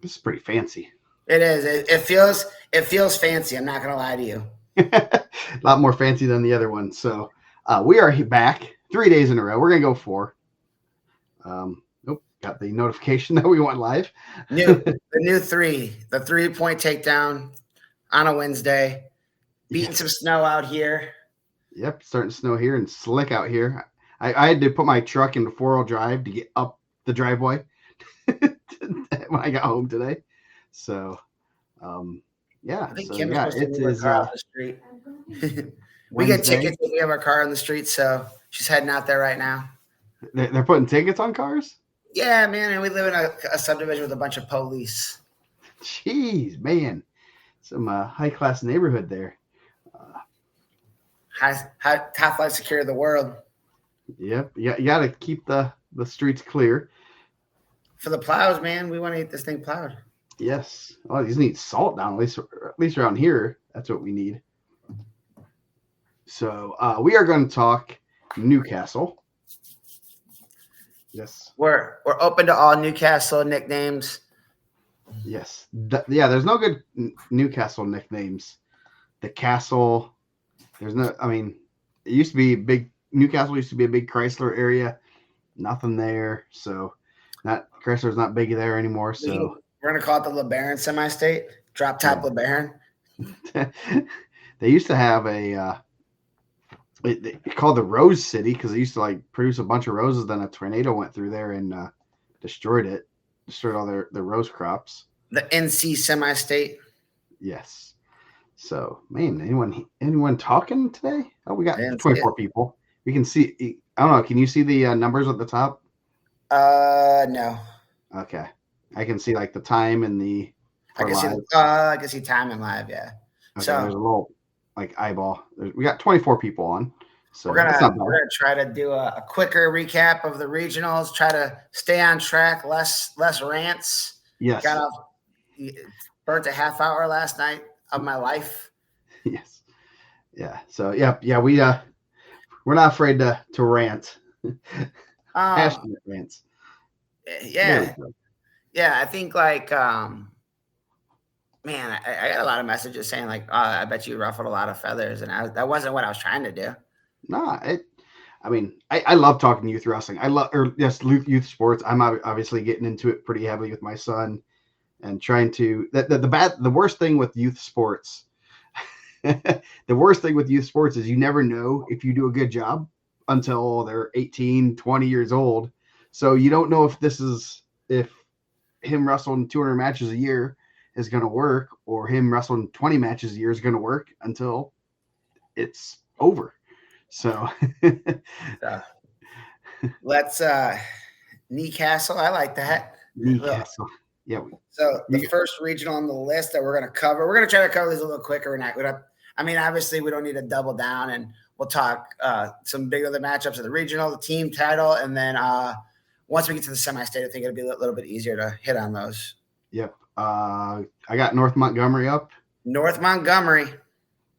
This is pretty fancy. It is. It feels fancy. I'm not gonna lie to you. A lot more fancy than the other one. So we are back 3 days in a row. We're gonna go 4. Got the notification that we went live. The new 3, the 3-point takedown on a Wednesday. Beating some snow out here. Yep, starting to snow here and slick out here. I had to put my truck into 4-wheel drive to get up the driveway when I got home today. So, yeah. I think so, Kim yeah, is supposed to move her car on the street. We get tickets if we have our car on the street, so she's heading out there right now. They're putting tickets on cars? Yeah, man, and we live in a subdivision with a bunch of police. Jeez, man. Some high-class neighborhood there. Top flight secure of the world. Yep, you got to keep the streets clear. For the plows, man, we want to get this thing plowed. Yes. Well, you just need salt down, at least around here. That's what we need. So we are going to talk Newcastle. Yes. We're open to all Newcastle nicknames. Yes. There's no good Newcastle nicknames. The Castle. There's no. I mean, it used to be big. Newcastle used to be a big Chrysler area. Nothing there. So, Chrysler's not big there anymore. So we're gonna call it the LeBaron semi-state. Drop top LeBaron. They used to have a. They called the Rose City because they used to produce a bunch of roses. Then a tornado went through there and destroyed all their rose crops. The NC semi-state. Yes. So, man, anyone talking today? Oh, we got 24 people. We can see. I don't know. Can you see the numbers at the top? No. Okay. I can see the time and the. I can see time and live. Yeah. Okay, so there's a little eyeball. We got 24 people on. So we're gonna try to do a quicker recap of the regionals. Try to stay on track. Less rants. Yes. Burnt a half hour last night of my life. Yes. Yeah. So yeah. We're not afraid to rant. Passionate rants. Yeah. Yeah. I think man, I got a lot of messages saying I bet you ruffled a lot of feathers, and that wasn't what I was trying to do. No, I love talking youth wrestling. I love youth sports. I'm obviously getting into it pretty heavily with my son, and trying to the worst thing with youth sports. The worst thing with youth sports is you never know if you do a good job until they're 18, 20 years old. So you don't know if him wrestling 200 matches a year is going to work, or him wrestling 20 matches a year is going to work until it's over. So let's Newcastle. I like that. Newcastle. Yeah. So the first regional on the list that we're going to cover, we're going to try to cover these a little quicker. Obviously we don't need to double down, and we'll talk some big other matchups of the regional, the team title, and then once we get to the semi-state, I think it'll be a little bit easier to hit on those. Yep. I got North Montgomery up. North Montgomery.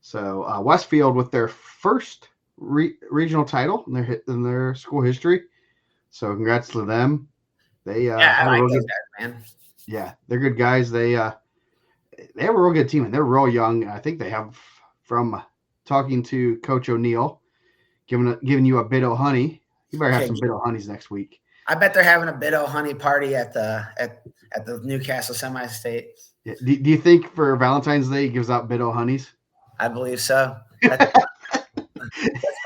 So Westfield with their first regional title in their school history. So congrats to them. They I like those guys, man. Yeah, they're good guys. They have a real good team, and they're real young. I think they have, from talking to Coach O'Neill, giving you a bit of honey. You better have some bit of honeys next week. I bet they're having a bit of honey party at the Newcastle semi-state. Yeah. Do you think for Valentine's Day he gives out bit of honeys? I believe so. That's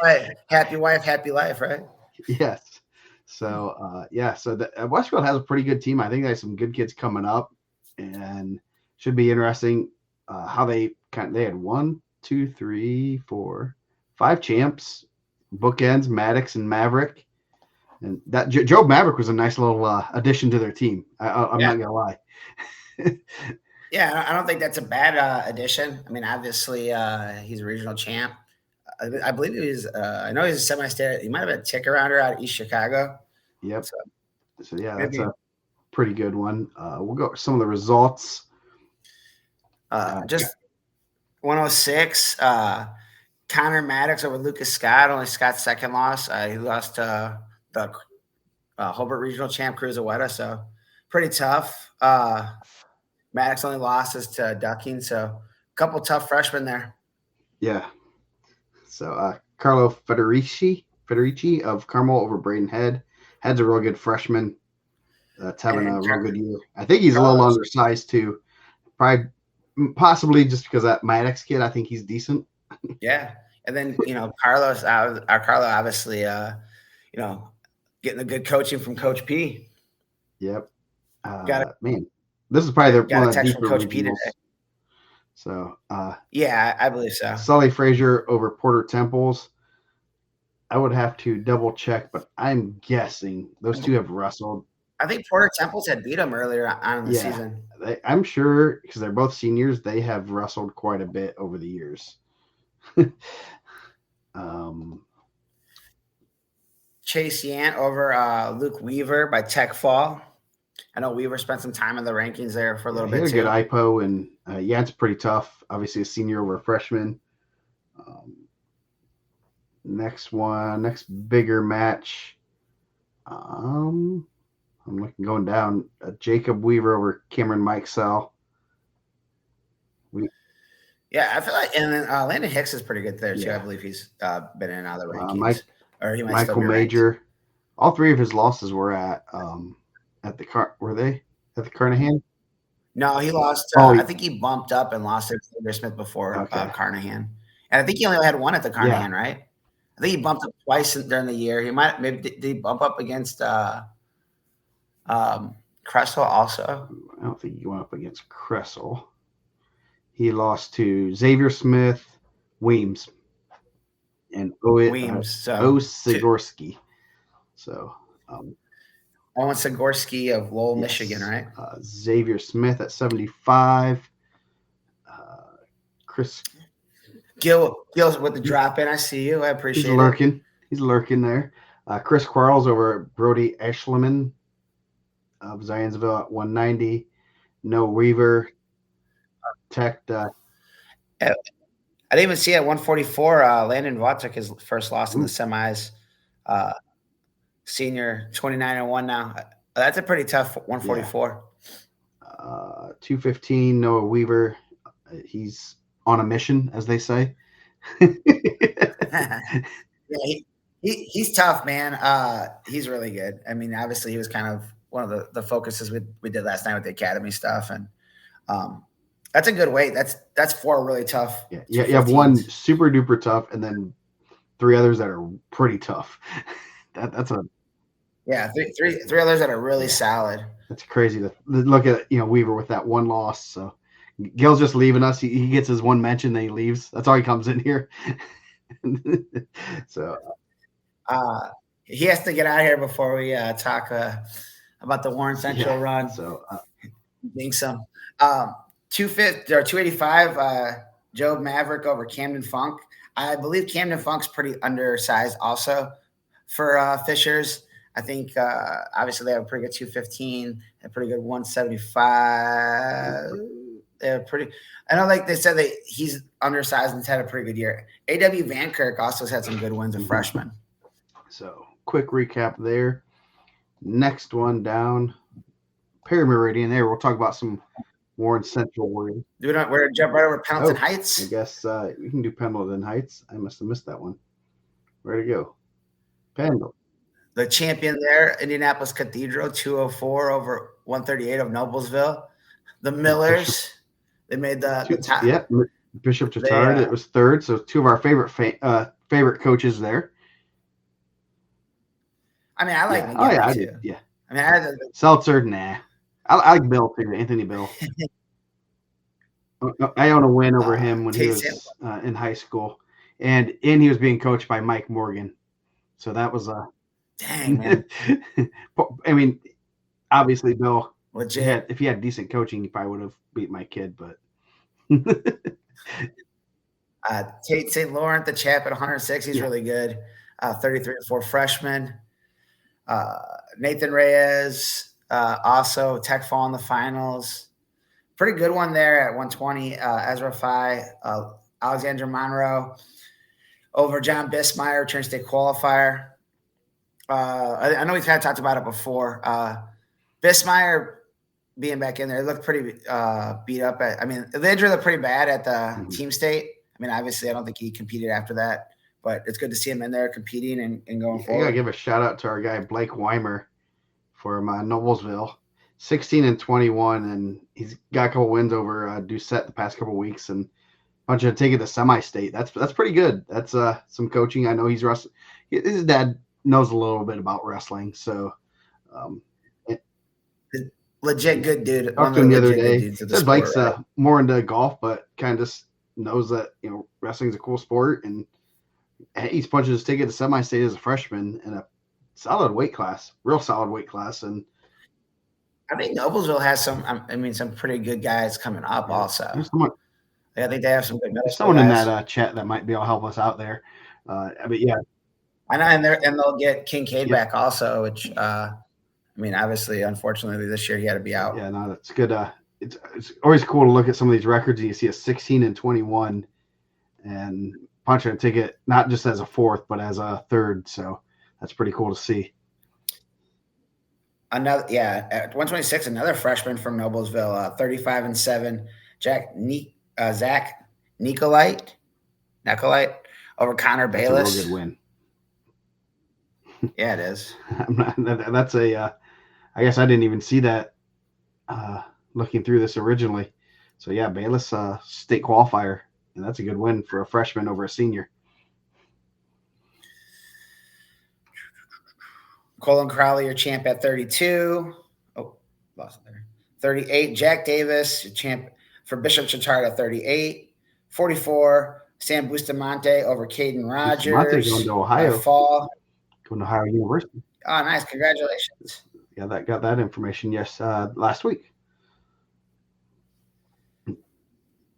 right. Happy wife, happy life, right? Yes. So so Westfield has a pretty good team. I think they have some good kids coming up, and should be interesting how they had 1, 2, 3, 4, 5 champs, bookends, Maddox and Maverick. And that Joe Maverick was a nice little addition to their team. I'm not gonna lie. Yeah, I don't think that's a bad addition. Obviously, he's a regional champ. I believe I know he's a semi-state. He might have been a ticker rounder out of East Chicago. Yep. So that's a pretty good one. We'll go over some of the results. Just 106. Connor Maddox over Lucas Scott. Only Scott's second loss. He lost the Hobart Regional Champ Cruiserweight, so pretty tough. Maddox only losses to Ducking, so a couple tough freshmen there. Yeah. So Carlo Federici of Carmel over Braden Head. Head's a real good freshman. That's having a real good year. I think he's a little undersized too. Probably, possibly just because that Maddox kid. I think he's decent. Yeah, and then Carlo obviously, getting the good coaching from Coach P. Yep. Man, this is probably one of the deeper Coach P regionals. today. So yeah, I believe so. Sully Frazier over Porter Temples. I would have to double check, but I'm guessing those two have wrestled. I think Porter Temples had beat them earlier on in the season. I'm sure because they're both seniors, they have wrestled quite a bit over the years. Chase Yant over Luke Weaver by Tech Fall. I know Weaver spent some time in the rankings there for a little bit too. He had a good IPO, and Yant's pretty tough. Obviously, a senior over a freshman. Next bigger match. I'm looking going down. Jacob Weaver over Cameron Mikesell. Yeah, I feel like, and then Landon Hicks is pretty good there too. I believe he's been in and out of the rankings. He might Michael Major. All three of his losses were at the Carnahan? No, he lost. I think he bumped up and lost to Xavier Smith before Carnahan, and I think he only had one at the Carnahan, right? I think he bumped up twice during the year. He did he bump up against Cressel also? I don't think he went up against Cressel. He lost to Xavier Smith, Weems, and Sigorsky. So Owen Sigorsky of Lowell, Michigan, right? Xavier Smith at 75. Chris Gil's with the drop in. I see you. I appreciate it. He's lurking there. Chris Quarles over Brody Eschleman of Zionsville at 190. Noah Weaver. Tech. I didn't even see at 144. Landon Vaught took his first loss in the semis. Senior 29-1 now. That's a pretty tough 144. 215. Noah Weaver. He's on a mission, as they say. He's tough, man. He's really good. I mean, obviously, he was kind of one of the focuses we did last night with the academy stuff, and that's a good weight. That's four really tough. Yeah, you have one super duper tough, and then three others that are pretty tough. That's three others that are really solid. That's crazy to look at. Weaver with that one loss. So Gil's just leaving us. He gets his one mention, then he leaves. That's all he comes in here. So he has to get out of here before we talk about the Warren Central run. So think some 250 or 285. Joe Maverick over Camden Funk. I believe Camden Funk's pretty undersized also for Fishers. I think obviously they have a pretty good 215, a pretty good 175. They're pretty. I know, like they said, he's undersized and had a pretty good year. A.W. Vankirk also has had some good wins of freshmen. So quick recap there. Next one down, Perry Meridian. There, we'll talk about some Warren Central Warriors. We're going to jump right over Pendleton Heights. I guess we can do Pendleton Heights. I must have missed that one. Where to go? Pendleton. The champion there, Indianapolis Cathedral, 204 over 138 of Noblesville. The Millers, they made the top. Yep, Bishop Tatard. It was third. So two of our favorite coaches there. I mean, I like I did. Yeah. I mean, Seltzer, nah. I like Bill too, Anthony Bill. I own a win over him when he was in high school, and he was being coached by Mike Morgan. So that was dang, man. I mean, obviously, Bill, legit. If he had decent coaching, he probably would have beat my kid. But Tate St. Laurent, the chap at 106, he's really good. 33-4 freshman. Nathan Reyes, also Tech Fall in the finals. Pretty good one there at 120. Ezra Phi, Alexander Monroe over John Bismeyer, return state qualifier. I know we've kind of talked about it before. Bismeyer being back in there. It looked pretty beat up. The injury looked pretty bad at the team state. I mean, obviously, I don't think he competed after that, but it's good to see him in there competing and going forward. I gotta give a shout out to our guy Blake Weimer from Noblesville, 16-21, and he's got a couple wins over Doucette the past couple weeks, and bunch of take it to semi-state. That's pretty good. That's some coaching. I know he's wrestling. His dad knows a little bit about wrestling, so legit good dude. Talked to him the other day. Said Blake's more into golf, but kind of just knows that wrestling's a cool sport, and he's punching his ticket to semi-state as a freshman in a solid weight class, real solid weight class. And I think Noblesville has some pretty good guys coming up also. I think they have some good guys. Someone in that chat that might be able to help us out there. Yeah. I know, and they'll get Kincaid back also, which obviously, unfortunately, this year he had to be out. Yeah, no, that's good. It's always cool to look at some of these records and you see a 16-21 and punching a ticket, not just as a fourth, but as a third. So that's pretty cool to see. At 126, another freshman from Noblesville, 35-7, Zach Nicolite over Connor Bayless. That's a real good win. Yeah, it is. That's I guess I didn't even see that looking through this originally. So yeah, Bayless state qualifier, and that's a good win for a freshman over a senior. Colin Crowley, your champ at 32. Oh, lost it there. 38. Jack Davis, your champ for Bishop Chatard at 38. 44. Sam Bustamante over Caden Rogers. Bustamante going to Ohio. Fall. Going to Ohio University. Oh, nice. Congratulations. Yeah, that got that information, yes, last week.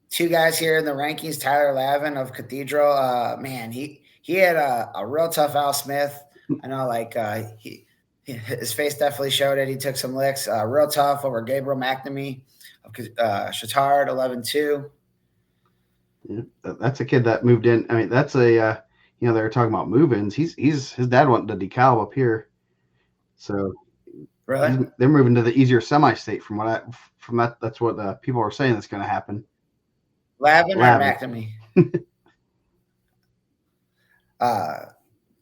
Two guys here in the rankings, Tyler Lavin of Cathedral. He had a real tough Al Smith. I know, his face definitely showed it. He took some licks. Real tough over Gabriel McNamee of Chatard, 11-2. Yeah, that's a kid that moved in. I mean, that's a they were talking about move-ins. His dad went to DeKalb up here, so really they're moving to the easier semi-state. That's what people are saying that's going to happen. Lavin or McNamee?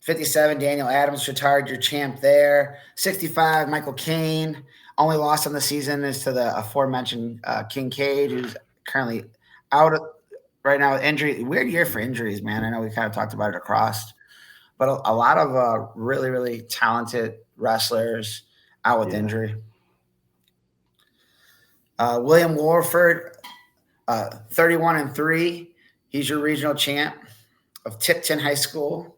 57, Daniel Adams, Chatard, your champ there. 65, Michael Kane. Only loss on the season is to the aforementioned Kincaid, who's currently out right now with injury. Weird year for injuries, man. I know we kind of talked about it across, but a lot of really, really talented wrestlers out with injury. William Warford, 31-3. He's your regional champ of Tipton High School.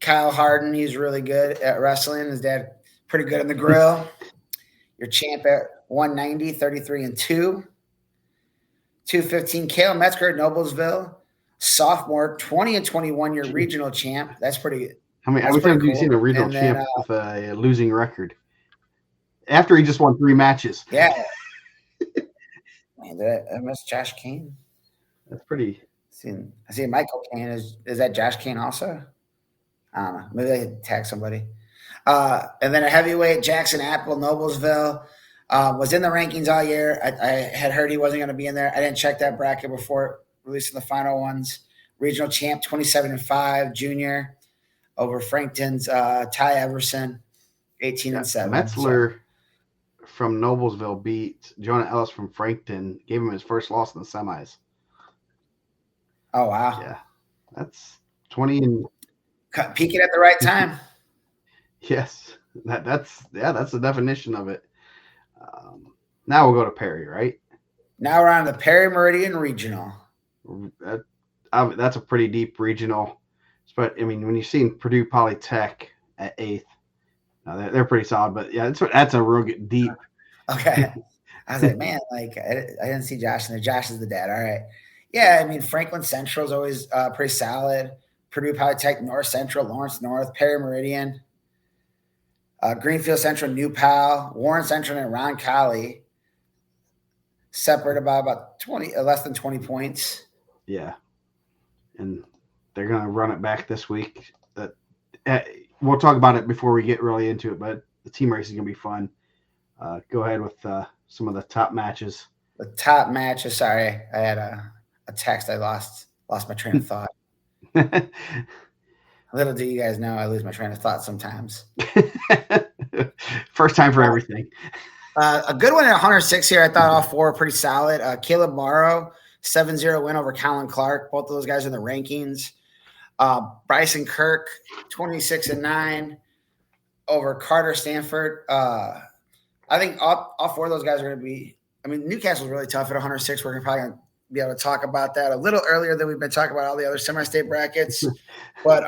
Kyle Harden, he's really good at wrestling. His dad, pretty good in the grill. Your champ at 190, 33-2. 215, Cale Metzger at Noblesville. Sophomore, 20-21, your regional champ. That's pretty good. How many times have you seen a regional champ with a losing record? After he just won 3 matches. Yeah. Man, I miss Josh Kane. That's pretty. I see Michael Kane. Is that Josh Kane also? I don't know. Maybe I could tag somebody. And then a heavyweight, Jackson Apple, Noblesville, was in the rankings all year. I had heard he wasn't going to be in there. I didn't check that bracket before releasing the final ones. Regional champ, 27-5, junior over Frankton's Ty Everson, 18-7. Metzler from Noblesville beat Jonah Ellis from Frankton, gave him his first loss in the semis. Oh, wow. Yeah. That's 20 and peaking at the right time. Yes. That's the definition of it. Now we'll go to Perry, right? Now we're on the Perry Meridian Regional. That's a pretty deep regional. But I mean, when you've seen Purdue Polytech at 8th, they're pretty solid. But yeah, that's a real good deep. Okay. I was like, man, I didn't see Josh in there. Josh is the dad. All right. Yeah, I mean, Franklin Central is always pretty solid. Purdue Polytech, North Central, Lawrence North, Perry Meridian, Greenfield Central, New Pal, Warren Central, and Ron Colley, separated by about less than 20 points. Yeah, and they're going to run it back this week. We'll talk about it before we get really into it, but the team race is going to be fun. go ahead with some of the top matches. The top matches. Sorry, I had a text. I lost my train of thought. Little do you guys know, I lose my train of thought sometimes. First time for everything. A good one at 106 here. I thought all four were pretty solid. Caleb Morrow, 7-0 win over Colin Clark. Both of those guys in the rankings. Bryson Kirk, 26-9 over Carter Stanford. I think all four of those guys are going to be. I mean, Newcastle's really tough at 106. We're probably going to be able to talk about that a little earlier than we've been talking about all the other semi-state brackets. But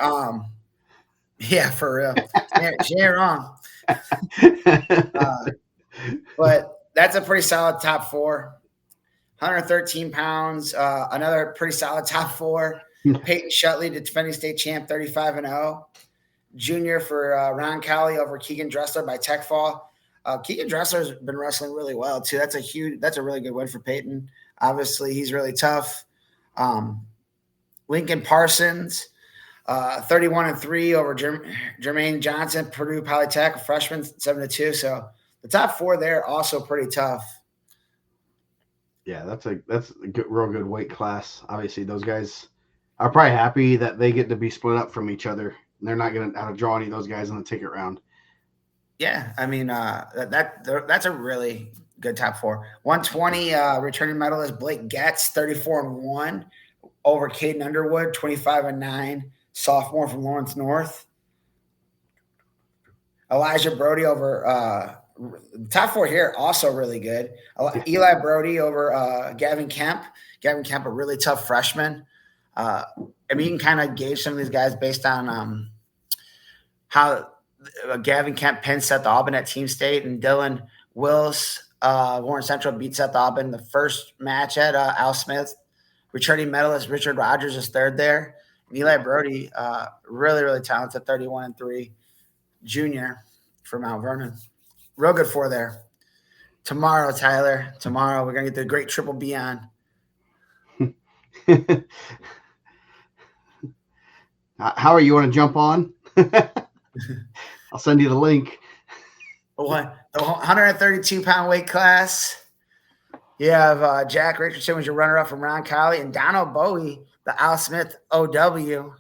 yeah, for real, she ain't wrong. But that's a pretty solid top four. 113 pounds, another pretty solid top four. Peyton Shutley, the defending state champ, 35-0. Junior for Ron Cowley over Keegan Dressler by Tech Fall. Keegan Dressler's been wrestling really well too. That's a really good win for Peyton. Obviously, he's really tough. Lincoln Parsons, 31-3 over Jermaine Johnson, Purdue Polytech, a freshman, 7-2. So the top four there also pretty tough. Yeah, that's a real good weight class. Obviously, those guys are probably happy that they get to be split up from each other. They're not going to have to draw any of those guys in the ticket round. Yeah, I mean that's a really good top four. 120 returning medalist Blake Getz, 34-1 over Caden Underwood, 25-9, sophomore from Lawrence North. Elijah Brody over top four here, also really good. Eli Brody over Gavin Kemp. Gavin Kemp, a really tough freshman. I mean, you can kind of gauge some of these guys based on how Gavin Kemp pin Seth Aubin at Team State, and Dylan Wills, Warren Central beat Seth Aubin the first match at Al Smith. Returning medalist Richard Rogers is third there. And Eli Brody, really, really talented, 31-3, junior for Mount Vernon. Real good four there. Tomorrow, Tyler, we're going to get the great Triple B on. How are you want to jump on? I'll send you the link. The 132-pound weight class. You have Jack Richardson was your runner-up from Ron Colley, and Donald Bowie, the Al Smith OW.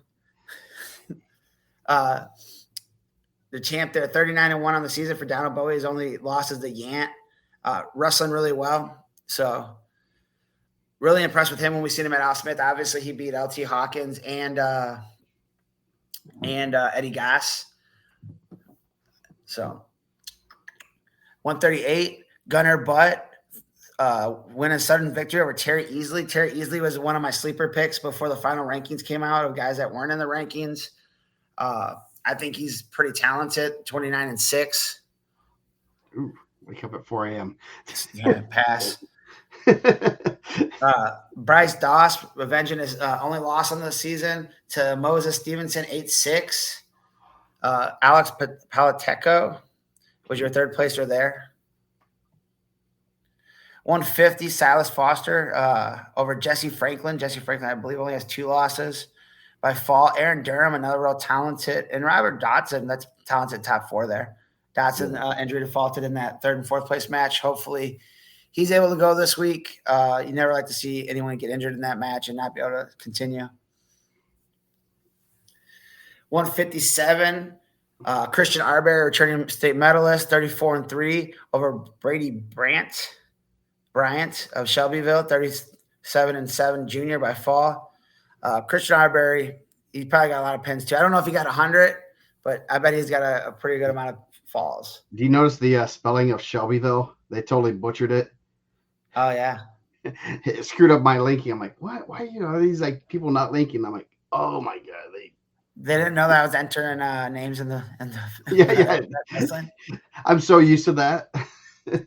The champ there, 39-1 on the season for Donald Bowie. His only loss is the Yant. Wrestling really well. So really impressed with him when we seen him at Al Smith. Obviously, he beat LT Hawkins and Eddie Gass. So 138, Gunnar Butt winning sudden victory over Terry Easley. Terry Easley was one of my sleeper picks before the final rankings came out of guys that weren't in the rankings. I think he's pretty talented, 29-6. Ooh, wake up at 4 a.m. Yeah, pass. Bryce Doss avenging his only loss on the season to Moses Stevenson, 8-6. Alex Palateco was your third placer there. 150, Silas Foster over Jesse Franklin. Jesse Franklin, I believe, only has 2 losses by fall. Aaron Durham, another real talented, and Robert Dotson, that's talented top 4 there. Dotson injury defaulted in that 3rd and 4th place match. Hopefully he's able to go this week. You never like to see anyone get injured in that match and not be able to continue. 157, Christian Arbery, returning state medalist, 34-3 over Brady Bryant of Shelbyville, 37-7 junior by fall. Christian Arbery, he probably got a lot of pins too. I don't know if he got 100, but I bet he's got a pretty good amount of falls. Do you notice the spelling of Shelbyville? They totally butchered it. Oh, yeah. It screwed up my linking. I'm like, what? Why, these like people not linking? I'm like, oh my God. They didn't know that I was entering names in the yeah. I'm so used to that.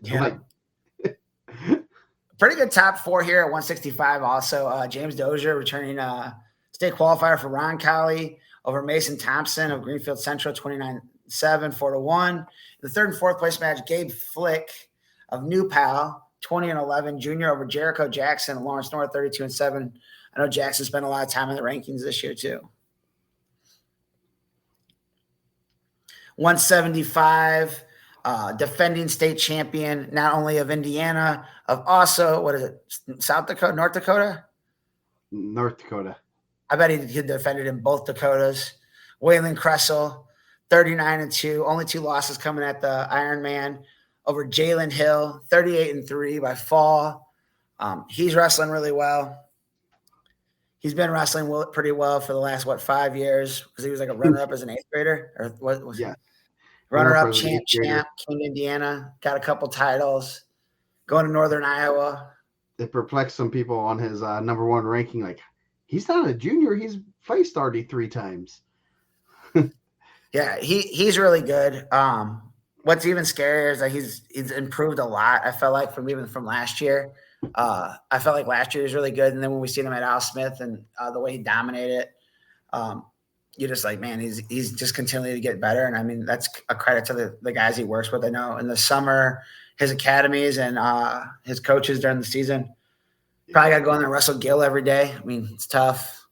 Yeah. Pretty good top 4 here at 165 also. James Dozier returning state qualifier for Ron Colley over Mason Thompson of Greenfield Central, 29-7, 4-1. The 3rd and 4th place match, Gabe Flick of New Pal, 20-11, junior over Jericho Jackson of Lawrence North, 32-7. I know Jackson spent a lot of time in the rankings this year too. 175, defending state champion, not only of Indiana, of also, what is it, South Dakota, North Dakota? North Dakota. I bet he defended in both Dakotas. Waylon Kressel, 39-2, only 2 losses coming at the Ironman over Jalen Hill, 38-3 by fall. He's wrestling really well. He's been wrestling pretty well for the last, 5 years, because he was like a runner-up as an 8th grader. Or what was Yeah. Runner-up champ, King Indiana, got a couple titles, going to Northern Iowa. It perplexed some people on his number 1 ranking. Like, he's not a junior. He's faced already 3 times. Yeah, he's really good. What's even scarier is that he's improved a lot. I felt like from last year. I felt like last year was really good, and then when we seen him at Al Smith and the way he dominated, you're just like, man, he's just continuing to get better. And I mean, that's a credit to the guys he works with. I know in the summer, his academies and his coaches during the season, probably got to go in there and wrestle Gil every day. I mean, it's tough.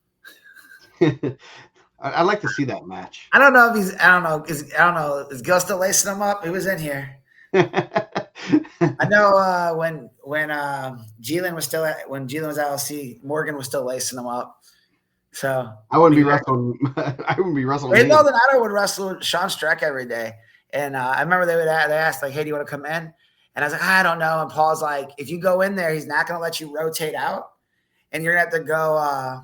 I'd like to see that match. I don't know. Is Gil still lacing him up? He was in here. I know when Jalen was still when Jalen was at LC, Morgan was still lacing him up. So I wouldn't be wrestling. I wouldn't be wrestling. Ray Maldonado would wrestle Sean Streck every day, and I remember they asked like, "Hey, do you want to come in?" And I was like, "I don't know." And Paul's like, "If you go in there, he's not going to let you rotate out, and you're gonna have to go.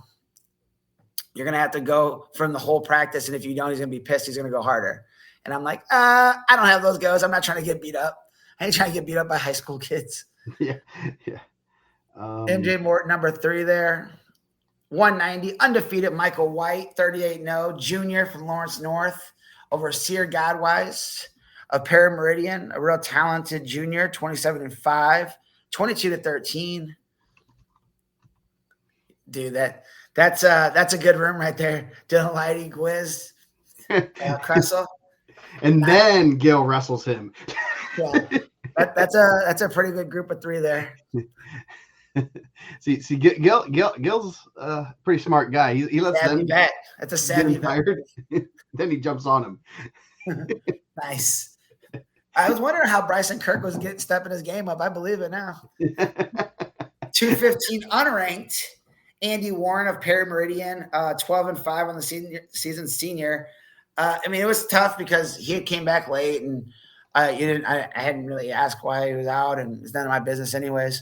You're gonna have to go from the whole practice, and if you don't, he's gonna be pissed. He's gonna go harder." And I'm like, I don't have those goes. I'm not trying to get beat up. I ain't trying to get beat up by high school kids. Yeah. MJ Morton, number 3 there. 190, undefeated Michael White, 38-0, junior from Lawrence North, over Sear Godwise of Perry Meridian, a real talented junior, 27-5, 22-13. Dude, that's a good room right there. Dylan Lighty, Gwiz, Kressel. And then Gil wrestles him. Yeah, that's a pretty good group of 3 there. See, Gil's a pretty smart guy. He lets them bet. That's a savvy tired. Then he jumps on him. Nice. I was wondering how Bryson Kirk was stepping his game up. I believe it now. 215 unranked. Andy Warren of Perry Meridian, 12-5 on the season senior. I mean, it was tough because he came back late, and I hadn't really asked why he was out, and it's none of my business anyways.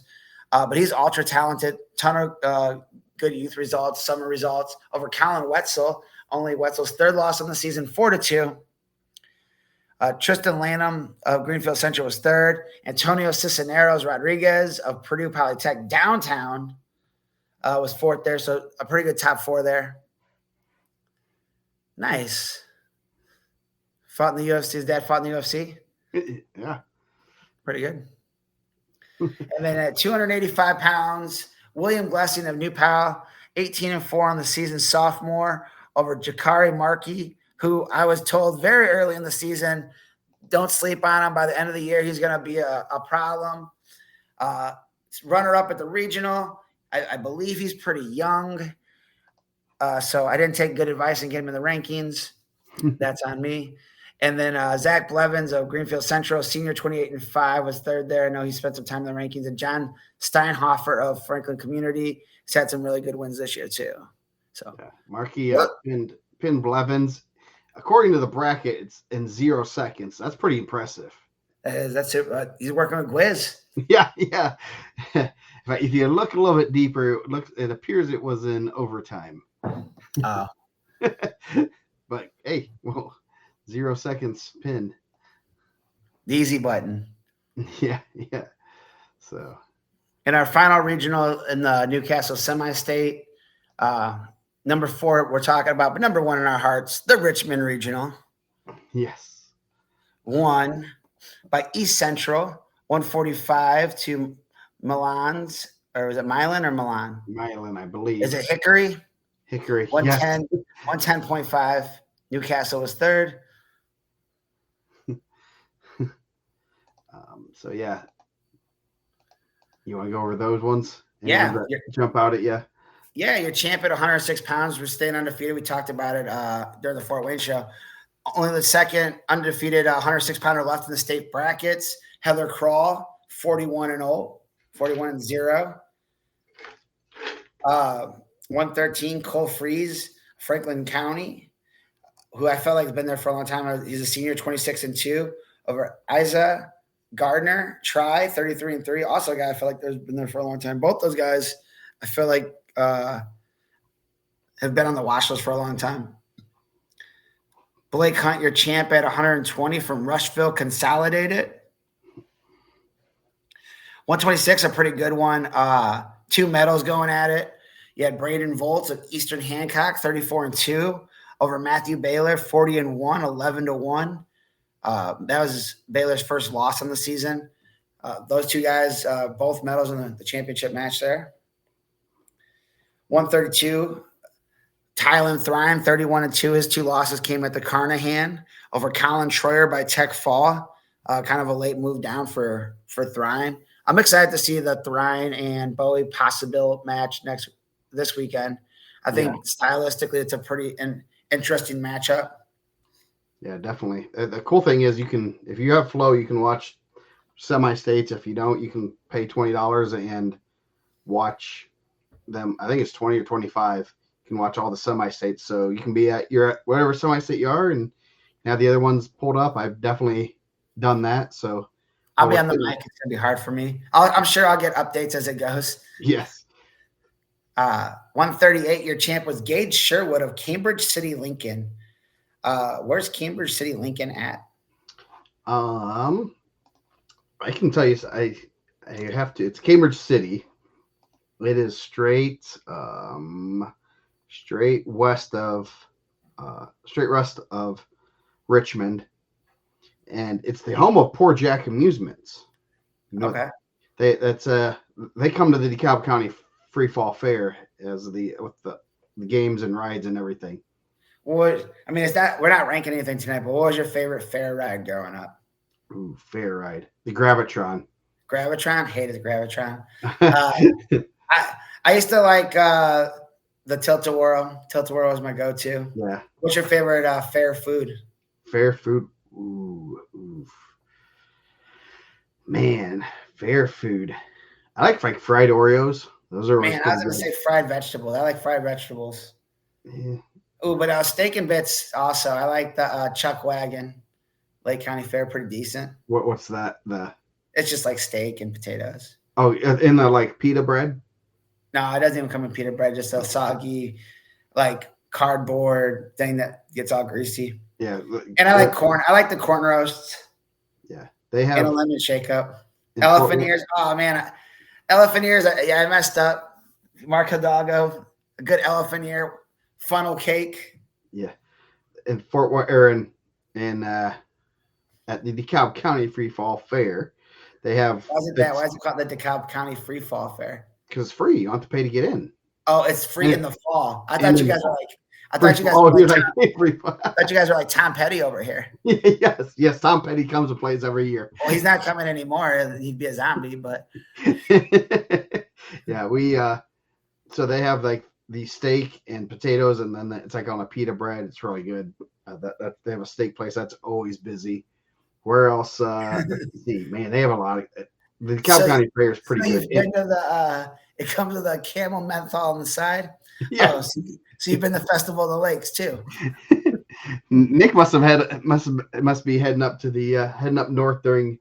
But he's ultra talented, ton of good youth results, summer results over Colin Wetzel. Only Wetzel's 3rd loss on the season, 4-2. Tristan Lanham of Greenfield Central was 3rd. Antonio Cisneros Rodriguez of Purdue Polytech Downtown was 4th there. So a pretty good top 4 there. Nice. Fought in the UFC. His dad fought in the UFC? Yeah. Pretty good. And then at 285 pounds, William Blessing of New Pal, 18-4 on the season, sophomore, over Jakari Markey, who I was told very early in the season, don't sleep on him. By the end of the year, he's going to be a problem. Runner-up at the regional. I believe he's pretty young. So I didn't take good advice and get him in the rankings. That's on me. And then Zach Blevins of Greenfield Central, senior, 28-5, was 3rd there. I know he spent some time in the rankings. And John Steinhofer of Franklin Community has had some really good wins this year too. So yeah. Markey pinned Blevins. According to the bracket, it's in 0 seconds. That's pretty impressive. That's it. He's working with Gwiz. Yeah. If you look a little bit deeper, it appears it was in overtime. Oh. But hey, well, 0 seconds pin. The easy button. Yeah. So in our final regional in the Newcastle semi-state, number 4 we're talking about, but number 1 in our hearts, the Richmond Regional. Yes. Won by East Central, 145 to Milan's, or was it Milan or Milan? Milan, I believe. Is it Hickory? Hickory. 110, yes. 110.5. Newcastle was 3rd. So yeah. You want to go over those ones? Yeah. Jump out at you. Yeah, your champ at 106 pounds. We're staying undefeated. We talked about it during the Fort Wayne show. only the second undefeated 106-pounder left in the state brackets. Heather Crawl, 41-0, 41-0. 113, Cole Freeze, Franklin County, who I felt like has been there for a long time. He's a senior, 26-2. Over Isa Gardner, 33-3. Also a guy I feel like there's been there for a long time. Both those guys, I feel like have been on the watch list for a long time. Blake Hunt, your champ at 120 from Rushville Consolidated. 126, a pretty good one. 2 medals going at it. You had Braden Volts of Eastern Hancock, 34-2, over Matthew Baylor, 40-1, 11-1. That was Baylor's first loss on the season. Those 2 guys, both medals in the championship match there. 132, Tylen Thrine, 31-2. His 2 losses came at the Carnahan over Colin Troyer by Tech Fall. Kind of a late move down for Thrine. I'm excited to see the Thrine and Bowie possible match this weekend. I think stylistically it's a pretty interesting matchup. Yeah, definitely. The cool thing is if you have Flow, you can watch semi-states. If you don't, you can pay $20 and watch them. I think it's 20 or 25. You can watch all the semi-states. So you can be at whatever semi-state you are and have the other ones pulled up. I've definitely done that. So I'll be on the mic. It's going to be hard for me. I'm sure I'll get updates as it goes. Yes. 138, your champ was Gage Sherwood of Cambridge City, Lincoln. Where's Cambridge City, Lincoln at? I can tell you, I have to. It's Cambridge City. It is straight west of Richmond, and it's the home of Poor Jack Amusements. Okay. They come to the DeKalb County Free Fall Fair with the games and rides and everything. We're not ranking anything tonight, but what was your favorite fair ride growing up? Ooh, fair ride. The Gravitron. Gravitron? Hated the Gravitron. I used to like the Tilt-A-Whirl. Tilt-A-Whirl was my go-to. Yeah. What's your favorite fair food? Fair food? Ooh. Man, fair food. I like fried Oreos. Those are I was going to say fried vegetables. I like fried vegetables. Yeah. Oh, but steak and bits also. I like the Chuck Wagon. Lake County Fair, pretty decent. What's that? It's just like steak and potatoes. Oh, in the like pita bread? No, it doesn't even come in pita bread. Just a soggy, like cardboard thing that gets all greasy. Yeah. And I like corn. I like the corn roasts. Yeah, they have and a lemon shake up. Elephant ears. Oh man, elephant ears. I messed up. Mark Hidalgo, a good elephant ear funnel cake. Yeah, in Fort Worth, at the DeKalb County Free Fall Fair, they have. Why is it called the DeKalb County Free Fall Fair? Because it's free. You don't have to pay to get in. Oh, it's free in the fall. I thought you guys were like. I thought you guys were like Tom Petty over here. Yes. Tom Petty comes and plays every year. Well, he's not coming anymore. He'd be a zombie, but. Yeah, we. So they have like the steak and potatoes, and then it's like on a pita bread. It's really good. They have a steak place that's always busy. Where else? Let's see, man, they have a lot of. The DeKalb County Fair is pretty good. It comes with a camel menthol on the side. Yeah. Oh, so you've been to Festival of the Lakes too. Nick must be heading up north during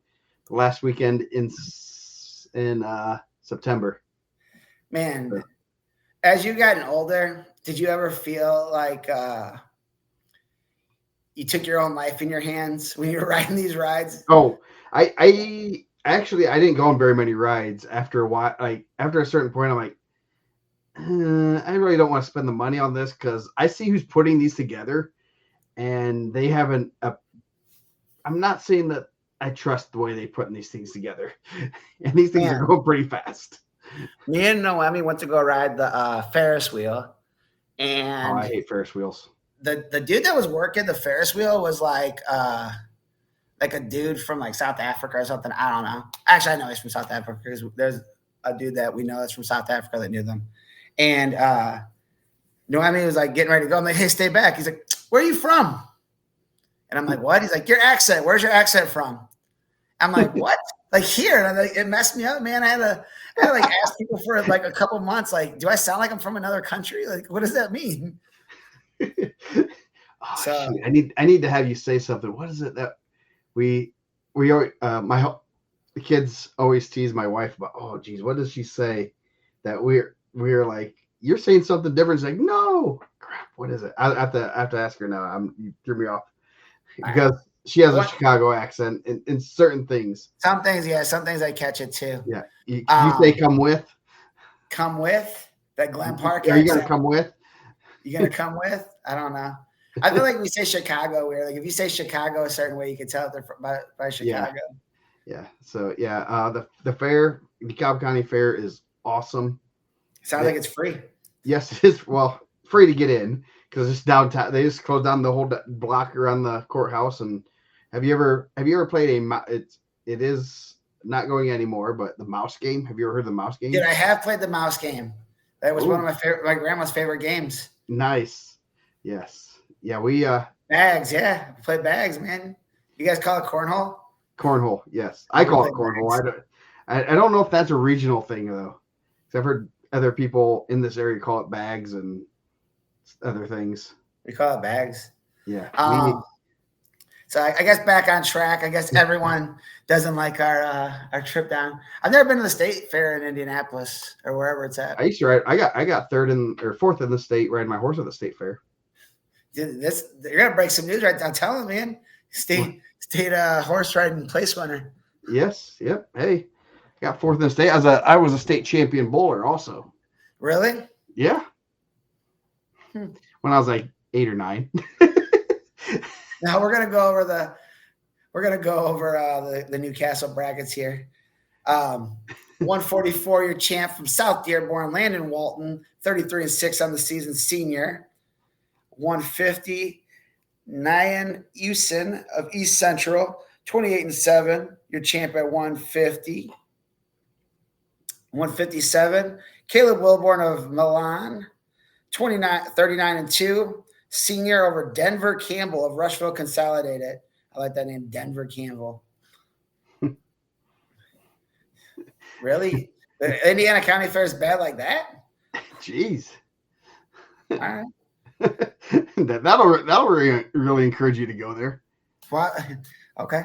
the last weekend in September. Man, as you gotten older, did you ever feel like you took your own life in your hands when you were riding these rides? Oh, I actually didn't go on very many rides after a while. Like after a certain point, I'm like, I really don't want to spend the money on this because I see who's putting these together, and they haven't. I'm not saying that I trust the way they putting these things together, and these things are going pretty fast. Me and Noemi went to go ride the Ferris wheel, and I hate Ferris wheels. The dude that was working the Ferris wheel was like a dude from like South Africa or something. I don't know. Actually, I know he's from South Africa because there's a dude that we know that's from South Africa that knew them. And Noemi was like getting ready to go. I'm like, hey, stay back. He's like, where are you from? And I'm like, what? He's like, your accent. Where's your accent from? I'm like, what? Like here. And I'm like, it messed me up, man. I had to like ask people for like a couple months. Like, do I sound like I'm from another country? Like, what does that mean? Oh, so shoot. I need to have you say something. What is it that we always, the kids always tease my wife about, oh geez, what does she say that we're like, you're saying something different? It's like, no, crap, what is it? I have to ask her now. You threw me off because she has a Chicago accent in certain things. Some things, yeah. Some things I catch it too. Yeah. You say come with? Come with? That Glen Park Are you going to come with? You going to come with? I don't know. I feel like we say Chicago weird. Like if you say Chicago a certain way, you can tell if they're by Chicago. Yeah. So, the fair, the DeKalb County Fair is awesome. Sounds like it's free. Yes, it is. Well, free to get in because it's downtown. They just closed down the whole block around the courthouse. And have you ever played it is not going anymore, but the mouse game? Have you ever heard of the mouse game? Dude, I have played the mouse game. That was one of my grandma's favorite games. Nice. Yes. Yeah, we bags, yeah. Play bags, man. You guys call it cornhole? Cornhole, yes. I call it cornhole. I don't know if that's a regional thing though. I've heard other people in this area call it bags and other things. We call it bags. Yeah. So I guess back on track. I guess everyone doesn't like our trip down. I've never been to the state fair in Indianapolis or wherever it's at. I used to ride. I got fourth in the state riding my horse at the state fair. Dude, you're gonna break some news right now. Tell them, man. State horse riding place winner. Yes. Yep. Hey, got fourth in the state. I was a state champion bowler also. Really? Yeah. When I was like 8 or 9. Now we're gonna go over the Newcastle brackets here. 144, your champ from South Dearborn, Landon Walton, 33-6 on the season, senior. 150, Nyan Usen of East Central, 28-7, your champ at 150. 157, Caleb Wilborn of Milan, 39-2. Senior over Denver Campbell of Rushville Consolidated. I like that name, Denver Campbell. Really? The Indiana County Fair is bad like that? Jeez. All right. That'll really encourage you to go there. What? Okay.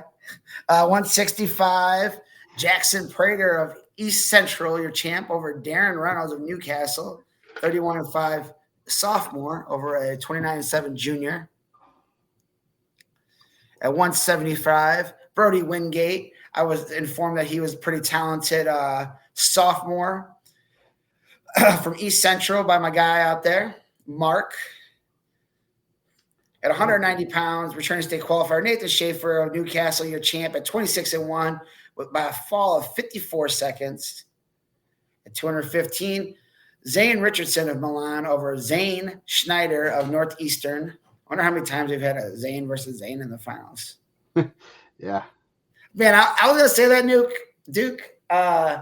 165, Jackson Prater of East Central, your champ over Darren Reynolds of Newcastle, 31-5. Sophomore over a 29-7 junior. At 175, Brody Wingate. I was informed that he was pretty talented sophomore from East Central by my guy out there, Mark. At 190 pounds, returning state qualifier, Nathan Schaefer of Newcastle, your champ at 26-1 by a fall of 54 seconds. At 215, Zane Richardson of Milan over Zane Schneider of Northeastern. I wonder how many times we've had a Zane versus Zane in the finals. Yeah. Man, I was going to say that, Duke. I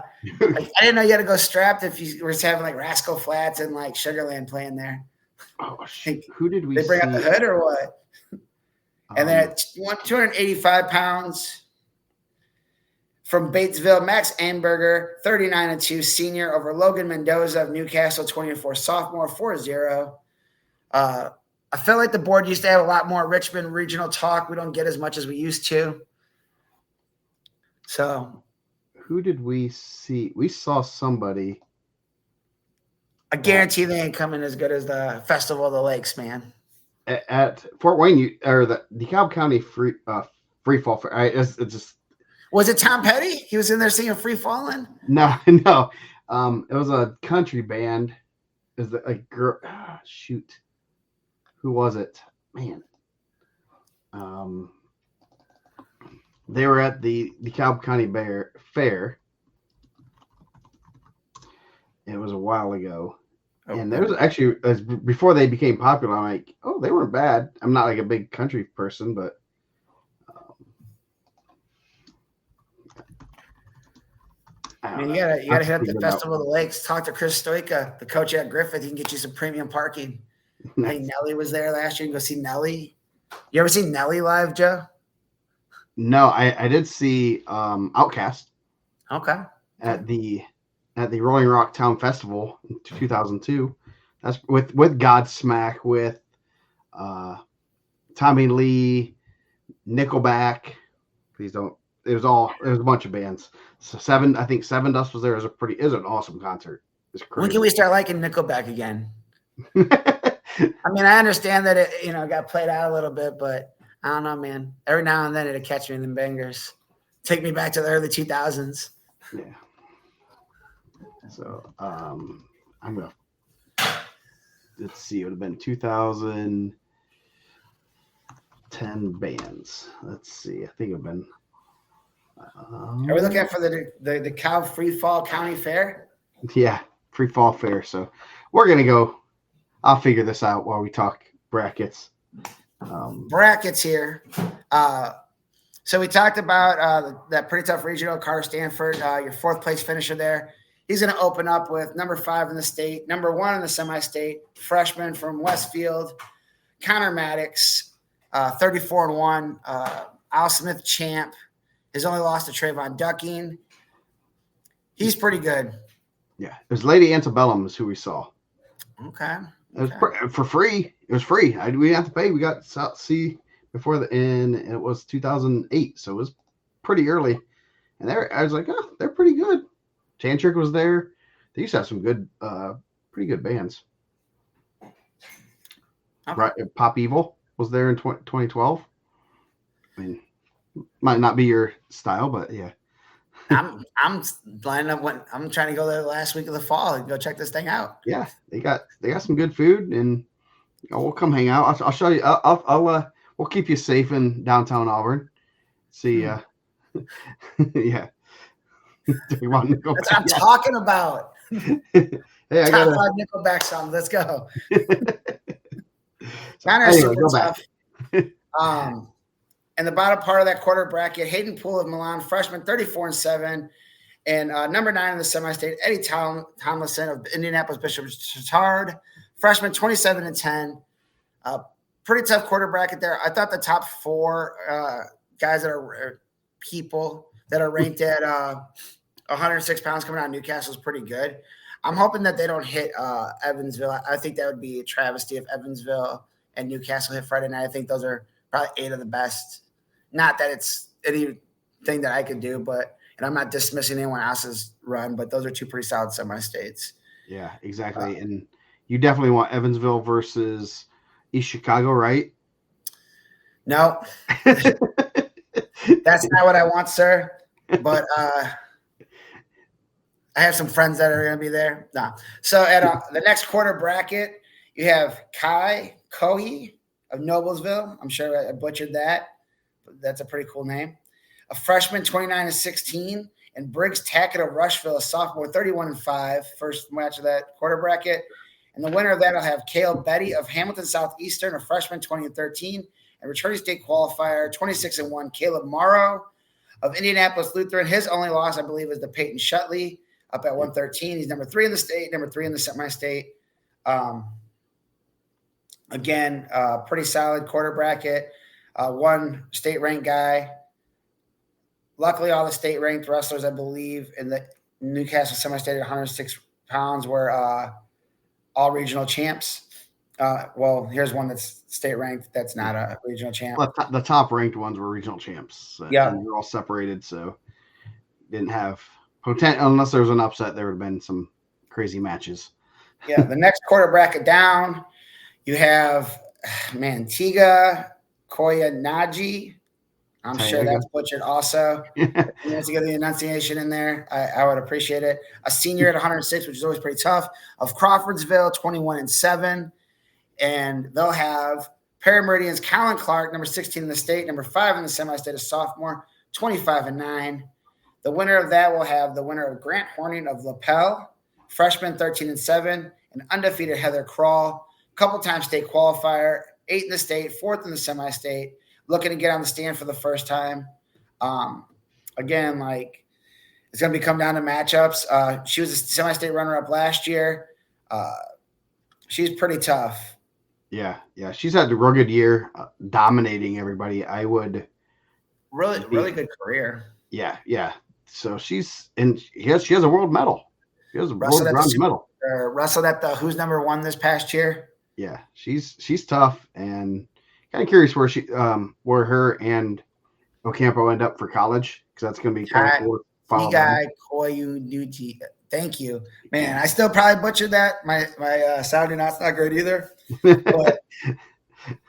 didn't know you had to go strapped if you were having like Rascal Flats and like Sugarland playing there. Oh, who did we They bring see? up the hood or what? And then at 285 pounds, from Batesville, Max Amberger, 39-2, senior over Logan Mendoza of Newcastle, 24, sophomore, 4-0. I feel like the board used to have a lot more Richmond regional talk. We don't get as much as we used to. So, who did we see? We saw somebody. I guarantee they ain't coming as good as the Festival of the Lakes, man. At Fort Wayne, or the DeKalb County free fall fair. It's just. Was it Tom Petty? He was in there singing "Free Fallin'"? No. It was a country band. Is a girl? Shoot, who was it? Man. They were at the DeKalb County Fair. It was a while ago, and there was actually before they became popular. I'm like, oh, they weren't bad. I'm not like a big country person, but. I mean, you gotta hit up the Festival of the Lakes. Talk to Chris Stoika, the coach at Griffith. He can get you some premium parking. I think Nelly was there last year. You can go see Nelly. You ever seen Nelly live, Joe? No, I did see Outcast Okay. at the Rolling Rock Town Festival in 2002. That's with Godsmack, with uh, Tommy Lee, Nickelback. Please don't. It was a bunch of bands. So I think Seven Dust was there. It was an awesome concert. It's When crazy. can we start liking Nickelback again? I mean, I understand that it got played out a little bit, but I don't know, man. Every now and then it'll catch me in the bangers. Take me back to the early 2000s. Yeah. So I'm gonna let's see. It would have been 2010 bands. Let's see. I think it'd been. Are we looking for the Cow Free Fall County Fair? Yeah, Free Fall Fair. So we're gonna go. I'll figure this out while we talk brackets. Brackets here. So we talked about that pretty tough regional, Carter Stanford, your fourth place finisher there. He's going to open up with number 5 in the state, number 1 in the semi-state, freshman from Westfield, Connor Maddox, 34-1, Al Smith champ. His only loss to Trayvon Ducking. He's pretty good. Yeah, it was Lady Antebellum is who we saw. Okay. It was for free. It was free. We didn't have to pay. We got see before the end. It was 2008, so it was pretty early. And I was like, oh, they're pretty good. Tantric was there. They used to have some good, pretty good bands. Okay. Right, Pop Evil was there in 2012. I mean, might not be your style, but yeah. I'm lining up I'm trying to go there the last week of the fall and go check this thing out. Yeah, they got some good food, and we'll come hang out. I'll show you. We'll keep you safe in downtown Auburn. See, yeah. That's what I'm talking about. Hey, I got 5 Nickelback songs. Let's go. Go back. And the bottom part of that quarter bracket, Hayden Poole of Milan, freshman, 34-7, and number 9 in the semi-state, Eddie Tomlinson of Indianapolis Bishop Chatard, freshman, 27-10. Pretty tough quarter bracket there. I thought the top 4 guys that are people that are ranked at 106 pounds coming out of Newcastle is pretty good. I'm hoping that they don't hit Evansville. I think that would be a travesty if Evansville and Newcastle hit Friday night. I think those are probably 8 of the best. Not that it's anything that I could do, and I'm not dismissing anyone else's run, but those are 2 pretty solid semi-states. Yeah, exactly. And you definitely want Evansville versus East Chicago, right? No. That's not what I want, sir. But I have some friends that are going to be there. No. So at the next quarter bracket, you have Kai Kohi of Noblesville. I'm sure I butchered that. But that's a pretty cool name. A freshman, 29-16. And Briggs Tackett of Rushville, a sophomore, 31-5. First match of that quarter bracket. And the winner of that will have Cale Betty of Hamilton Southeastern, a freshman, 20-13. And returning state qualifier, 26-1, Caleb Morrow of Indianapolis Lutheran. His only loss, I believe, is to Peyton Shutley up at 113. He's number 3 in the state, number 3 in the semi-state. Again, pretty solid quarter bracket. 1 state-ranked guy. Luckily, all the state-ranked wrestlers, I believe, in the Newcastle semi-state at 106 pounds were all regional champs. Well, here's one that's state-ranked that's not a regional champ. Well, the top-ranked ones were regional champs. Yeah. And they're all separated, so didn't have potential. Unless there was an upset, there would have been some crazy matches. Yeah, the next quarter bracket down, you have, Tiga Koyanaji. I'm sure that's butchered also. You have to get the enunciation in there. I would appreciate it. A senior at 106, which is always pretty tough, of Crawfordsville, 21-7. And they'll have Parameridian's Colin Clark, number 16 in the state, number 5 in the semi-state, a sophomore, 25-9. The winner of that will have the winner of Grant Horning of Lapel, freshman, 13-7, and undefeated Heather Crawl, couple-time state qualifier, 8 in the state, 4th in the semi-state, looking to get on the stand for the first time. Again, it's going to come down to matchups. She was a semi-state runner-up last year. She's pretty tough. Yeah, she's had a real good year, dominating everybody. I would Really good career. yeah. So she has a world medal. She has a world Wrestled at bronze medal. wrestled at the Who's Number One this past year. Yeah, she's tough, and kind of curious where her and Ocampo end up for college, because that's going to be kind of cool to follow them. Koyunuchi. Thank you, man. Yeah. I still probably butchered that. My Saudi not great either, but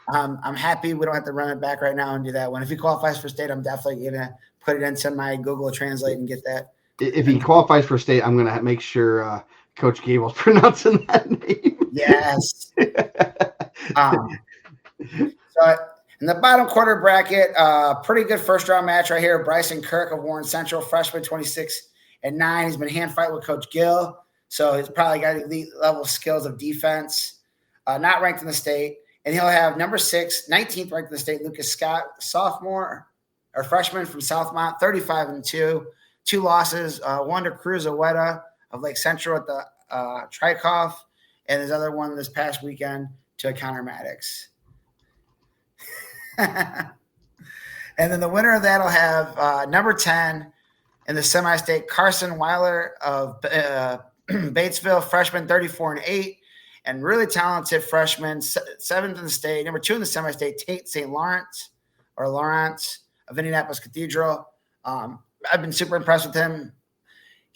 I'm happy we don't have to run it back right now and do that one. If he qualifies for state, I'm definitely gonna put it into my Google Translate and get that. If he qualifies for state, I'm going to make sure Coach Gable's pronouncing that name. Yes. So in the bottom quarter bracket, pretty good first round match right here. Bryson Kirk of Warren Central, freshman, 26-9. He's been hand fight with Coach Gill, so he's probably got elite level skills of defense. Not ranked in the state, and he'll have number 6, 19th ranked in the state, Lucas Scott, sophomore or freshman from Southmont, 35-2, 2 losses, one to Cruz Aweta of Lake Central at the Trikoff, and his other one this past weekend to IndianaMat. And then the winner of that will have number 10 in the semi-state, Carson Weiler of Batesville, freshman, 34-8, and really talented freshman, 7th in the state, number 2 in the semi-state, Tate St. Lawrence of Indianapolis Cathedral. I've been super impressed with him.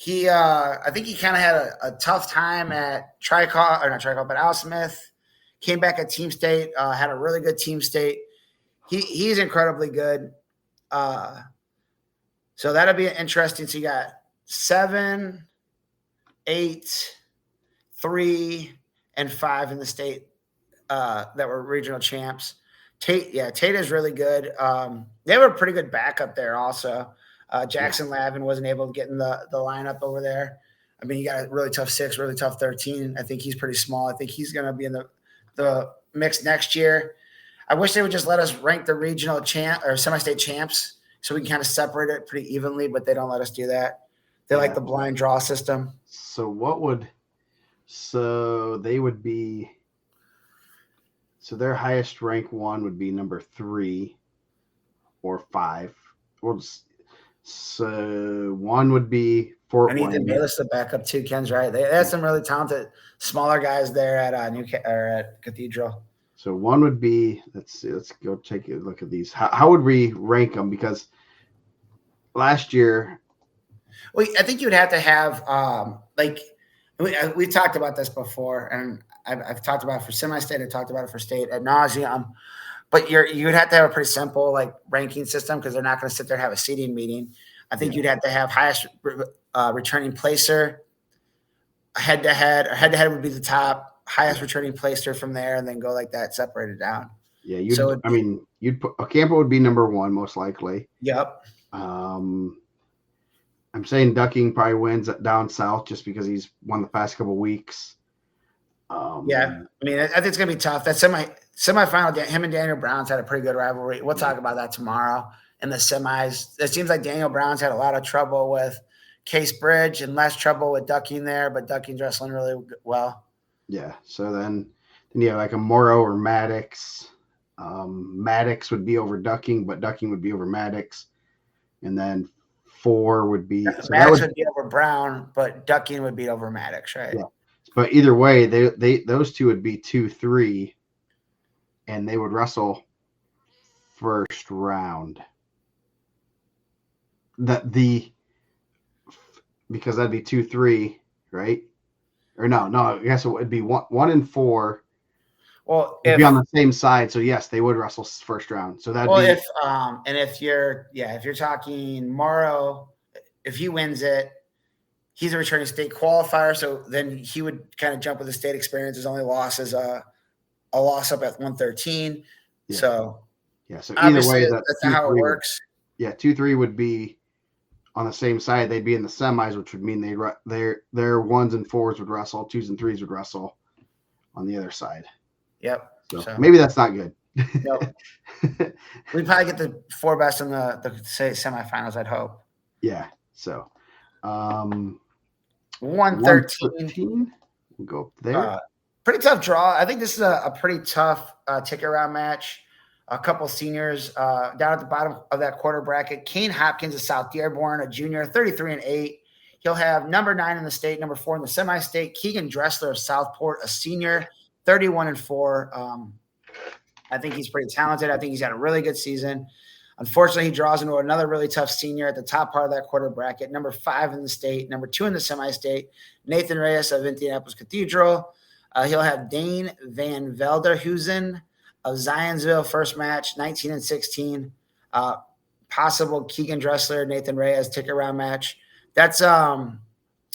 I think he kind of had a tough time at Al Smith. Came back at Team State, had a really good Team State. He's incredibly good. So that'll be interesting. So you got 7, 8, 3, and 5 in the state that were regional champs. Tate is really good. They were a pretty good backup there also. Jackson Lavin wasn't able to get in the lineup over there. I mean, you got a really tough 6, really tough 13. I think he's pretty small. I think he's going to be in the mix next year. I wish they would just let us rank the regional champ or semi-state champs so we can kind of separate it pretty evenly, but they don't let us do that. They like the blind draw system. So they would be, so their highest rank one would be number 3 or 5. So one would be Fort Wayne. Ethan Bayless the backup too. Ken's right. They had some really talented smaller guys there at at Cathedral. So one would be, let's go take a look at these. How would we rank them? Because last year, well, I think you would have to have we talked about this before, and I've talked about it for semi-state. I talked about it for state ad nauseum. But you would have to have a pretty simple ranking system because they're not going to sit there and have a seating meeting. I think you'd have to have highest returning placer, head-to-head. Or head-to-head would be the top. Highest returning placer from there, and then go like that, separated down. Yeah, you'd put Ocampo would be number 1 most likely. Yep. I'm saying Ducking probably wins down south just because he's won the past couple weeks. I mean, I think it's gonna be tough. That semifinal, him and Daniel Brown's had a pretty good rivalry. We'll talk about that tomorrow in the semis. It seems like Daniel Brown's had a lot of trouble with Case Bridge and less trouble with Ducking there, but Ducking's wrestling really well. Yeah, so then you have like a Morrow or Maddox. Maddox would be over Ducking, but Ducking would be over Maddox. And then 4 would be Maddox would be over Brown, but Ducking would be over Maddox, right? Yeah. But either way, those two would be 2-3, and they would wrestle first round. Because that'd be 2-3, right? Or no, I guess it would be 1 and 4. Well, it'd be on the same side, so yes, they would wrestle first round. So if you're talking Morrow, if he wins it, he's a returning state qualifier, so then he would kind of jump with the state experience. His only loss is a loss up at 113. Yeah. So either way, that's how it works. Yeah, 2-3 would be on the same side. They'd be in the semis, which would mean their 1s and 4s would wrestle, 2s and 3s would wrestle on the other side. Yep. So maybe that's not good. Nope. We'd probably get the 4 best in the semifinals, I'd hope. Yeah. So 113. We'll go up there. Pretty tough draw. I think this is a pretty tough ticket round match. A couple seniors down at the bottom of that quarter bracket. Kane Hopkins of South Dearborn, a junior, 33-8. He'll have number 9 in the state, number 4 in the semi-state. Keegan Dressler of Southport, a senior, 31-4. I think he's pretty talented. I think he's had a really good season. Unfortunately, he draws into another really tough senior at the top part of that quarter bracket, number 5 in the state, number 2 in the semi-state, Nathan Reyes of Indianapolis Cathedral. He'll have Dane Van Velderhuizen of Zionsville, first match, 19-16. Possible Keegan Dressler, Nathan Reyes ticket round match. That's going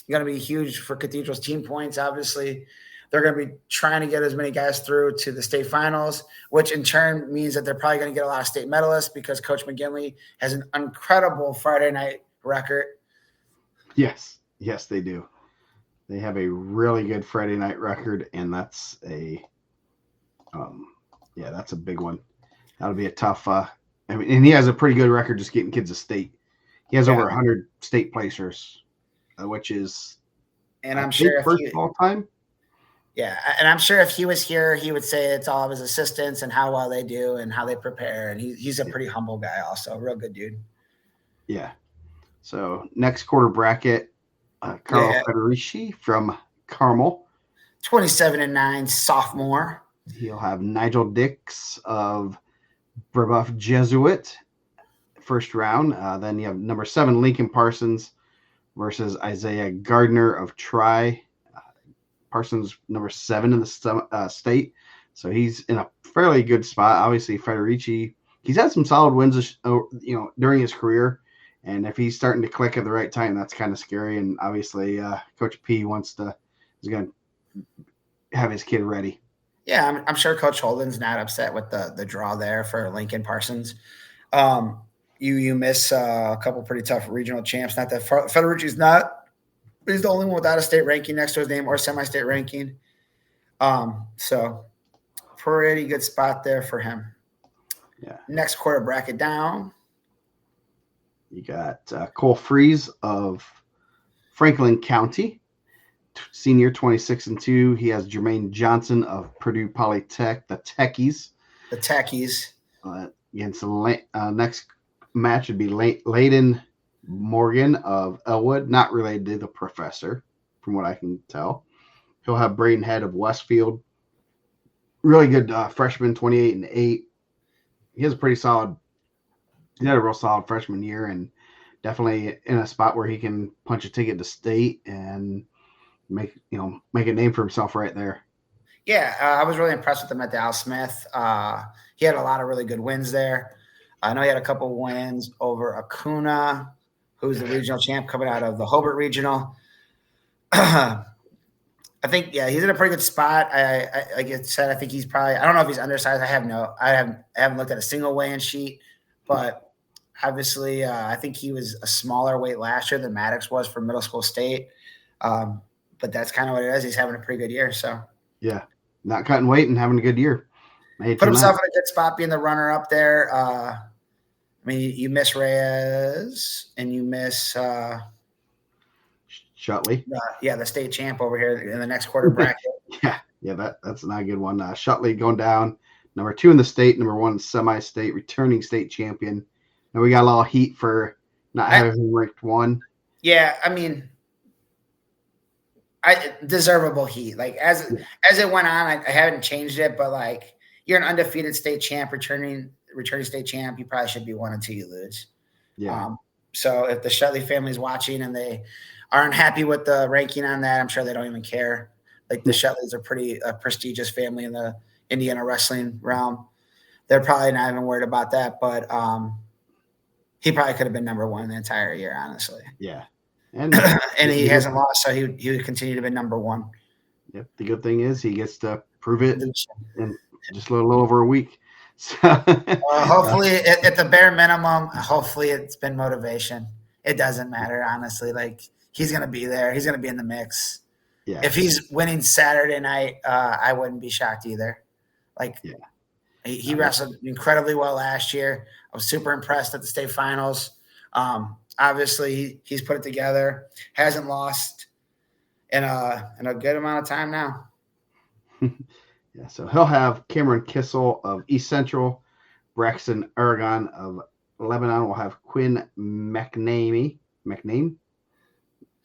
to be huge for Cathedral's team points, obviously. They're going to be trying to get as many guys through to the state finals, which in turn means that they're probably going to get a lot of state medalists because Coach McGinley has an incredible Friday night record. Yes, they do. They have a really good Friday night record, and that's a big one. That'll be a tough. And he has a pretty good record just getting kids to state. He has over 100 state placers, which is, and I'm sure first of all time. Yeah, and I'm sure if he was here, he would say it's all of his assistants and how well they do and how they prepare. And he's a pretty humble guy, also a real good dude. Yeah. So next quarter bracket, Carl Federici from Carmel, 27-9, sophomore. He'll have Nigel Dix of Brebeuf Jesuit, first round. Then you have number 7 Lincoln Parsons versus Isaiah Gardner of Tri. Parsons number 7 in the state, so he's in a fairly good spot. Obviously, Federici, he's had some solid wins, during his career, and if he's starting to click at the right time, that's kind of scary. And obviously, Coach P is going to have his kid ready. Yeah, I'm sure Coach Holden's not upset with the draw there for Lincoln Parsons. You miss a couple pretty tough regional champs. Not that Federici's not. He's the only one without a state ranking next to his name or semi-state ranking. So pretty good spot there for him. Yeah. Next quarter bracket down. You got Cole Freeze of Franklin County, senior, 26-2. He has Jermaine Johnson of Purdue Polytech, the Techies. Against the next match would be Layden Morgan of Elwood, not related to the professor, from what I can tell. He'll have Braden Head of Westfield. Really good freshman, 28-8. He has he had a real solid freshman year, and definitely in a spot where he can punch a ticket to state and make a name for himself right there. Yeah, I was really impressed with him at Dallas Smith. He had a lot of really good wins there. I know he had a couple wins over Acuna, who's the regional champ coming out of the Hobart Regional. I think, he's in a pretty good spot. Like I said, I think he's probably, I don't know if he's undersized. I haven't looked at a single weigh-in sheet, but obviously I think he was a smaller weight last year than Maddox was for middle school state. But that's kind of what it is. He's having a pretty good year. So yeah, not cutting weight and having a good year. Put himself in a good spot being the runner up there. You miss Reyes and you miss Shutley. The state champ over here in the next quarter bracket. That's not a good one. Shutley going down, number 2 in the state, number 1 semi-state, returning state champion. And we got a lot of heat for not having him ranked 1. Yeah, deservable heat. Like as it went on, I haven't changed it, but like you're an undefeated state champ, returning state champ, you probably should be 1 until you lose. Yeah. So if the Shutley family's watching and they aren't happy with the ranking on that, I'm sure they don't even care. Like the Shutleys are pretty prestigious family in the Indiana wrestling realm. They're probably not even worried about that, but he probably could have been number 1 the entire year, honestly. Yeah. And he hasn't lost, so he would continue to be number 1. Yep. The good thing is he gets to prove it in just a little over a week. So, hopefully, at the bare minimum, hopefully it's been motivation. It doesn't matter, honestly. Like he's going to be there. He's going to be in the mix. Yeah. If he's winning Saturday night, I wouldn't be shocked either. He wrestled incredibly well last year. I was super impressed at the state finals. Obviously, he's put it together. Hasn't lost in a good amount of time now. Yeah, so he'll have Cameron Kissel of East Central, Braxton Aragon of Lebanon. We'll have Quinn McName,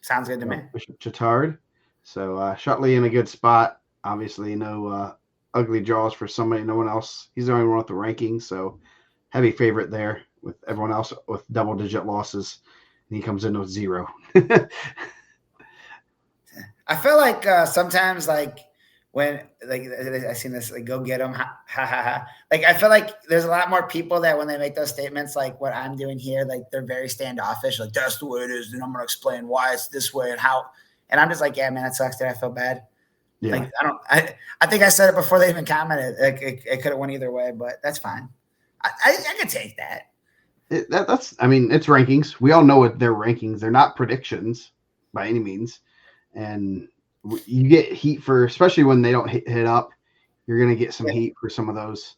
Sounds good to me. Bishop Chittard. So Shutley in a good spot. Obviously, no ugly draws for somebody. No one else. He's the only one with the rankings, so heavy favorite there with everyone else with double-digit losses. And he comes in with 0. I feel like sometimes, like when I seen this, like go get them, ha ha ha ha. Like I feel like there's a lot more people that when they make those statements, like what I'm doing here, like they're very standoffish. Like that's the way it is, and I'm gonna explain why it's this way and how. And I'm just like, yeah, man, that sucks. Dude, I feel bad. Yeah. Like I think I said it before they even commented. Like it could have went either way, but that's fine. I can take that. That's I mean, it's rankings. We all know what their rankings. They're not predictions by any means. And you get heat for, especially when they don't hit up, you're going to get some heat for some of those.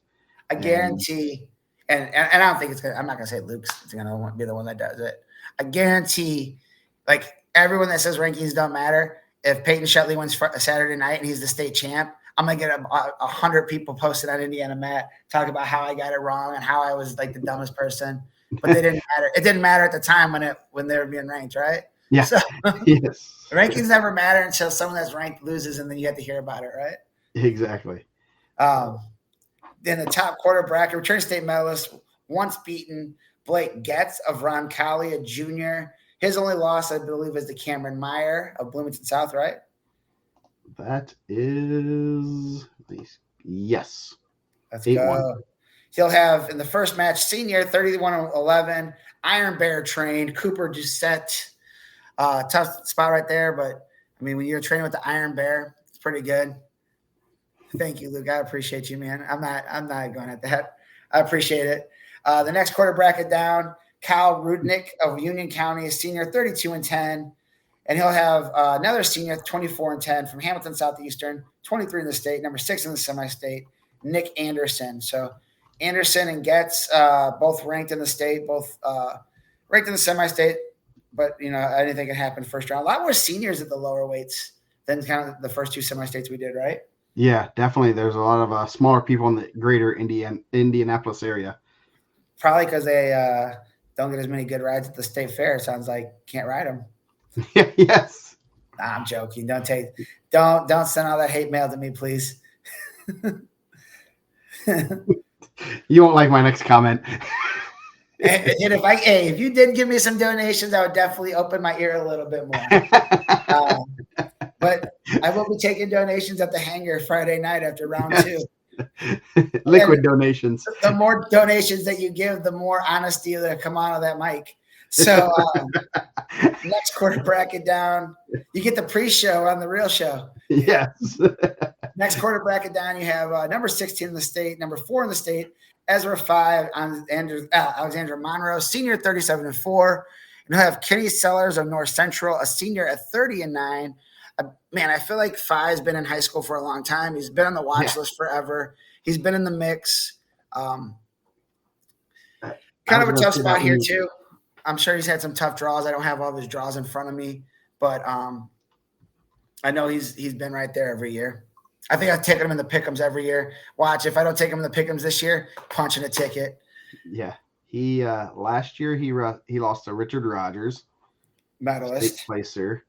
I guarantee, and I don't think it's going to, I'm not going to say Luke's going to be the one that does it. I guarantee, like everyone that says rankings don't matter, if Peyton Shutley wins Saturday night and he's the state champ, I'm going to get 100 people posted on IndianaMat talking about how I got it wrong and how I was like the dumbest person. But they didn't matter. It didn't matter at the time when they were being ranked, right? Yeah. So, yes. Rankings never matter until someone that's ranked loses, and then you have to hear about it, right? Exactly. Then the top quarter bracket, returning state medalist, once beaten Blake Getz of Roncalli, a junior. His only loss, I believe, is to Cameron Meyer of Bloomington South, right? That is yes. Let's 8-1. Go. He'll have in the first match, senior 31-11, Iron Bear trained, Cooper Doucette. Tough spot right there, but I mean, when you're training with the Iron Bear, it's pretty good. Thank you, Luke. I appreciate you, man. I'm not going at that. I appreciate it. The next quarter bracket down, Kyle Rudnick of Union County, senior 32-10. And he'll have another senior 24-10 from Hamilton Southeastern, 23 in the state, number 6 in the semi-state, Nick Anderson. So Anderson and Getz both ranked in the state, both ranked in the semi-state. But, you know, anything can happen first round. A lot more seniors at the lower weights than kind of the first 2 semi-states we did, right? Yeah, definitely. There's a lot of smaller people in the greater Indianapolis area. Probably because they don't get as many good rides at the state fair. It sounds like can't ride them. Yes. Nah, I'm joking. Don't send all that hate mail to me, please. You won't like my next comment. And if you did give me some donations, I would definitely open my ear a little bit more. But I will be taking donations at the hangar Friday night after round 2. Liquid donations. The more donations that you give, the more honesty that come out of that mic. So next quarter bracket down, you get the pre-show on the real show. Yes. Next quarter bracket down, you have number 16 in the state, number 4 in the state, Ezra 5 on Alexandra Monroe, senior 37-4. And you have Kenny Sellers of North Central, a senior at 30-9. Man, I feel like 5's been in high school for a long time. He's been on the watch list forever. He's been in the mix. Kind of a tough spot here too. I'm sure he's had some tough draws. I don't have all of his draws in front of me, but I know he's been right there every year. I think I take him in the pick'ems every year. Watch, if I don't take him in the pick'ems this year, punching a ticket. Yeah, he last year he lost to Richard Rogers, medalist, state placer.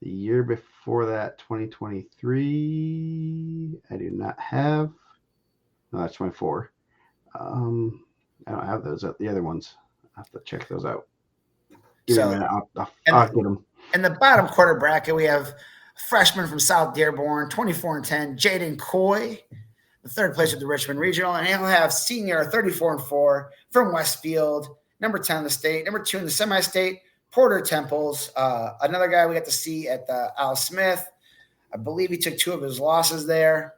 The year before that, 2023, I do not have. No, that's 24. I don't have those. The other ones, I have to check those out. I'll get them. In the bottom quarter bracket, we have freshman from South Dearborn, 24-10, Jaden Coy, the third place at the Richmond Regional, and he'll have senior 34-4 from Westfield, number 10 in the state, number 2 in the semi-state, Porter Temples, another guy we got to see at the Al Smith. I believe he took 2 of his losses there.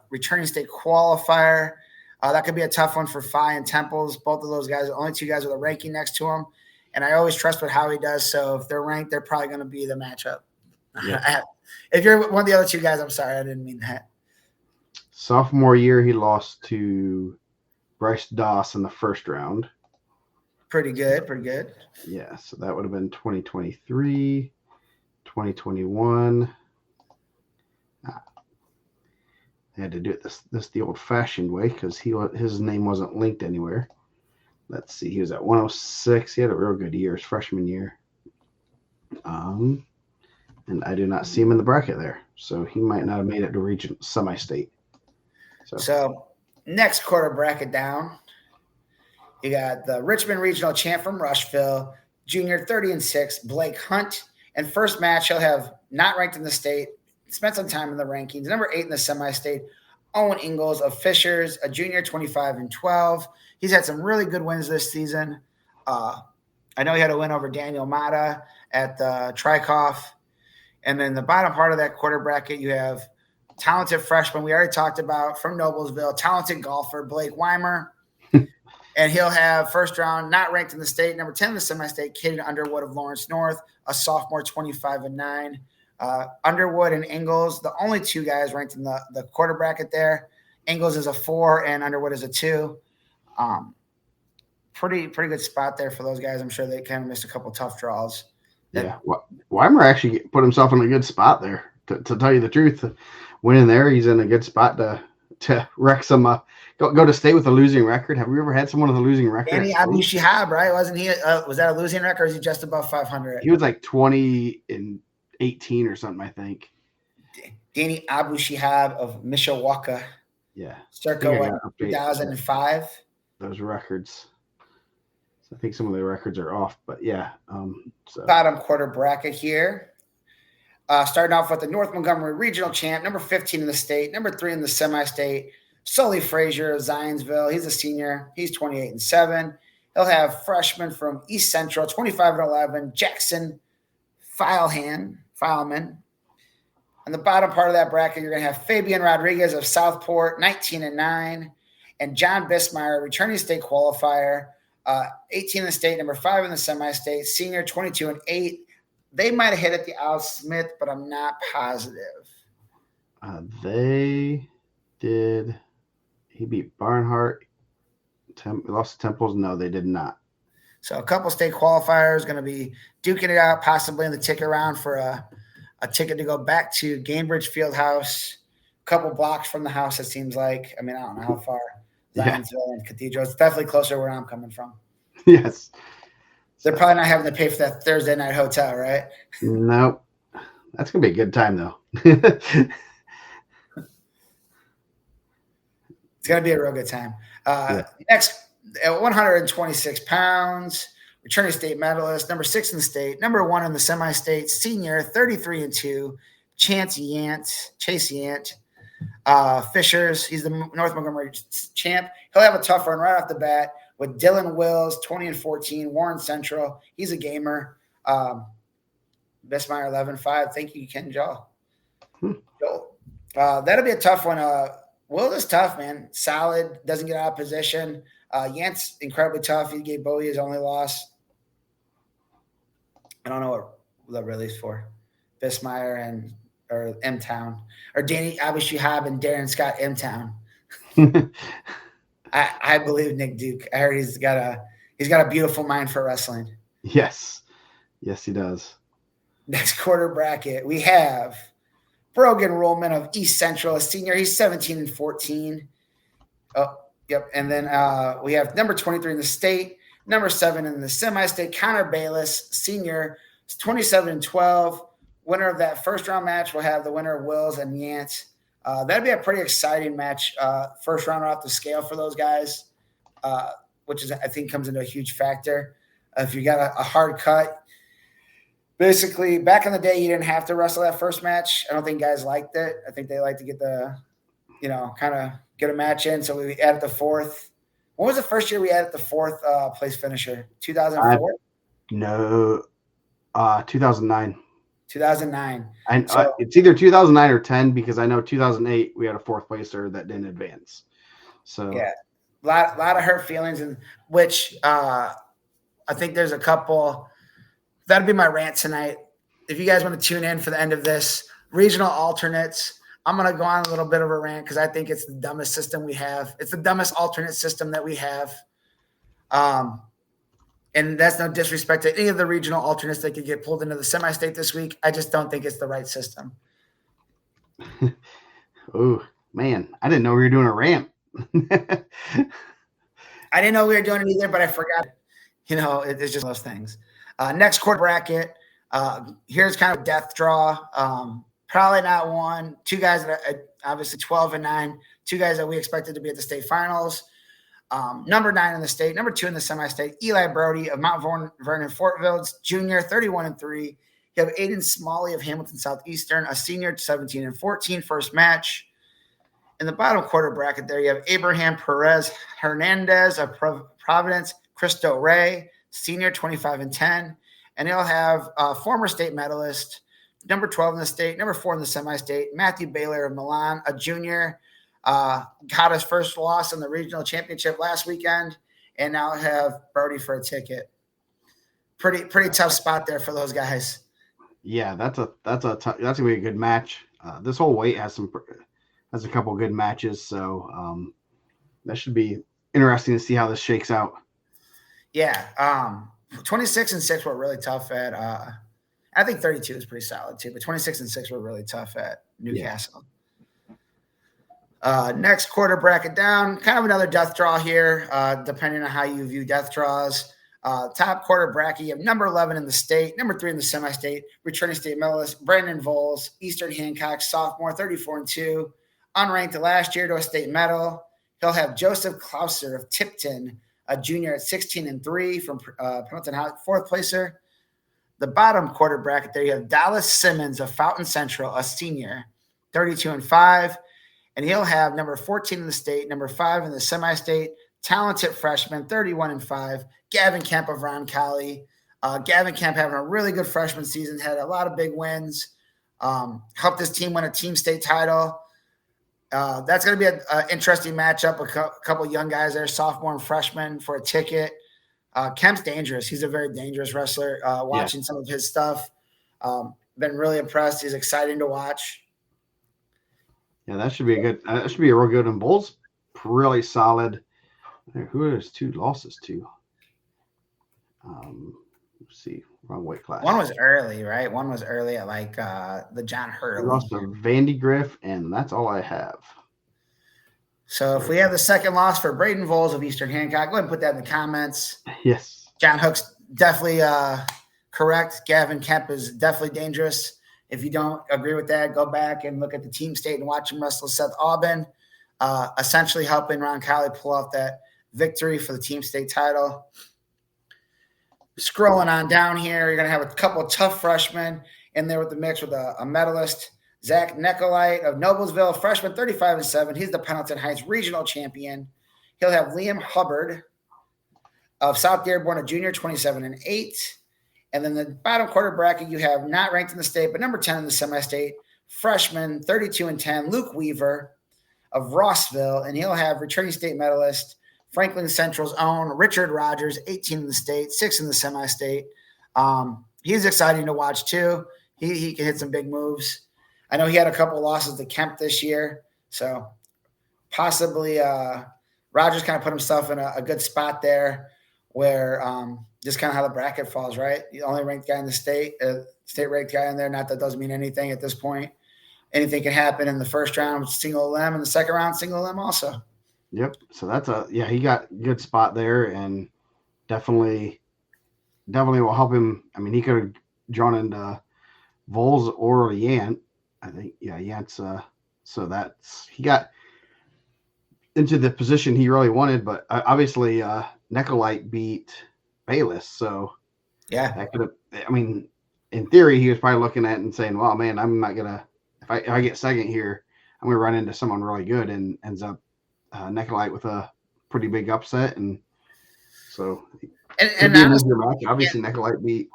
Returning state qualifier. That could be a tough one for Phi and Temples. Both of those guys, only 2 guys with a ranking next to him. And I always trust what Howie does. So if they're ranked, they're probably going to be the matchup. Yeah. If you're one of the other 2 guys, I'm sorry, I didn't mean that. Sophomore year, he lost to Bryce Doss in the first round. Pretty good. Yeah, so that would have been 2023, 2021. They had to do it this the old-fashioned way because his name wasn't linked anywhere. Let's see. He was at 106. He had a real good year his freshman year. And I do not see him in the bracket there, so he might not have made it to region semi-state. So next quarter bracket down, you got the Richmond Regional Champ from Rushville, junior 30-6, Blake Hunt. And first match, he'll have not ranked in the state, spent some time in the rankings. Number 8 in the semi-state, Owen Ingalls of Fishers, a junior 25-12. He's had some really good wins this season. I know he had a win over Daniel Mata at the Trikoff. And then the bottom part of that quarter bracket, you have talented freshman we already talked about from Noblesville, talented golfer Blake Weimer. And he'll have first round, not ranked in the state, number 10 in the semi-state, Caden Underwood of Lawrence North, a sophomore 25-9. Underwood and Ingalls, the only two guys ranked in the quarter bracket there. Ingalls is a 4 and Underwood is a 2. Pretty good spot there for those guys. I'm sure they kind of missed a couple tough draws. Yeah, Weimer actually put himself in a good spot there. To tell you the truth, winning there, he's in a good spot to wreck some. Go to state with a losing record. Have we ever had someone with a losing record? Danny Abu Shihab, right? Wasn't he? Was that a losing record? Or is he just above 500? He was like 20-18 or something, I think. Danny Abu Shihab of Mishawaka. Yeah, circa 2005. Those records. I think some of the records are off, but yeah. Bottom quarter bracket here. Starting off with the North Montgomery Regional Champ, number 15 in the state, number 3 in the semi-state, Sully Frazier of Zionsville. He's a senior. He's 28-7. He'll have freshman from East Central, 25-11, Jackson Fileman. On the bottom part of that bracket, you're going to have Fabian Rodriguez of Southport, 19-9, and John Bismeyer, returning state qualifier, 18 in the state, number 5 in the semi-state, senior, 22-8. They might have hit at the Al Smith, but I'm not positive. They did. He beat Barnhart. Lost to Temples. No, they did not. So a couple state qualifiers going to be duking it out, possibly in the ticket round for a ticket to go back to Gainbridge Fieldhouse, a couple blocks from the house, it seems like. I mean, I don't know how far Zionsville and Cathedral. It's definitely closer where I'm coming from. Yes. They're probably not having to pay for that Thursday night hotel, right? Nope. That's going to be a good time, though. It's going to be a real good time. Next, at 126 pounds, returning state medalist, number 6 in the state, number 1 in the semi-state, senior, 33-2, Chase Yant. Fishers, he's the North Montgomery champ. He'll have a tough run right off the bat with Dylan Wills, 20-14, Warren Central. He's a gamer. Bismeyer 11-5. Thank you, Ken Jaw. That'll be a tough one. Will is tough, man. Solid, doesn't get out of position. Yant's incredibly tough. He gave Bowie his only loss. I don't know what the release for. Bismeyer or M-Town. Or Danny Abu Shihab and Darren Scott M-Town. I believe Nick Duke. I heard he's got a beautiful mind for wrestling. Yes. Yes, he does. Next quarter bracket, we have Brogan Rollman of East Central, a senior. He's 17-14. Oh, yep. And then we have number 23 in the state, number 7 in the semi-state, Connor Bayless, senior, 27-12. Winner of that first round match will have the winner of Wills and Yant. That'd be a pretty exciting match. First round off the scale for those guys, which is, I think, comes into a huge factor. If you got a hard cut, basically back in the day, you didn't have to wrestle that first match. I don't think guys liked it. I think they like to get kind of get a match in. So we added the 4th. When was the first year we added the 4th place finisher? 2004? No, 2009. 2009. It's either 2009 or 10 because I know 2008 we had a 4th placer that didn't advance. So yeah, a lot of hurt feelings, and which I think there's a couple. That'll be my rant tonight. If you guys want to tune in for the end of this, regional alternates, I'm going to go on a little bit of a rant because I think it's the dumbest system we have. It's the dumbest alternate system that we have. And that's no disrespect to any of the regional alternates that could get pulled into the semi-state this week. I just don't think it's the right system. Oh, Man, I didn't know we were doing a rant. I didn't know we were doing it either, but I forgot. It's just those things. Next quarter bracket. Here's kind of a death draw. Probably not one. Two guys that are obviously 12-9. Two guys that we expected to be at the state finals. Number 9 in the state, number 2 in the semi-state, Eli Brody of Mount Vernon Fort Village, junior, 31-3. You have Aiden Smalley of Hamilton Southeastern, a senior, 17-14, first match. In the bottom quarter bracket there, you have Abraham Perez Hernandez of Providence, Cristo Ray, senior, 25-10. And he'll have former state medalist, number 12 in the state, number 4 in the semi-state, Matthew Baylor of Milan, a junior, got his first loss in the regional championship last weekend, and now have Brody for a ticket. Pretty tough spot there for those guys. Yeah, that's gonna be a good match. This whole weight has a couple good matches, so that should be interesting to see how this shakes out. Yeah, 26-6 were really tough at. I think 32 is pretty solid too, but 26-6 were really tough at Newcastle. Yeah. Next quarter bracket down, kind of another death draw here, depending on how you view death draws. Top quarter bracket, you have number 11 in the state, number 3 in the semi-state, returning state medalist Brandon Voles, Eastern Hancock, sophomore, 34-2, unranked last year to a state medal. He'll have Joseph Klauser of Tipton, a junior at 16-3 from Pendleton High, fourth placer. The bottom quarter bracket there, you have Dallas Simmons of Fountain Central, a senior, 32-5. And he'll have number 14 in the state, number 5 in the semi-state, talented freshman, 31-5, Gavin Kemp of Roncalli. Gavin Kemp having a really good freshman season, had a lot of big wins, helped his team win a team state title. That's going to be an interesting matchup. A couple of young guys there, sophomore and freshman, for a ticket. Kemp's dangerous. He's a very dangerous wrestler. Watching some of his stuff, been really impressed. He's exciting to watch. Yeah, that should be a real good one. Bulls really solid. Who is 2 losses to? Let's see, wrong weight class. One was early, right? One was early at like the John Hurley. We lost to Vandy Griff, and that's all I have. So if we have the second loss for Braden Voles of Eastern Hancock, go ahead and put that in the comments. Yes. John Hook's definitely correct. Gavin Kemp is definitely dangerous. If you don't agree with that, go back and look at the team state and watch him wrestle Seth Aubin, essentially helping Roncalli pull off that victory for the team state title. Scrolling on down here, you're going to have a couple of tough freshmen in there with the mix with a medalist, Zach Nicolite of Noblesville, freshman, 35-7. He's the Pendleton Heights regional champion. He'll have Liam Hubbard of South Dearborn, a junior, 27-8. And then the bottom quarter bracket, you have not ranked in the state, but number 10 in the semi-state, freshman, 32-10, Luke Weaver of Rossville, and he'll have returning state medalist, Franklin Central's own Richard Rogers, 18 in the state, 6 in the semi-state. He's exciting to watch too. He can hit some big moves. I know he had a couple losses to Kemp this year, so possibly Rogers kind of put himself in a good spot there where just kind of how the bracket falls, right? The only ranked guy in the state ranked guy in there. Not that doesn't mean anything at this point. Anything can happen in the first round, single limb, in the second round, single limb also. Yep. So that's he got a good spot there, and definitely will help him. I mean, he could have drawn into Voles or Yant. I think, Yant's so that's he got into the position he really wanted, but obviously Nicolite beat Bayless, so that could have. I mean, in theory, he was probably looking at it and saying, "Well, man, I'm not gonna if I get second here, I'm gonna run into someone really good," and ends up Nicolite with a pretty big upset, and so and match. Obviously, Nicolite beat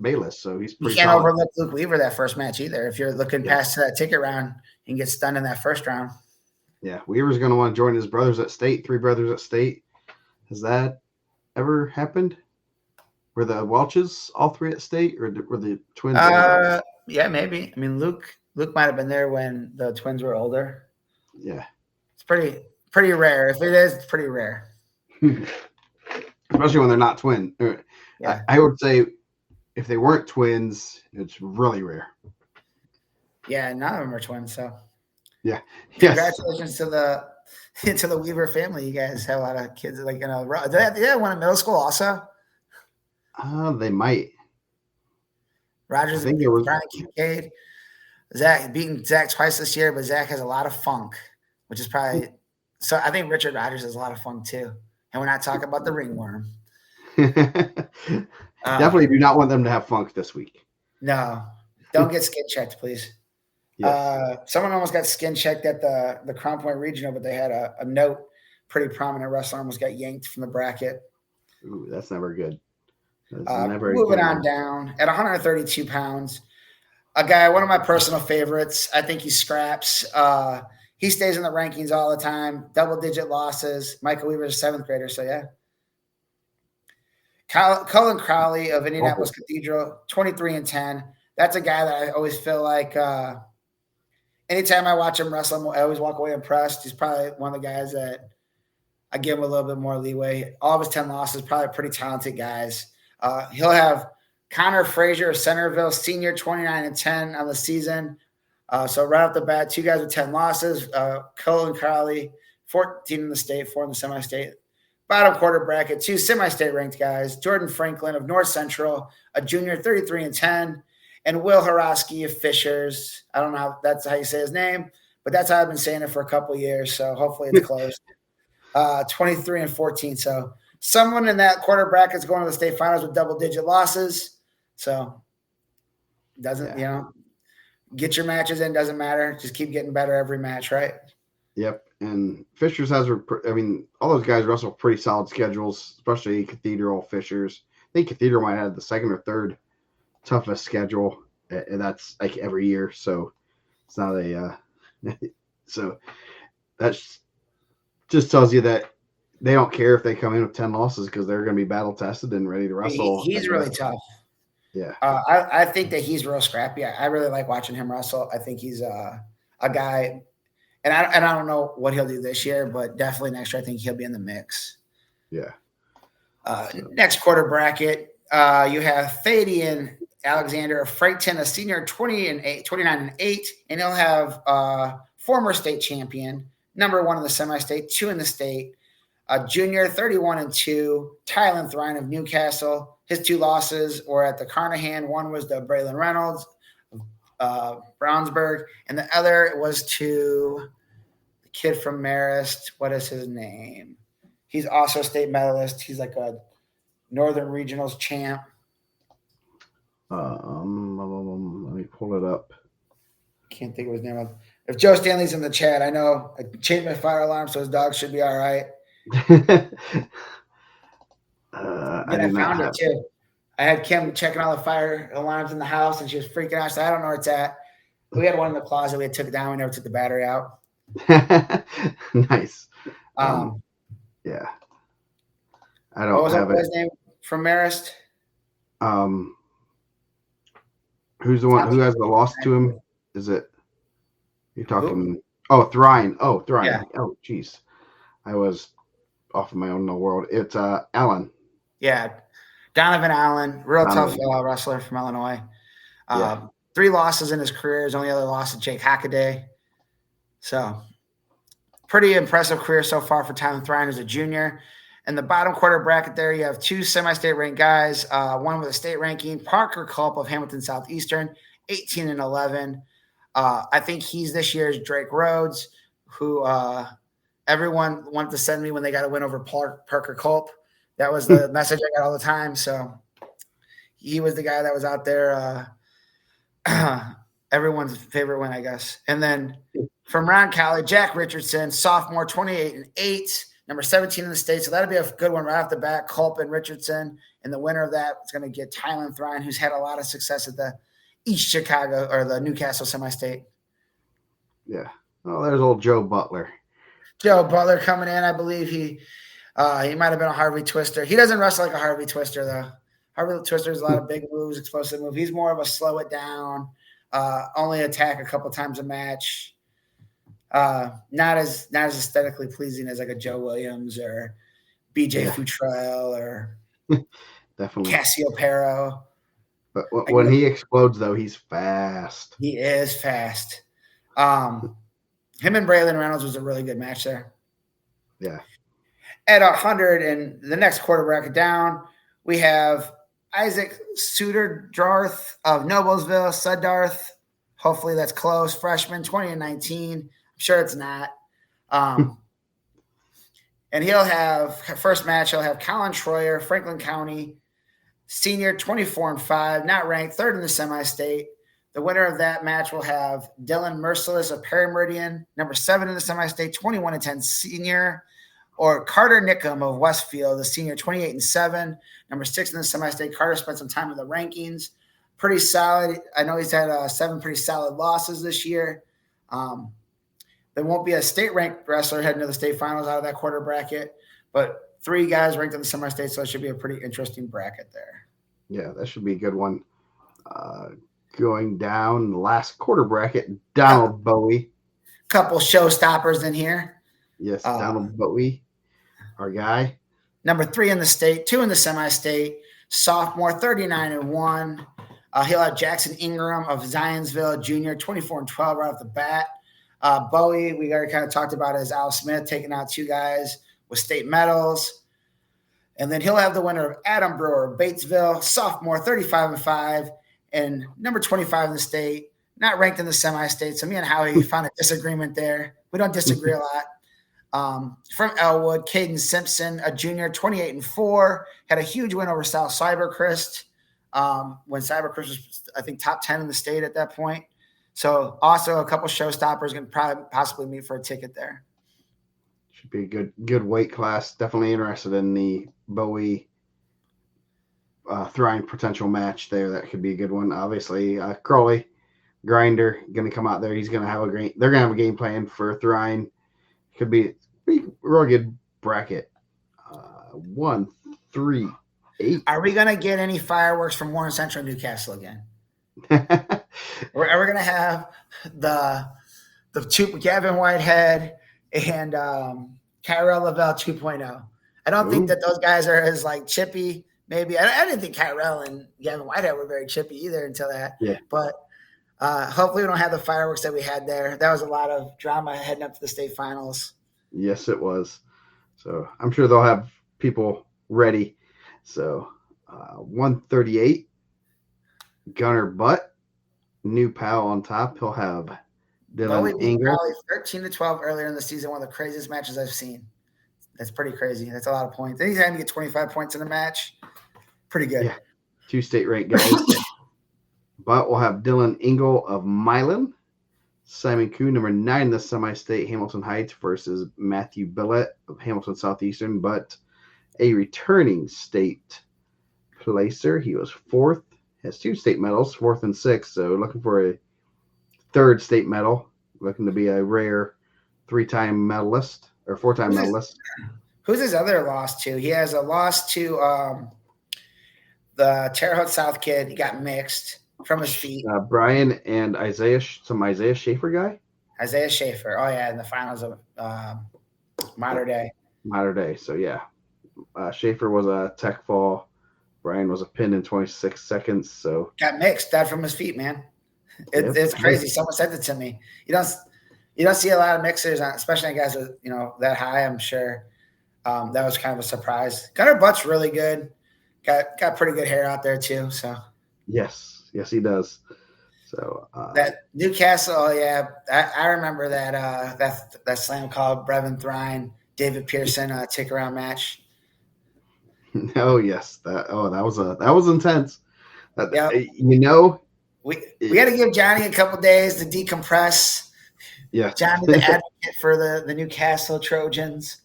Bayless, so he's pretty. You can't solid. overlook Luke Weaver that first match either. If you're looking past that ticket round and get stunned in that first round. Yeah, Weaver's going to want to join his brothers at state. 3 brothers at state. Has that ever happened? Were the Welches all 3 at state, or were the twins? Yeah, maybe. I mean, Luke might have been there when the twins were older. Yeah, it's pretty rare. If it is, it's pretty rare. Especially when they're not twin. Yeah. I would say if they weren't twins, it's really rare. Yeah, none of them are twins. So, Yeah. Yes. Congratulations to the Weaver family. You guys have a lot of kids. Like, did they have one in middle school also? They might. I Rogers and think there was. Brian Kincaid. Zach beating Zach twice this year, but Zach has a lot of funk, which is probably so. I think Richard Rogers has a lot of funk too. And we're not talking about the ringworm. Definitely do not want them to have funk this week. No, don't get skin checked, please. Yes. Someone almost got skin checked at the Crown Point Regional, but they had a note. Pretty prominent wrestler almost got yanked from the bracket. Ooh, that's never good. Moving on down at 132 pounds, a guy, one of my personal favorites. I think he scraps. He stays in the rankings all the time. Double-digit losses. Michael Weaver's a 7th grader, so yeah. Cullen Crowley of Indianapolis Cathedral, 23-10. That's a guy that I always feel like anytime I watch him wrestle, I always walk away impressed. He's probably one of the guys that I give him a little bit more leeway. All of his 10 losses, probably pretty talented guys. He'll have Connor Frazier of Centerville, senior, 29-10 on the season. So right off the bat, 2 guys with 10 losses. Cullen Crowley, 14 in the state, 4 in the semi-state. Bottom quarter bracket, 2 semi-state ranked guys. Jordan Franklin of North Central, a junior, 33-10. And Will Horoski of Fishers. I don't know if that's how you say his name, but that's how I've been saying it for a couple of years. So hopefully it's close. 23-14. So someone in that quarter bracket is going to the state finals with double-digit losses. So doesn't, get your matches in, doesn't matter. Just keep getting better every match, right? Yep. And Fishers all those guys wrestle pretty solid schedules, especially Cathedral, Fishers. I think Cathedral might have the 2nd or 3rd toughest schedule, and that's like every year. So it's not so that's just tells you that they don't care if they come in with 10 losses because they're going to be battle tested and ready to wrestle. He's really tough. Yeah. I think that he's real scrappy. I really like watching him wrestle. I think he's a guy, and I don't know what he'll do this year, but definitely next year I think he'll be in the mix. Yeah. Next quarter bracket, you have Thadian Alexander of Frankton, a senior, 29-8, and he'll have former state champion, number 1 in the semi-state, 2 in the state, a junior, 31-2, Tylen Thrine of Newcastle. His 2 losses were at the Carnahan. One was to Braylon Reynolds of Brownsburg, and the other was to the kid from Marist. What is his name? He's also a state medalist. He's like a Northern Regionals champ. Let me pull it up. Can't think of his name. If Joe Stanley's in the chat, I know I changed my fire alarm, so his dog should be all right. I found it too. I had Kim checking all the fire alarms in the house, and she was freaking out. So I don't know where it's at. We had one in the closet. We took it down. We never took the battery out. Nice. Yeah. I don't. What was that guy's name from Marist? Who's the one who has the loss to him? Is it? You're talking. Oh, Thrine. Oh, Thrine. Yeah. Oh, geez. I was off of my own little world. It's Allen. Yeah. Donovan Allen, real tough wrestler from Illinois. 3 losses in his career. His only other loss to Jake Hockaday. So, pretty impressive career so far for Tylen Thrine as a junior. In the bottom quarter bracket there, you have 2 semi-state ranked guys, one with a state ranking, Parker Culp of Hamilton Southeastern, 18-11. I think he's this year's Drake Rhodes, who everyone wanted to send me when they got a win over Parker Culp. That was the message I got all the time. So he was the guy that was out there, everyone's favorite win, I guess. And then from Round Cali, Jack Richardson, sophomore, 28-8. Number 17 in the state. So that'll be a good one right off the bat. Culp and Richardson. And the winner of that is going to get Tylen Thrine, who's had a lot of success at the East Chicago or the Newcastle semi-state. Yeah. Oh, there's old Joe Butler. Joe Butler coming in. I believe he might have been a Harvey Twister. He doesn't wrestle like a Harvey Twister, though. Harvey Twister is a lot of big moves, explosive move. He's more of a slow it down, only attack a couple times a match. Not as aesthetically pleasing as like a Joe Williams or BJ Futrell or definitely Cassio Pero. But when he explodes, though, he's fast. He is fast. Him and Braylon Reynolds was a really good match there. Yeah. At 100 and the next quarter bracket down, we have Isaac Suderdarth of Noblesville, Suddarth. Hopefully that's close. Freshman, 20-19. I'm sure it's not. And he'll have first match. He'll have Colin Troyer, Franklin County, senior, 24-5, not ranked, third in the semi-state. The winner of that match will have Dylan Merciless of Perry Meridian, number 7 in the semi-state, 21-10 senior, or Carter Nickham of Westfield, the senior, 28-7, number 6 in the semi-state. Carter spent some time in the rankings. Pretty solid. I know he's had 7 pretty solid losses this year. There won't be a state-ranked wrestler heading to the state finals out of that quarter bracket, but 3 guys ranked in the semi-state, so it should be a pretty interesting bracket there. Yeah, that should be a good one. Going down the last quarter bracket, Donald Bowie. Couple showstoppers in here. Yes, Donald Bowie, our guy. Number 3 in the state, 2 in the semi-state, sophomore, 39-1. He'll have Jackson Ingram of Zionsville, junior, 24-12 right off the bat. Bowie, we already kind of talked about as Al Smith, taking out 2 guys with state medals. And then he'll have the winner of Adam Brewer, Batesville, sophomore, 35-5, and number 25 in the state, not ranked in the semi-state. So me and Howie found a disagreement there. We don't disagree a lot. From Elwood, Caden Simpson, a junior, 28-4, had a huge win over South Cybercrest when Cybercrest was, I think, top 10 in the state at that point. So also a couple showstoppers going to probably possibly meet for a ticket there. Should be a good weight class. Definitely interested in the Bowie Thrine potential match there. That could be a good one. Obviously, Crowley Grinder going to come out there. He's going to have they're going to have a game plan for Thrine. Could be a real good bracket. 1, 3, 8. Are we going to get any fireworks from Warren Central Newcastle again? Are we going to have the 2 Gavin Whitehead and Kyrell Lavelle 2.0? I don't think that those guys are as like chippy. Maybe I didn't think Kyrell and Gavin Whitehead were very chippy either until that. Yeah. But hopefully we don't have the fireworks that we had there. That was a lot of drama heading up to the state finals. Yes, it was. So I'm sure they'll have people ready. So 138. Gunner Butt, new pal on top. He'll have Dylan Ingram. 13-12 earlier in the season, one of the craziest matches I've seen. That's pretty crazy. That's a lot of points. Then he's having to get 25 points in the match. Pretty good. Yeah, 2 state-ranked guys. But we'll have Dylan Engel of Milan. Simon Kuhn, number 9 in the semi-state, Hamilton Heights, versus Matthew Billett of Hamilton Southeastern, but a returning state placer. He was 4th. Has 2 state medals, 4th and 6th. So looking for a 3rd state medal. Looking to be a rare 3-time medalist or 4-time medalist. Who's his other loss to? He has a loss to the Terre Haute South kid. He got mixed from his feet. Brian and Isaiah Schaefer guy. Isaiah Schaefer. Oh yeah, in the finals of Mater Dei. Mater Dei. So yeah, Schaefer was a tech fall. Brian was a pin in 26 seconds. So got mixed, died from his feet, man. It's crazy. Someone said it to me. You don't see a lot of mixers, especially guys with that high. I'm sure that was kind of a surprise. Gunner Butt's really good. Got pretty good hair out there too. So yes, he does. So that Newcastle, oh yeah, I remember that slam called Brevin Thrine, David Pearson tick around match. Oh yes, that was intense. Yep. We got to give Johnny a couple days to decompress. Yeah, Johnny, the advocate for the Newcastle Trojans.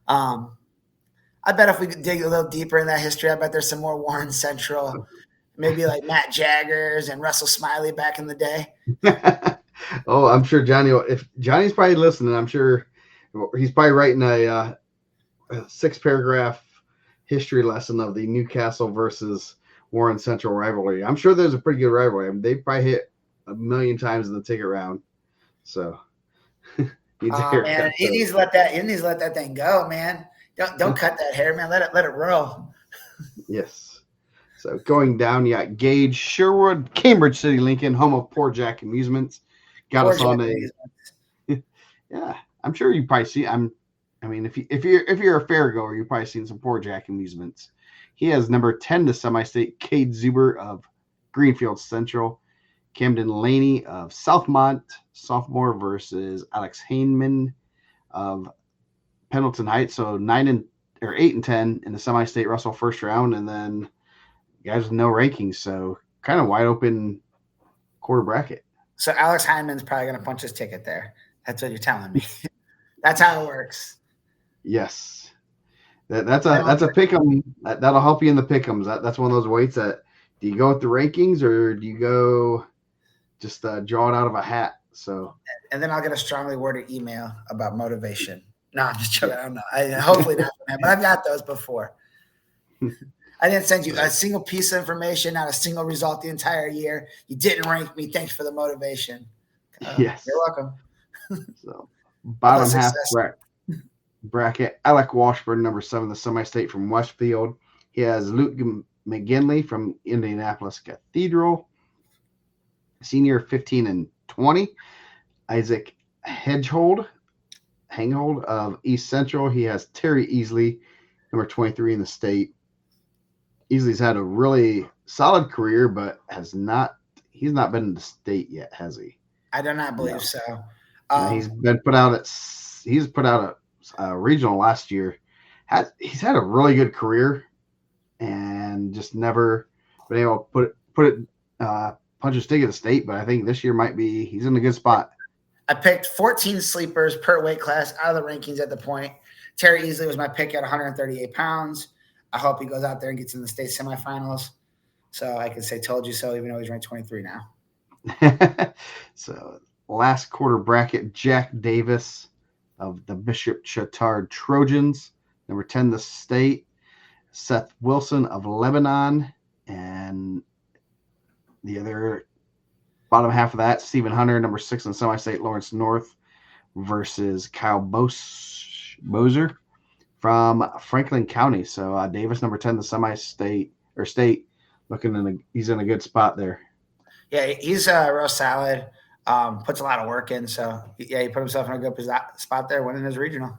I bet if we could dig a little deeper in that history, I bet there's some more Warren Central, maybe like Matt Jaggers and Russell Smiley back in the day. Oh, I'm sure Johnny. If Johnny's probably listening, I'm sure he's probably writing a 6-paragraph history lesson of the Newcastle versus Warren Central rivalry. I'm sure there's a pretty good rivalry. I mean, they probably hit 1 million times in the ticket round. So he needs to let that thing go, man. Don't cut that hair, man. Let it roll. Yes. So going down, you got Gage Sherwood, Cambridge City, Lincoln, home of Poor Jack Amusements. Got us on a Yeah, I'm sure you probably see. I mean, if you're a fair goer, you've probably seen some poor Jack amusements. He has number 10 to semi-state, Cade Zuber of Greenfield Central, Camden Laney of Southmont, sophomore versus Alex Hayman of Pendleton Heights. So 8 and 10 in the semi-state Russell first round, and then guys with no rankings. So kind of wide open quarter bracket. So Alex Hyman's probably going to punch his ticket there. That's what you're telling me. That's how it works. Yes. That's a pick'em. That'll help you in the pick'ems. That's one of those weights that do you go with the rankings or do you go just draw it out of a hat? So, and then I'll get a strongly worded email about motivation. No, I'm just joking. Yeah. I don't know. Hopefully not, but I've got those before. I didn't send you a single piece of information, not a single result the entire year. You didn't rank me. Thanks for the motivation. Yes, you're welcome. So, bottom half bracket. Alec Washburn, number 7, the semi-state from Westfield. He has Luke McGinley from Indianapolis Cathedral. Senior 15 and 20. Isaac Hanghold of East Central. He has Terry Easley, number 23 in the state. Easley's had a really solid career, but he's not been in the state yet, has he? I do not believe so. He's put out a regional last year. He's had a really good career and just never been able to put it punch his ticket at the state, but I think this year he's in a good spot. I picked 14 sleepers per weight class out of the rankings at the point. Terry Easley was my pick at 138 pounds. I hope he goes out there and gets in the state semifinals. So I can say told you so, even though he's ranked 23 now. So last quarter bracket, Jack Davis of the Bishop Chatard Trojans, number 10 the state. Seth Wilson of Lebanon, and the other bottom half of that, Stephen Hunter, number 6 in semi-state, Lawrence North, versus Kyle Bozer from Franklin County. So Davis, number 10, the semi-state or state, he's in a good spot there. Yeah, he's real solid. Puts a lot of work in. So yeah, he put himself in a good spot there, winning his regional.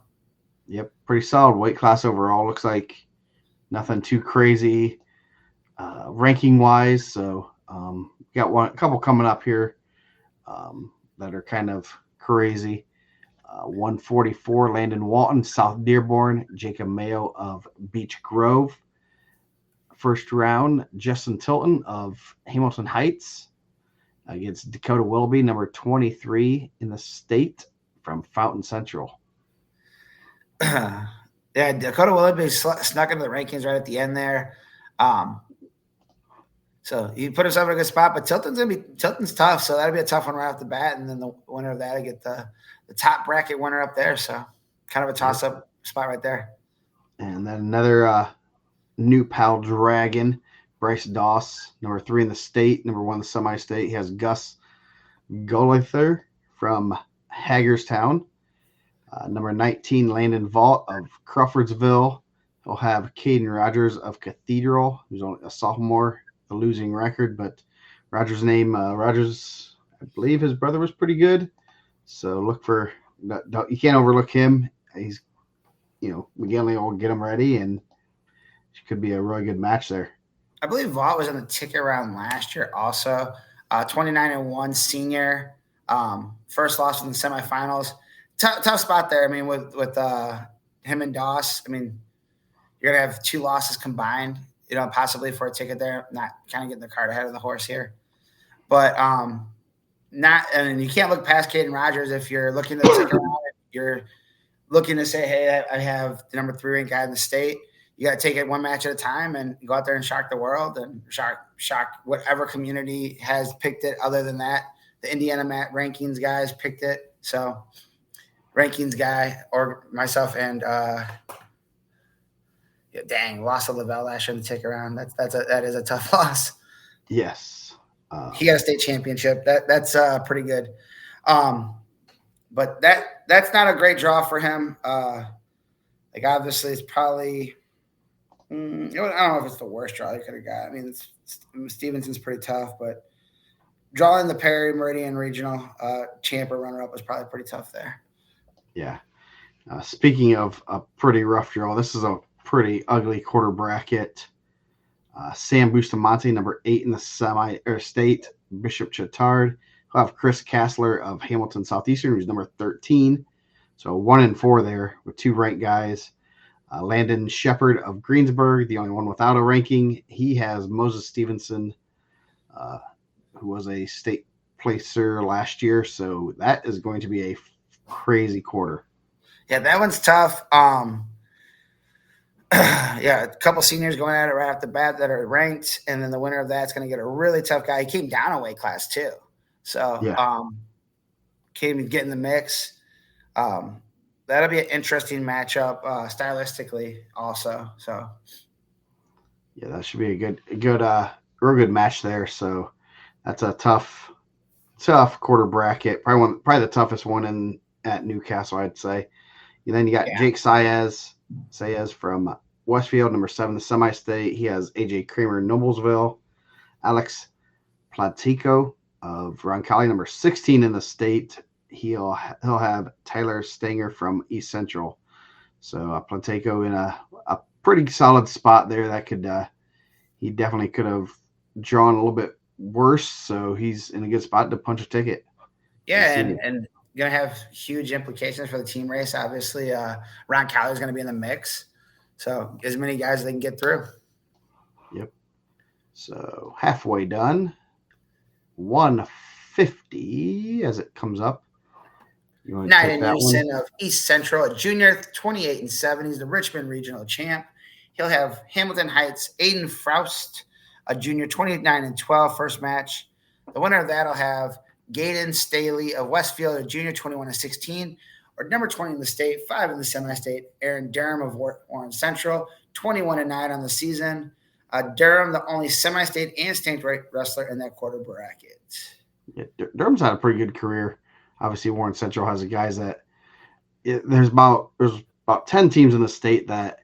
Yep, pretty solid weight class overall. Looks like nothing too crazy ranking wise. So got a couple coming up here that are kind of crazy. 144, Landon Walton, South Dearborn. Jacob Mayo of Beech Grove. First round, Justin Tilton of Hamilton Heights against Dakota Willoughby, number 23 in the state from Fountain Central. Yeah, Dakota Willoughby snuck into the rankings right at the end there. So he put himself in a good spot, but Tilton's tough, so that'll be a tough one right off the bat, and then the winner of that will get the top bracket winner up there. So kind of a toss-up spot right there. And then another new pal dragon, Bryce Doss, number 3 in the state, number 1 in the semi-state. He has Gus Golither from Hagerstown. Number 19, Landon Vault of Crawfordsville. He'll have Caden Rogers of Cathedral, who's only a sophomore, a losing record, but Rogers' I believe his brother was pretty good. So you can't overlook him. He's, McGinley will get him ready, and it could be a really good match there. I believe Vault was in the ticket round last year also. 29-1 senior. First loss in the semifinals. Tough spot there. I mean, with him and Doss, I mean, you're going to have 2 losses combined, possibly for a ticket there. Not kind of getting the cart ahead of the horse here. But you can't look past Caden Rogers if you're looking to take around. You're looking to say, hey, I have the number 3 ranked guy in the state. You got to take it one match at a time and go out there and shock the world and shock whatever community has picked it. Other than that, the IndianaMat rankings guys picked it. So rankings guy or myself and lost to Lavelle last year in the ticket round. That is a tough loss. Yes. He got a state championship. That's pretty good. But that's not a great draw for him. Obviously it's probably I don't know if it's the worst draw he could have got. I mean, Stevenson's pretty tough, but drawing the Perry Meridian Regional champ or runner-up was probably pretty tough there. Yeah. Speaking of a pretty rough draw, this is a pretty ugly quarter bracket. Sam Bustamante, number 8 in the semi or state. Bishop Chittard. We'll have Chris Kassler of Hamilton Southeastern, who's number 13. So 1-4 there with 2 ranked guys. Landon Shepard of Greensburg, the only one without a ranking. He has Moses Stevenson, who was a state placer last year. So that is going to be a crazy quarter. Yeah, that one's tough. Yeah, a couple seniors going at it right off the bat that are ranked, and then the winner of that's going to get a really tough guy. He came down a weight class too, so Yeah. came and get in the mix. That'll be an interesting matchup stylistically, also. So Yeah, that should be real good match there. So that's a tough quarter bracket. Probably the toughest one in at Newcastle, I'd say. And then you got yeah, Jake Saez from Westfield, number 7, the semi-state. He has AJ Kramer, Noblesville. Alex Platico of Roncalli, number 16 in the state. He'll have Tyler Stanger from East Central. So Platico in a pretty solid spot there. That could he definitely could have drawn a little bit worse. So he's in a good spot to punch a ticket. yeah, and going to have huge implications for the team race. Obviously, Roncalli is going to be in the mix, so as many guys as they can get through. Yep. So halfway done. 150 as it comes up. You Night in unison of East Central, a junior, 28-7. He's the Richmond regional champ. He'll have Hamilton Heights, Aiden Froust, a junior, 29-12, first match. The winner of that will have Gaden Staley of Westfield, a junior, 21-16, or number 20 in the state, 5 in the semi-state. Aaron Durham of Warren Central, 21-9 on the season. Durham, the only semi-state and state wrestler in that quarter bracket. Yeah, Durham's had a pretty good career. Obviously, Warren Central has the guys that there's about 10 teams in the state that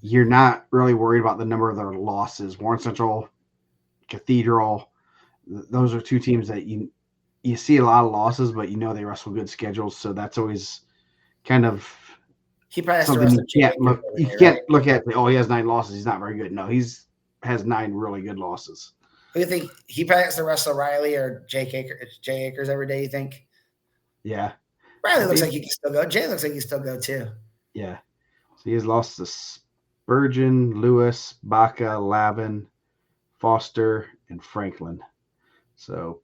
you're not really worried about the number of their losses. Warren Central, Cathedral, those are 2 teams that you see a lot of losses, but they wrestle good schedules. So that's always kind of something you can't look. You can't look at. Oh, he has 9 losses. He's not very good. No, has 9 really good losses. Who do you think he probably has to wrestle Riley or Jay Akers every day? You think? Yeah, Riley looks like he can still go. Jay looks like he can still go too. Yeah, so he has lost to Spurgeon, Lewis, Baca, Lavin, Foster, and Franklin. So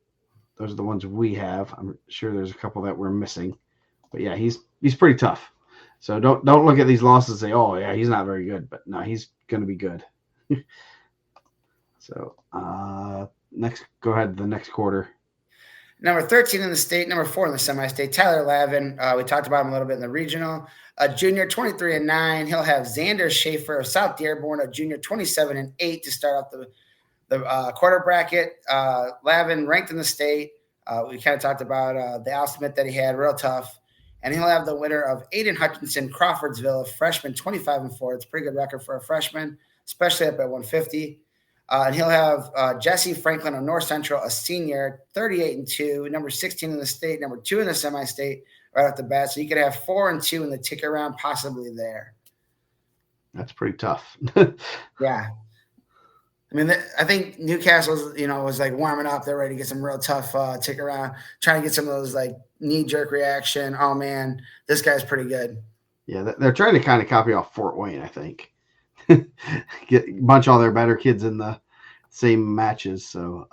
those are the ones we have. I'm sure there's a couple that we're missing, but yeah, he's pretty tough. So don't look at these losses and say, oh yeah, he's not very good, but no, he's going to be good. So go ahead to the next quarter. Number 13 in the state, number 4 in the semi-state, Tyler Lavin. We talked about him a little bit in the regional. A junior, 23-9. He'll have Xander Schaefer of South Dearborn, a junior, 27-8 to start off the quarter bracket. Lavin ranked in the state. We kind of talked about the Al-Smith that he had, real tough. And he'll have the winner of Aiden Hutchinson, Crawfordsville, a freshman, 25-4. It's a pretty good record for a freshman, especially up at 150. And he'll have Jesse Franklin of North Central, a senior, 38-2, number 16 in the state, number 2 in the semi-state right off the bat. So you could have 4-2 in the ticket round, possibly there. That's pretty tough. Yeah. I mean, I think Newcastle, was like warming up. They're ready to get some real tough ticket round, trying to get some of those like knee-jerk reaction. Oh, man, this guy's pretty good. Yeah, they're trying to kind of copy off Fort Wayne, I think. Bunch all their better kids in the same matches. So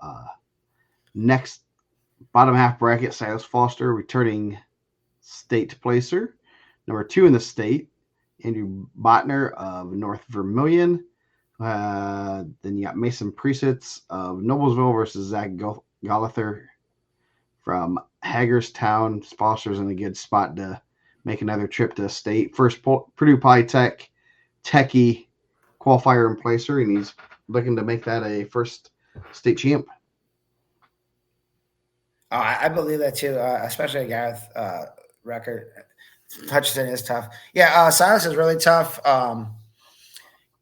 next bottom half bracket, Silas Foster, returning state placer, number 2 in the state. Andrew Botner of North Vermilion. Then you got Mason Presitz of Noblesville versus Zach Gollather from Hagerstown. Foster's in a good spot to make another trip to state. First Purdue Polytech techie qualifier and placer, and he's looking to make that a first state champ. Oh, I believe that too, especially a guy with record. Hutchinson is tough. Yeah, Silas is really tough.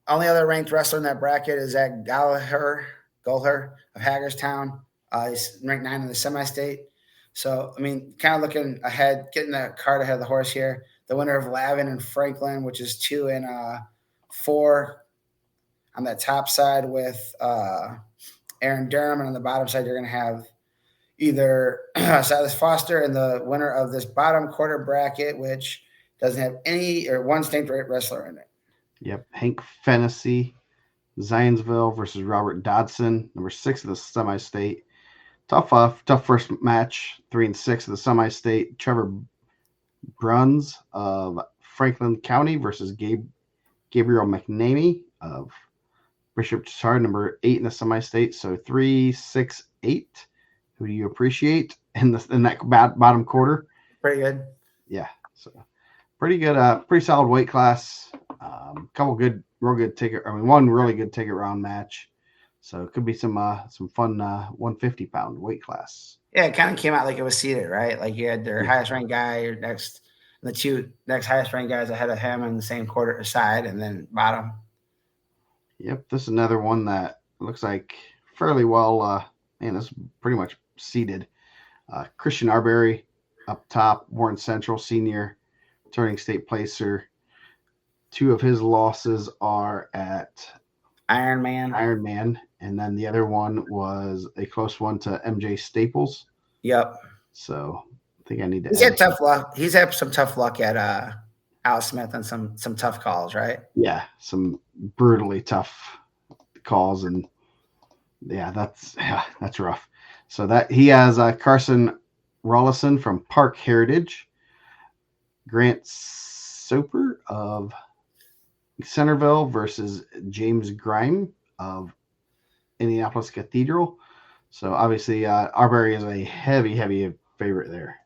Only other ranked wrestler in that bracket is Zach Golher of Hagerstown. He's ranked 9 in the semi-state. So, I mean, kind of looking ahead, getting the card ahead of the horse here. The winner of Lavin and Franklin, which is 2 and 4 on that top side with Aaron Durham. And on the bottom side, you're going to have either Silas Foster and the winner of this bottom quarter bracket, which doesn't have any or one stanked wrestler in it. Yep. Hank Fennessy, Zionsville versus Robert Dodson, number 6 of the semi-state. Tough first match, 3 and 6 of the semi-state. Trevor Bruns of Franklin County versus Gabriel McNamee of Bishop Chatard, number 8 in the semi-state. So 3, 6, 8. Who do you appreciate in that bottom quarter? Pretty good. Yeah, so pretty good. Pretty solid weight class. Couple real good ticket. I mean, one really good ticket round match. So it could be some fun 150-pound weight class. Yeah, it kind of came out like it was seeded, right? Like you had their highest ranked guy, the 2 next highest ranked guys ahead of him in the same quarter side, and then bottom. Yep, this is another one that looks like fairly well. This is pretty much seeded. Christian Arbery up top, Warren Central senior, returning state placer. 2 of his losses are at Iron Man, and then the other one was a close one to MJ Staples. Yep. So I think I need to. He's had tough luck. He's had some tough luck at Al Smith and some tough calls, right? Yeah, some brutally tough calls, and that's rough. So that he has Carson Rollison from Park Heritage, Grant Soper of Centerville versus James Grime of Indianapolis Cathedral. So obviously Arbery is a heavy favorite there.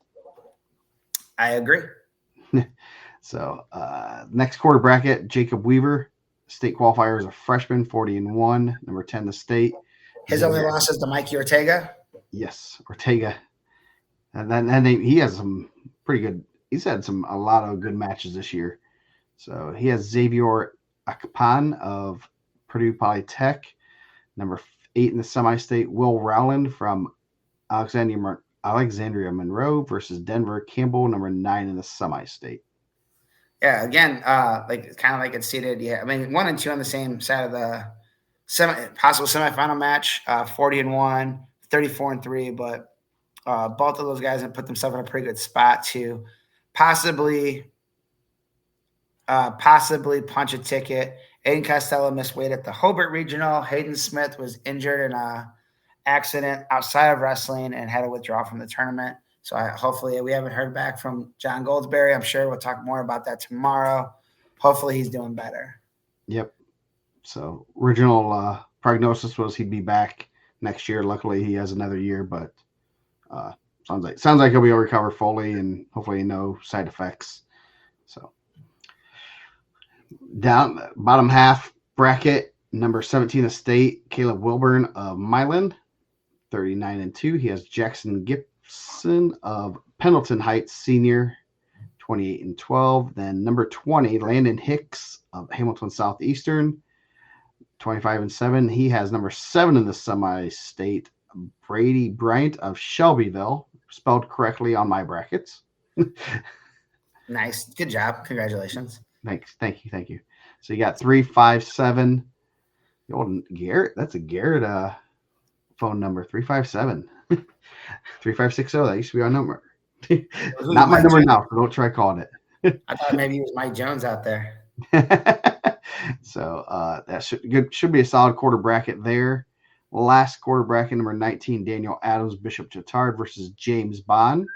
I agree. So next quarter bracket, Jacob Weaver, state qualifier as a freshman, 40-1, number 10 in the state. His only loss is to Mikey Ortega. Yes, Ortega. And then he has some pretty good. He's had a lot of good matches this year. So he has Xavier Akapan of Purdue Polytech, number 8 in the semi-state. Will Rowland from Alexandria Monroe versus Denver Campbell, number 9 in the semi-state. Yeah, again, kind of like it's seated. Yeah, I mean 1 and 2 on the same side of the possible semifinal match. 40-1, 34-3, but both of those guys have put themselves in a pretty good spot to possibly punch a ticket. Aiden Costello missed weight at the Hobart Regional. Hayden Smith was injured in a accident outside of wrestling and had to withdraw from the tournament. So hopefully we haven't heard back from John Goldsberry. I'm sure we'll talk more about that tomorrow. Hopefully he's doing better. Yep. So original prognosis was he'd be back next year. Luckily he has another year, but sounds like he'll be able to recover fully and hopefully no side effects. So down bottom half bracket, number 17 estate, Caleb Wilburn of Milan, 39-2. He has Jackson Gibson of Pendleton Heights senior, 28-12. Then number 20, Landon Hicks of Hamilton Southeastern, 25-7. He has number 7 in the semi-state, Brady Bryant of Shelbyville, spelled correctly on my brackets. Nice. Good job. Congratulations. Thank you. So you got 357. The old Garrett. That's a Garrett phone number. 357. 3560. That used to be our number. Not my number now, so don't try calling it. I thought maybe it was Mike Jones out there. So that should be a solid quarter bracket there. Last quarter bracket, number 19, Daniel Adams, Bishop Chatard versus James Bond.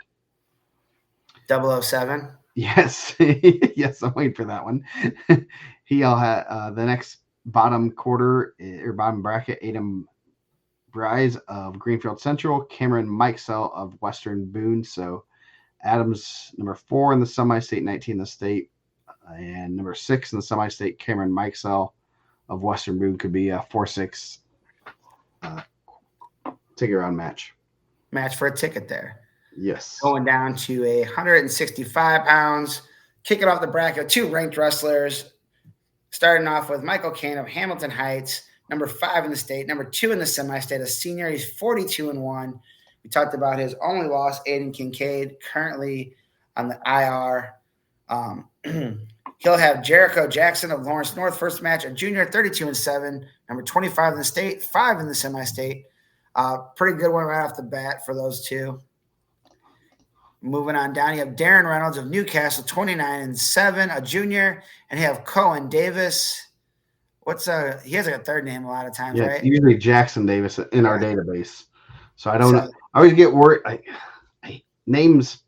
007. Yes. Yes, I'm waiting for that one. He'll have the next bottom quarter or bottom bracket, Adam Bryce of Greenfield Central, Cameron Mikesell of Western Boone. So Adams, number 4 in the semi-state, 19 in the state, and number 6 in the semi-state, Cameron Mikesell of Western Boone could be a 4-6 ticket round match. Match for a ticket there. Yes. Going down to 165 pounds, kicking off the bracket, 2 ranked wrestlers, starting off with Michael Kane of Hamilton Heights, number 5 in the state, number 2 in the semi-state, a senior. He's 42-1. We talked about his only loss, Aiden Kincaid, currently on the IR. He'll have Jericho Jackson of Lawrence North, first match, a junior, 32-7, number 25 in the state, 5 in the semi-state. Pretty good one right off the bat for those two. Moving on down, you have Darren Reynolds of Newcastle, 29-7, a junior, and you have Cohen Davis. He has like a third name a lot of times, right? Usually Jackson Davis in our database. So I don't know. I always get worried. Names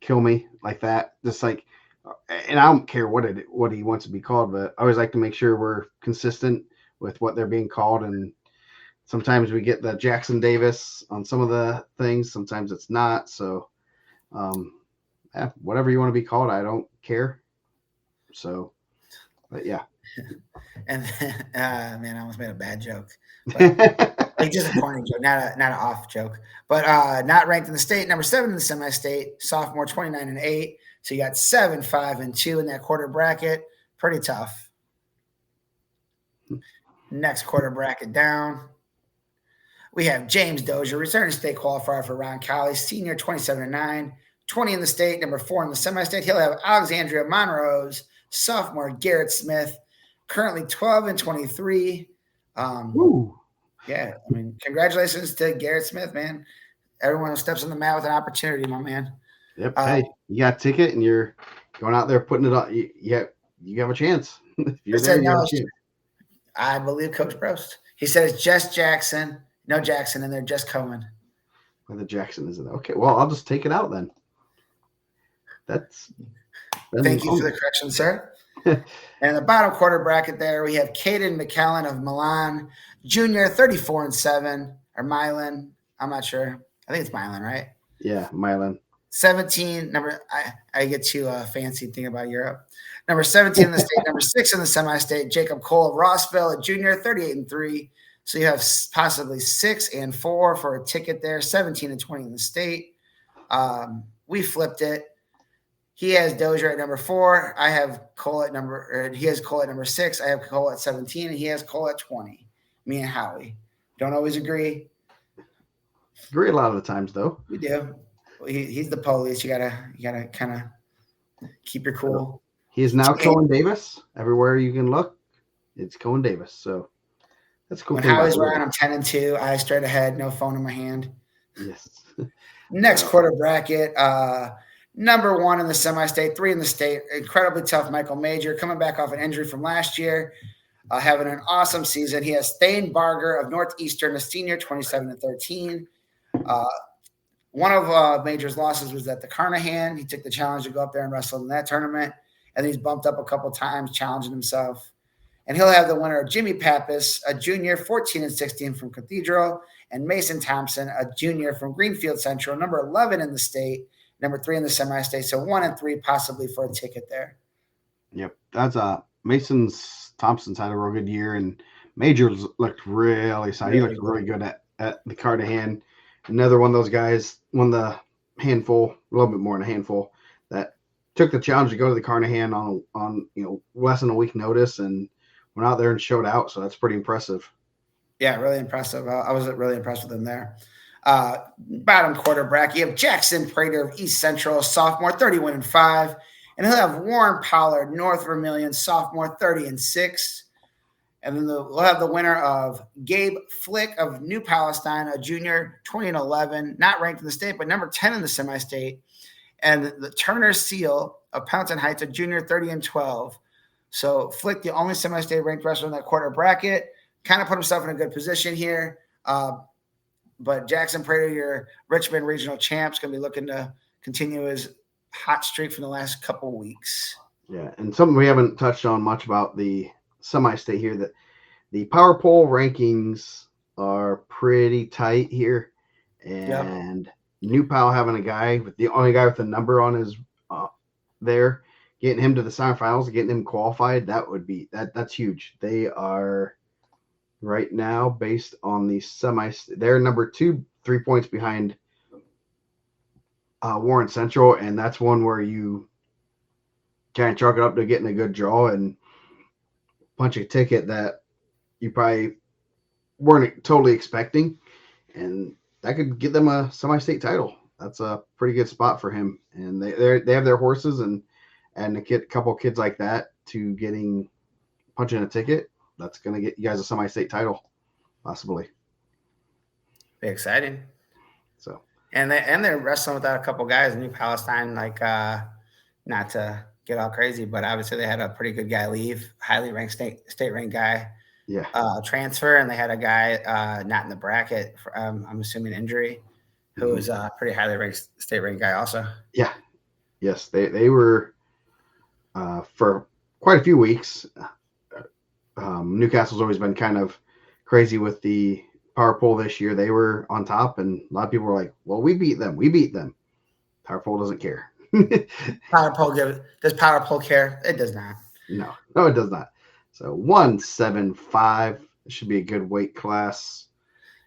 kill me like that. Just like, and I don't care what he wants to be called, but I always like to make sure we're consistent with what they're being called. And sometimes we get the Jackson Davis on some of the things. Sometimes it's not. So, whatever you want to be called, I don't care. So, but yeah. And man, I almost made a bad joke. Like just a corny joke, not an off joke. But not ranked in the state, number 7 in the semi-state, sophomore, 29-8. So you got 7, 5, and 2 in that quarter bracket. Pretty tough. Next quarter bracket down, we have James Dozier, returning state qualifier for Ron Colley, senior, 27-9, 20 in the state, number 4 in the semi-state. He'll have Alexandria Monrose, sophomore, Garrett Smith, currently 12-23. Yeah, I mean, congratulations to Garrett Smith, man. Everyone who steps on the mat with an opportunity, my man. Yep. Hey, you got a ticket and you're going out there putting it on. You have a chance. If you're there, you have a chance. I believe Coach Prost. He said it's just Jackson, no Jackson, and they're just Cohen. Well, the Jackson isn't okay. Well, I'll just take it out then. Thank you for the correction, sir. And the bottom quarter bracket there, we have Caden McKellen of Milan, junior, 34-7, or Milan. I'm not sure. I think it's Milan, right? Yeah, Milan. 17, I get too fancy thinking about Europe. Number 17 in the state, number 6 in the semi-state, Jacob Cole of Rossville, a junior, 38-3. So you have possibly 6 and 4 for a ticket there, 17-20 in the state. We flipped it. He has Dozier at number 4. I have Cole at he has Cole at number 6. I have Cole at 17, and he has Cole at 20. Me and Howie. Don't always agree. Agree a lot of the times, though. We do. He's the police. You gotta kind of keep your cool. He is now Cohen Davis. Everywhere you can look, it's Cohen Davis. So that's cool. When Howie's around, I'm 10-2, eyes straight ahead, no phone in my hand. Yes. Next quarter bracket. Number 1 in the semi-state, 3 in the state. Incredibly tough, Michael Major, coming back off an injury from last year, having an awesome season. He has Thane Barger of Northeastern, a senior, 27-13. One of Major's losses was at the Carnahan. He took the challenge to go up there and wrestle in that tournament, and he's bumped up a couple times, challenging himself. And he'll have the winner, Jimmy Pappas, a junior, 14-16 from Cathedral, and Mason Thompson, a junior from Greenfield Central, number 11 in the state, number 3 in the semi-state. So 1 and 3 possibly for a ticket there. Yep. That's Thompson's had a real good year, and Majors looked really solid. He looked really good at the Carnahan. Another one of those guys, a little bit more than a handful, that took the challenge to go to the Carnahan on less than a week notice and went out there and showed out. So that's pretty impressive. Yeah, really impressive. I was really impressed with him there. Bottom quarter bracket, you have Jackson Prater of East Central, sophomore, 31-5, and he'll have Warren Pollard, North Vermilion, sophomore, 30-6. And then we'll have the winner of Gabe Flick of New Palestine, a junior, 20-11, not ranked in the state, but number 10 in the semi-state. And the Turner Seal of Poundton Heights, a junior, 30-12. So Flick, the only semi-state ranked wrestler in that quarter bracket, kind of put himself in a good position here. But Jackson Prater, your Richmond regional champ, is going to be looking to continue his hot streak from the last couple of weeks. Yeah, and something we haven't touched on much about the semi-state here, that the power pole rankings are pretty tight here, and New Pal having the only guy with a number on his there, getting him to the semifinals, getting him qualified, that's huge. They are right now based on the they're number 2, 3 points behind Warren Central, and that's one where you kind of chalk it up to getting a good draw and punch a ticket that you probably weren't totally expecting. And that could get them a semi-state title. That's a pretty good spot for him, and they have their horses, and to get a couple kids like that to punching a ticket, that's going to get you guys a semi-state title, possibly. Be exciting. So And they're wrestling without a couple guys. New Palestine, like not to get all crazy, but obviously they had a pretty good guy leave, highly ranked state ranked guy. Yeah. Transfer, and they had a guy not in the bracket. I'm assuming injury, who was a pretty highly ranked state ranked guy also. Yeah. Yes, they were for quite a few weeks. Newcastle's always been kind of crazy with the power pole this year. They were on top, and a lot of people were like, "Well, we beat them. We beat them." Power pole doesn't care. Does power pole care? It does not. No, it does not. So 175 should be a good weight class.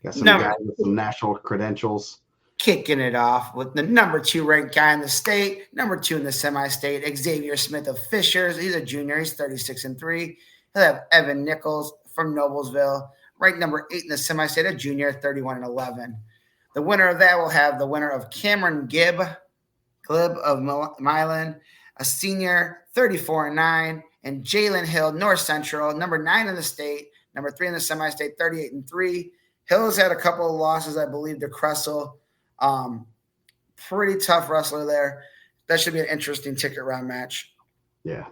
Got some guys with some national credentials. Kicking it off with the number 2 ranked guy in the state, number 2 in the semi-state, Xavier Smith of Fishers. He's a junior. He's 36-3. He'll have Evan Nichols from Noblesville, ranked number 8 in the semi-state, a junior, 31-11. The winner of that will have the winner of Cameron Glib of Milan, a senior, 34-9, and Jalen Hill, North Central, number 9 in the state, number 3 in the semi-state, 38-3. Hill's had a couple of losses, I believe, to Kressel. Pretty tough wrestler there. That should be an interesting ticket round match. Yeah,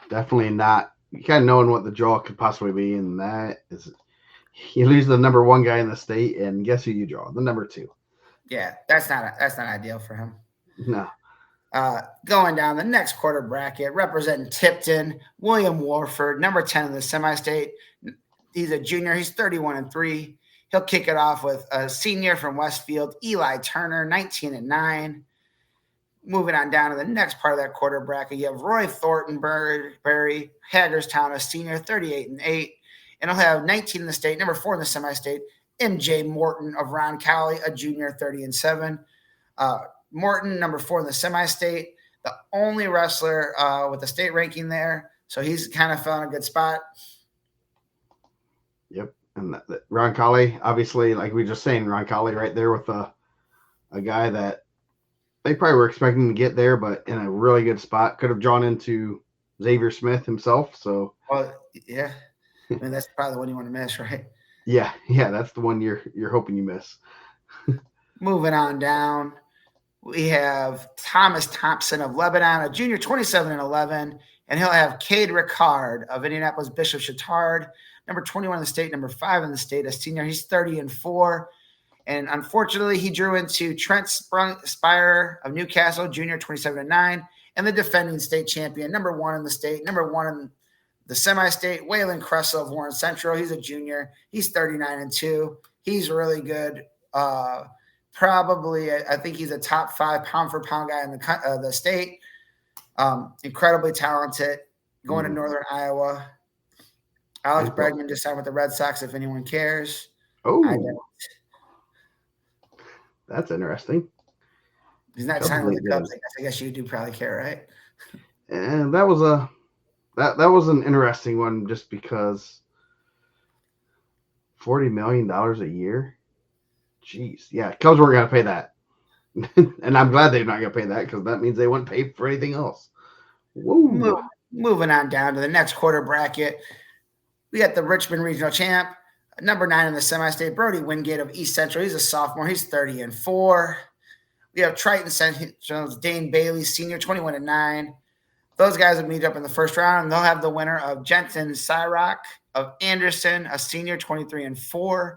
definitely not. You kind of knowing what the draw could possibly be, and that is you lose the number 1 guy in the state, and guess who you draw? The number 2. Yeah, that's not ideal for him. No. Going down the next quarter bracket, representing Tipton, William Warford, number 10 in the semi-state. He's a junior. He's 31-3. He'll kick it off with a senior from Westfield, Eli Turner, 19-9. Moving on down to the next part of that quarter bracket, you have Roy Thorntonberry, Hagerstown, a senior, 38-8. And he'll have 19 in the state, number 4 in the semi-state, MJ Morton of Roncalli, a junior, 30-7. Morton, number 4 in the semi-state, the only wrestler with the state ranking there. So he's kind of fell in a good spot. Yep. And Roncalli, obviously, like we were just saying, Roncalli right there with a guy that they probably were expecting to get there, but in a really good spot. Could have drawn into Xavier Smith himself. So, well, yeah. I mean, that's probably the one you want to miss, right? Yeah, that's the one you're hoping you miss. Moving on down, we have Thomas Thompson of Lebanon, a junior, 27-11, and he'll have Cade Ricard of Indianapolis Bishop Chatard, number 21 in the state, number 5 in the state, a senior. He's 30-4. And unfortunately, he drew into Trent Spire of Newcastle, junior, 27-9, and the defending state champion, number 1 in the state, number 1 in the semi-state, Waylon Kressel of Warren Central. He's a junior. He's 39-2. He's really good. Probably, I think he's a top 5 pound-for-pound guy in the state. Incredibly talented. Going to Northern Iowa. Alex Bregman just signed with the Red Sox, if anyone cares. Oh, that's interesting. He's not signed with the Cubs. I guess you do probably care, right? And that was an interesting one, just because $40 million a year. Jeez, yeah, Cubs weren't going to pay that, and I'm glad they're not going to pay that, because that means they wouldn't pay for anything else. Whoa. Moving on down to the next quarter bracket, we got the Richmond Regional Champ, number 9 in the semi-state, Brody Wingate of East Central. He's a sophomore. He's 30-4. We have Triton Central's Dane Bailey, senior, 21-9. Those guys will meet up in the first round, and they'll have the winner of Jensen Cyrock of Anderson, a senior, 23-4.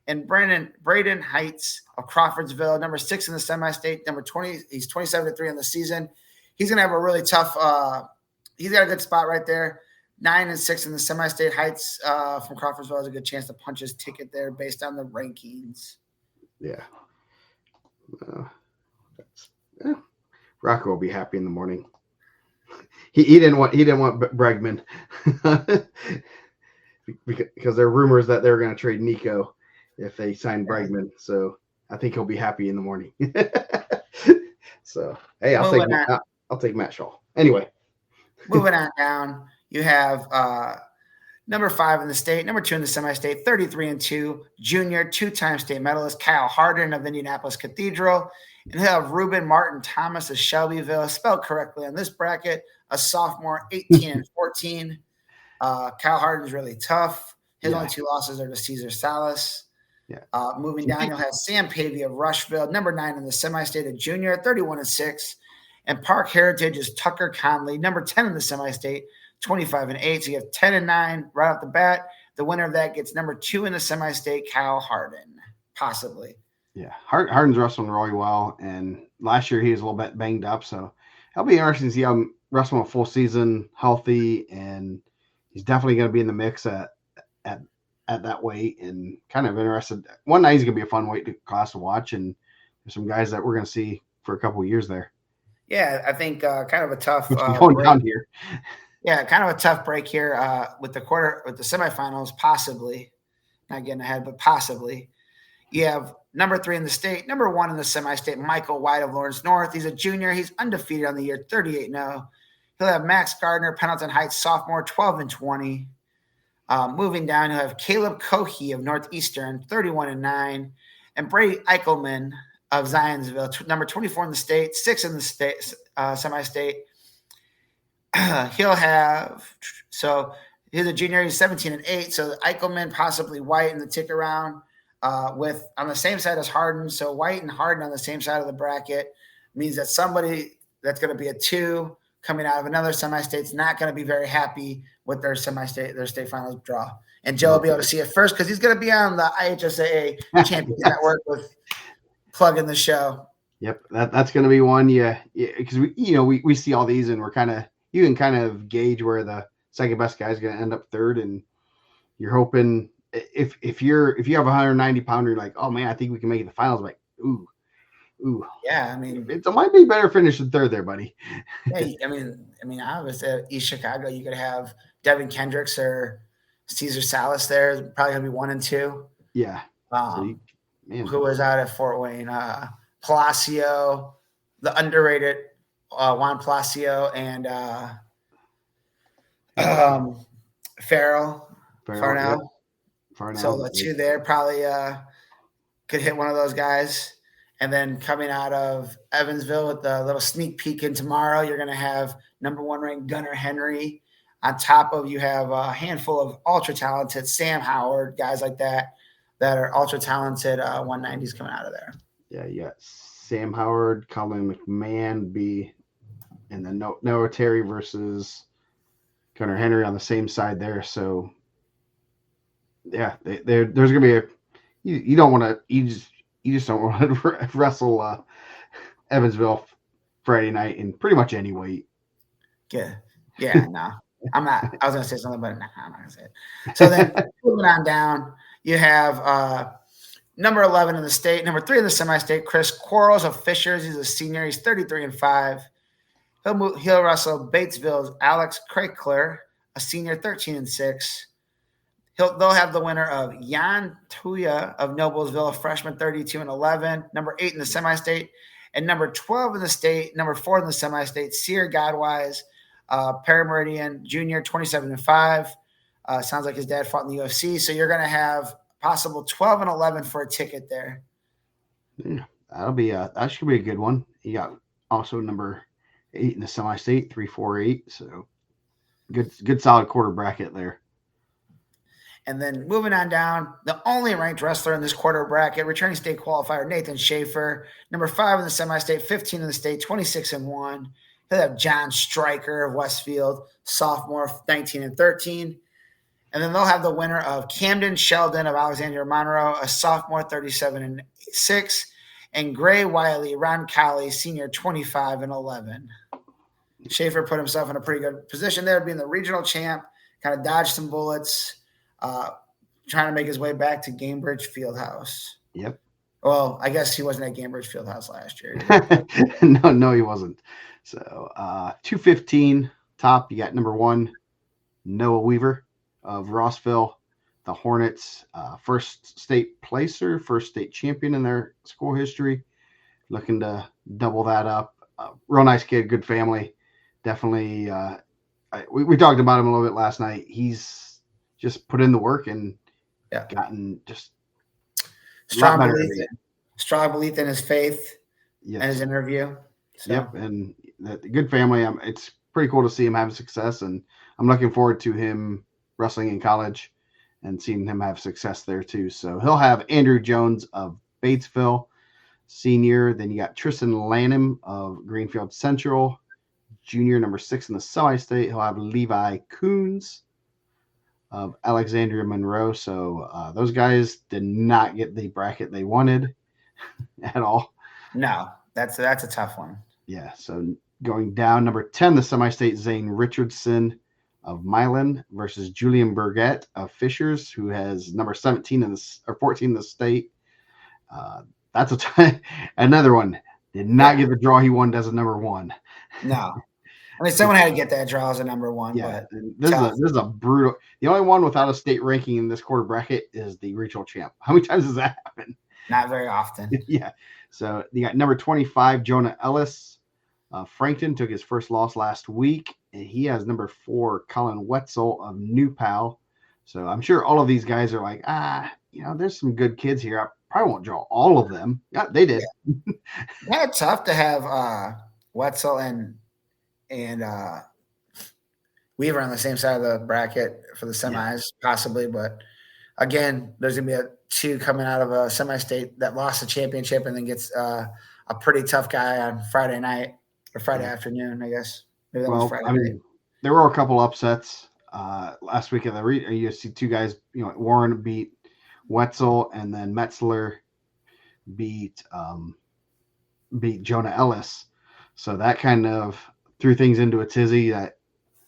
And Braden Heights of Crawfordsville, number 6 in the semi-state, number 20. He's 27-3 in the season. He's going to have a really tough he's got a good spot right there. 9-6 in the semi-state. Heights from Crawfordsville has a good chance to punch his ticket there based on the rankings. Yeah. Rocco will be happy in the morning. He didn't want Bregman because there are rumors that they're going to trade Nico if they sign Bregman. So I think he'll be happy in the morning. So hey, I'll take Matt Shaw. Anyway, moving on down, you have Number 5 in the state, number 2 in the semi-state, 33-2, junior, 2-time state medalist Kyle Harden of Indianapolis Cathedral. And he'll have Ruben Martin Thomas of Shelbyville, spelled correctly on this bracket, a sophomore, 18-14. Kyle Harden's really tough. His only 2 losses are to Cesar Salas. Yeah. Moving down, you'll have Sam Pavey of Rushville, number 9 in the semi-state, a junior, 31-6. And Park Heritage is Tucker Conley, number 10 in the semi-state, 25-8. So you have 10-9 right off the bat. The winner of that gets number 2 in the semi-state, Kyle Harden, possibly. Yeah, Harden's wrestling really well, and last year he was a little bit banged up, so it'll be interesting to see him wrestling a full season, healthy, and he's definitely going to be in the mix at that weight, and kind of interested. One night he's going to be a fun weight class to watch, and there's some guys that we're going to see for a couple of years there. Yeah, I think kind of a tough going down here. Yeah, kind of a tough break here with the semifinals, possibly. Not getting ahead, but possibly. You have number 3 in the state, number 1 in the semi-state, Michael White of Lawrence North. He's a junior. He's undefeated on the year, 38-0. He'll have Max Gardner, Pendleton Heights sophomore, 12-20. Moving down, he'll have Caleb Cohey of Northeastern, 31-9. And Brady Eichelman of Zionsville, number 24 in the state, 6 in the state semi-state. He'll have – so he's a junior. He's 17-8. So Eichelman, possibly White in the tick around. With on the same side as Harden. So White and Harden on the same side of the bracket means that somebody that's going to be a 2 coming out of another semi-state is not going to be very happy with their state finals draw. And Joe will be able to see it first because he's going to be on the IHSAA Champions Network with plugging the show. Yep, that's going to be one. Yeah, because we see all these and we're you can kind of gauge where the second best guy is going to end up third, and you're hoping. If you have a 190 pounder, you're like, oh man, I think we can make it to the finals. I'm like, ooh. Yeah, I mean, it might be better finish than third there, buddy. Hey, I mean, I was at East Chicago. You could have Devin Kendricks or Cesar Salas there. It's probably gonna be 1 and 2. Yeah. Who was out at Fort Wayne? Palacio, the underrated Juan Palacio, and Farrell. Farnell. So the 2 there probably could hit one of those guys. And then coming out of Evansville with the little sneak peek in tomorrow, you're going to have number 1 ranked Gunnar Henry. On top of you have a handful of ultra talented Sam Howard, guys like that are ultra talented 190s coming out of there. Yeah, you got Sam Howard, Colin McMahon, and then Noah Terry versus Gunnar Henry on the same side there. So yeah, there's going to be you don't want to you just don't want to wrestle Evansville Friday night in pretty much any weight. Yeah, no, I'm not. I was going to say something, but no, I'm not going to say it. So then moving on down, you have number 11 in the state, number 3 in the semi-state, Chris Quarles of Fishers. He's a senior. He's 33-5. He'll wrestle Batesville's Alex Craigler, a senior, 13-6. They'll have the winner of Jan Tuya of Noblesville, a freshman, 32-11, number 8 in the semi-state, and number 12 in the state, number 4 in the semi-state, Sear Godwise, Parameridian Junior, 27-5. Sounds like his dad fought in the UFC. So you're going to have possible 12-11 for a ticket there. Yeah, that should be a good one. You got also number 8 in the semi-state, 3-4-8. So good solid quarter bracket there. And then moving on down, the only ranked wrestler in this quarter bracket, returning state qualifier Nathan Schaefer, number 5 in the semi-state, 15 in the state, 26-1. He'll have John Stryker of Westfield, sophomore, 19-13. And then they'll have the winner of Camden Sheldon of Alexandria Monroe, a sophomore, 37-6, and Gray Wiley, Ron Colley, senior, 25-11. Schaefer put himself in a pretty good position there, being the regional champ, kind of dodged some bullets. Trying to make his way back to Gamebridge Fieldhouse. Yep. Well, I guess he wasn't at Gamebridge Fieldhouse last year. No, he wasn't. So 215 top, you got number 1, Noah Weaver of Rossville, the Hornets, first state placer, first state champion in their school history. Looking to double that up. Real nice kid, good family. Definitely. We talked about him a little bit last night. He's just put in the work and Yeah. gotten just a lot Strong better belief, every day. strong belief in his faith and his Yes. interview. So Yep. And the good family. It's pretty cool to see him have success, and I'm looking forward to him wrestling in college and seeing him have success there too. So he'll have Andrew Jones of Batesville Senior. Then you got Tristan Lanham of Greenfield Central Junior, number 6 in the semi-state. He'll have Levi Coons of Alexandria Monroe. So those guys did not get the bracket they wanted at all. no, that's a tough one. Yeah. So going down, number 10, the semi-state, Zane Richardson of Milan versus Julian Burgett of Fishers, who has number 17 in the or 14 in the state. That's another one. Did not get the draw he wanted as a number 1. No, I mean someone had to get that draw as a number 1, Yeah, but this is a brutal. The only one without a state ranking in this quarter bracket is the regional champ. How many times does that happen? not very often. Yeah. So you got number 25, Jonah Ellis. Frankton took his first loss last week, and he has number 4, Colin Wetzel of New Pal. So I'm sure all of these guys are like, there's some good kids here. I probably won't draw all of them. Yeah, they did. Yeah, it's tough to have Wetzel and Weaver on the same side of the bracket for the semis, possibly. But again, there's going to be 2 coming out of a semi-state that lost the championship and then gets a pretty tough guy on Friday night or Friday afternoon, I guess. Maybe that was Friday night. There were a couple upsets last week. You see 2 guys, Warren beat Wetzel, and then Metzler beat Jonah Ellis. So that kind of threw things into a tizzy that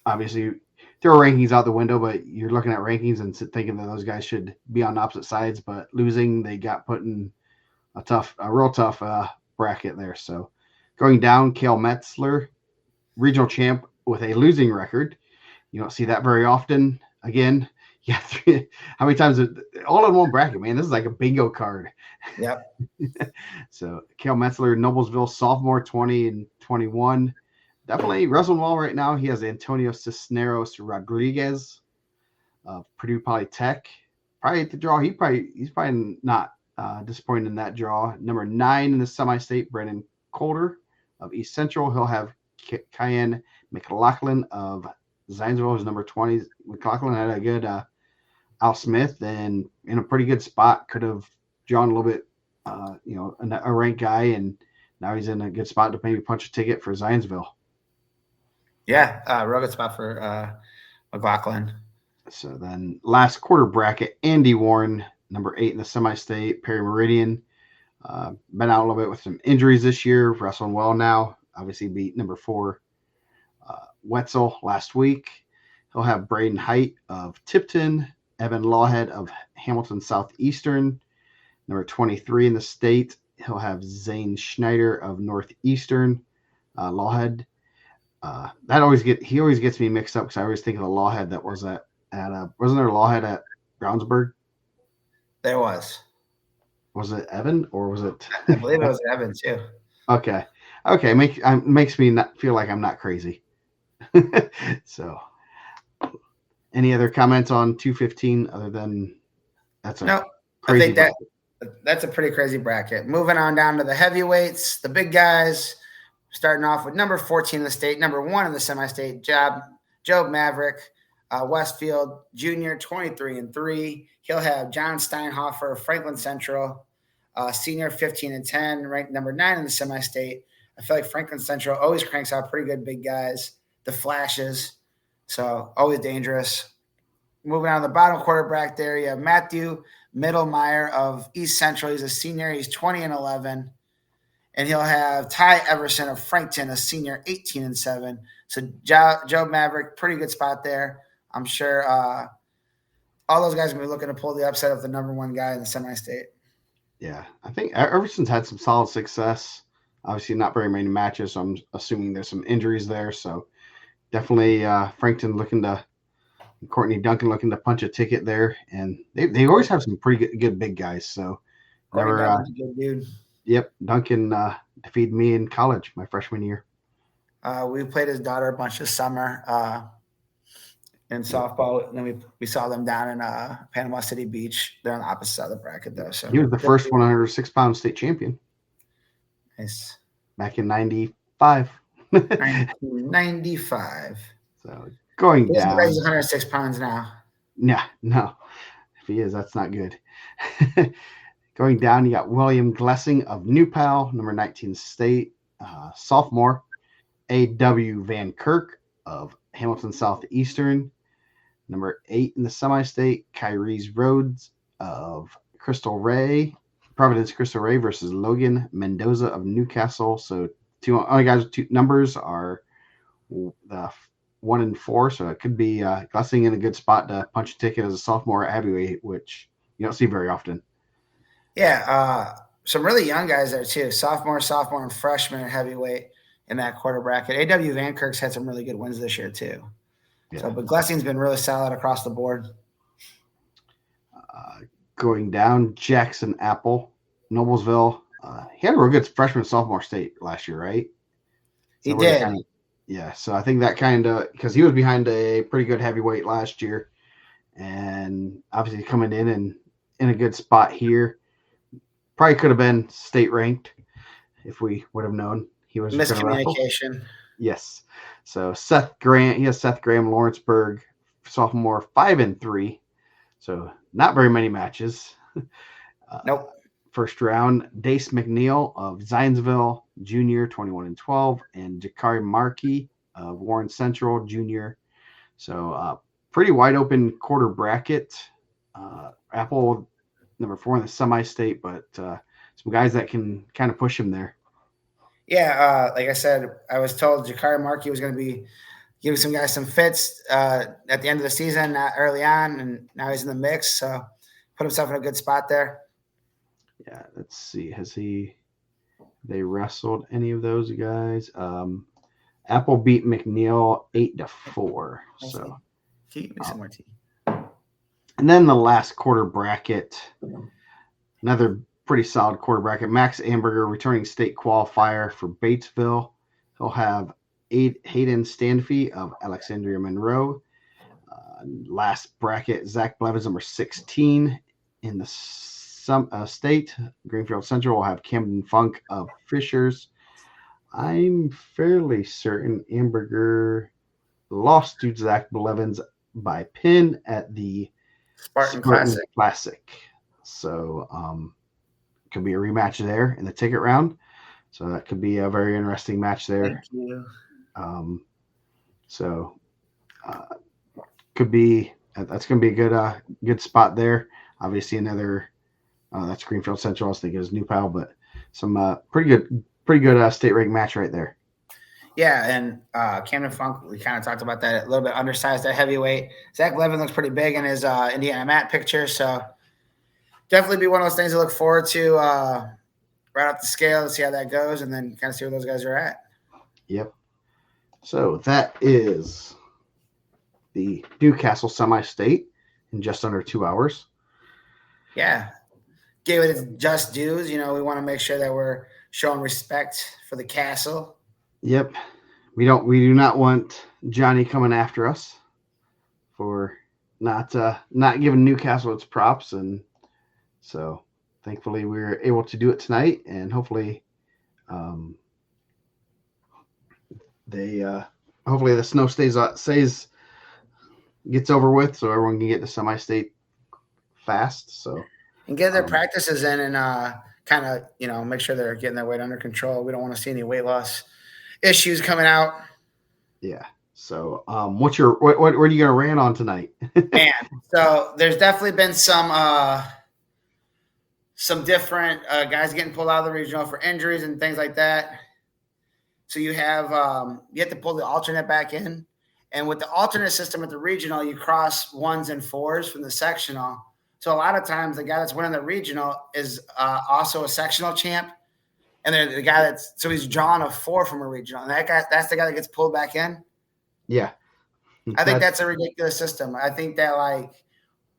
obviously throw rankings out the window, but you're looking at rankings and thinking that those guys should be on opposite sides, but losing, they got put in a real tough bracket there. So going down, Cale Metzler, regional champ with a losing record. You don't see that very often. Again, yeah, how many times all in one bracket, man? This is like a bingo card. Yep. So Cale Metzler, Noblesville sophomore, 20 and 21. Definitely wrestling well right now. He has Antonio Cisneros Rodriguez of Purdue Polytech. Probably at the draw. He's probably not disappointed in that draw. Number 9 in the semi-state, Brandon Coulter of East Central. He'll have Cayenne McLaughlin of Zionsville, who's number 20. McLaughlin had a good Al Smith and in a pretty good spot. Could have drawn a little bit, a ranked guy, and now he's in a good spot to maybe punch a ticket for Zionsville. Yeah, real good spot for McLaughlin. So then last quarter bracket, Andy Warren, number 8 in the semi-state, Perry Meridian. Been out a little bit with some injuries this year, wrestling well now. Obviously beat number 4, Wetzel last week. He'll have Braden Height of Tipton, Evan Lawhead of Hamilton Southeastern, number 23 in the state. He'll have Zane Schneider of Northeastern. Lawhead. He always gets me mixed up because I always think of the Lawhead that was wasn't there a Lawhead at Brownsburg? There was. Was it Evan or was it? I believe it was Evan too. Okay. Makes me not feel like I'm not crazy. So, any other comments on 215 other than that's a crazy? I think that's a pretty crazy bracket. Moving on down to the heavyweights, the big guys. Starting off with number 14 in the state, number 1 in the semi-state, Job Maverick, Westfield Junior, 23 and 3. He'll have John Steinhofer, Franklin Central, senior, 15 and 10, ranked number 9 in the semi-state. I feel like Franklin Central always cranks out pretty good big guys, the flashes, so always dangerous. Moving on to the bottom quarter bracket there, you have Matthew Middlemeyer of East Central. He's a senior. He's 20 and 11. And he'll have Ty Everson of Frankton, a senior, 18 and 7. So Joe Maverick, pretty good spot there. I'm sure all those guys are going to be looking to pull the upset of the number 1 guy in the semi-state. Yeah, I think Everson's had some solid success. Obviously, not very many matches. So I'm assuming there's some injuries there. So definitely Frankton Courtney Duncan looking to punch a ticket there. And they always have some pretty good big guys. So never good dude. Yep, Duncan defeated me in college my freshman year. We played his daughter a bunch this summer. in softball. And then we saw them down in Panama City Beach. They're on the opposite side of the bracket, though. So he was the first 106-pound state champion. Nice. Back in 95. 1995. So going down. He's 106 pounds now. Yeah, no. If he is, that's not good. Going down, you got William Glessing of New Pal, number 19 state, sophomore. A.W. Van Kirk of Hamilton Southeastern, number 8 in the semi-state. Kyrie's Rhodes of Providence Crystal Ray versus Logan Mendoza of Newcastle. So only guys with 2 numbers are the 1 and 4. So it could be Glessing in a good spot to punch a ticket as a sophomore at heavyweight, which you don't see very often. Yeah, some really young guys there too. Sophomore, and freshman at heavyweight in that quarter bracket. A.W. Van Kirk's had some really good wins this year too. Yeah. So, but Glessing's been really solid across the board. Going down, Jackson Apple, Noblesville. He had a real good freshman sophomore state last year, right? He did. So I think that kind of, because he was behind a pretty good heavyweight last year, and obviously coming in a good spot here. Probably could have been state ranked if we would have known he was miscommunication. Yes. So Seth Graham, Lawrenceburg, sophomore, 5 and 3. So not very many matches. Nope. First round, Dace McNeil of Zionsville, junior, 21 and 12, and Jakari Markey of Warren Central, junior. So pretty wide open quarter bracket. Apple, number 4 in the semi-state, but some guys that can kind of push him there. Yeah, like I said, I was told Jakari Markey was going to be giving some guys some fits at the end of the season, not early on, and now he's in the mix. So put himself in a good spot there. Yeah, let's see. They wrestled any of those guys? Apple beat McNeil 8-4. So give me some more tea. And then the last quarter bracket, another pretty solid quarter bracket. Max Amberger, returning state qualifier for Batesville. He'll have Hayden Stanfey of Alexandria Monroe. Last bracket, Zach Blevins, number 16 in the state. Greenfield Central will have Camden Funk of Fishers. I'm fairly certain Amberger lost to Zach Blevins by pin at the Spartan Classic. So could be a rematch there in the ticket round. So that could be a very interesting match there. Thank you. Could be that's going to be a good spot there. Obviously another that's Greenfield Central. I was thinking it was New Pal, but some pretty good state ranked match right there. Yeah, and Camden Funk, we kind of talked about that, a little bit undersized at heavyweight. Zach Levin looks pretty big in his IndianaMat picture, so definitely be one of those things to look forward to right off the scale to see how that goes, and then kind of see where those guys are at. Yep. So that is the Newcastle semi-state in just under 2 hours. Yeah. Gave it its just dues. We want to make sure that we're showing respect for the castle. Yep. We do not want Johnny coming after us for not giving Newcastle its props, and so thankfully we were able to do it tonight, and hopefully hopefully the snow gets over with so everyone can get to semi-state fast, so and get their practices in and kind of make sure they're getting their weight under control. We don't want to see any weight loss issues coming out. Yeah. So what are you gonna rant on tonight? Man, so there's definitely been some different guys getting pulled out of the regional for injuries and things like that. So you have to pull the alternate back in, and with the alternate system at the regional, you cross 1s and 4s from the sectional. So a lot of times the guy that's winning the regional is also a sectional champ, and then the guy so he's drawn a 4 from a regional, and that's the guy that gets pulled back in. Yeah, I think that's a ridiculous system. I think that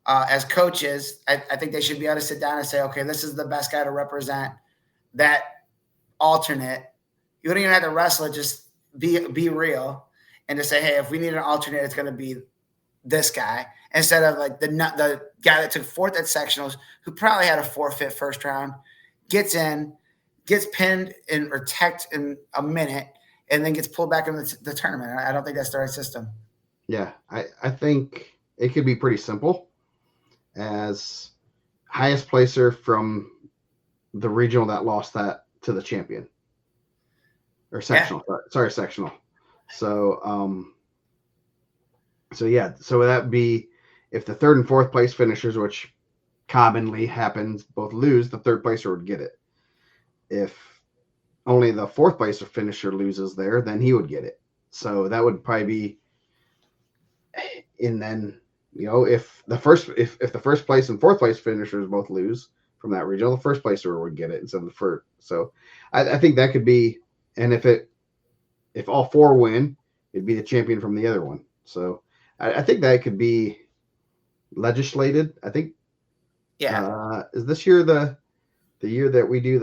as coaches, I think they should be able to sit down and say, okay, this is the best guy to represent that alternate. You don't even have to wrestle it, just be real and just say, hey, if we need an alternate, it's going to be this guy instead of like the guy that took fourth at sectionals, who probably had a forfeit first round, gets in, gets pinned or teched in a minute, and then gets pulled back in the tournament. I don't think that's the right system. Yeah, I think it could be pretty simple as highest placer from the regional that lost that to the champion or sectional. Yeah. Sorry, sectional. So, so that'd be if the third and fourth place finishers, which commonly happens, both lose, the third placer would get it. If only the fourth place finisher loses there, then he would get it. So that would probably be, and then if the first place and fourth place finishers both lose from that regional, the first placer would get it instead of the first. So I think that could be, and if all four win, it'd be the champion from the other one. So I think that could be legislated. I think. Yeah. Is this year the year that we do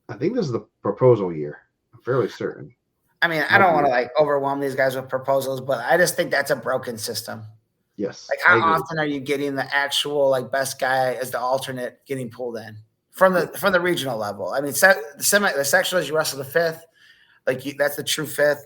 I think this is the proposal year. I'm fairly certain. I mean, I don't want to like overwhelm these guys with proposals, but I just think that's a broken system. Yes. Like how often are you getting the actual like best guy as the alternate getting pulled in from the regional level? I mean, the sectionals, you wrestle the fifth, like that's the true fifth.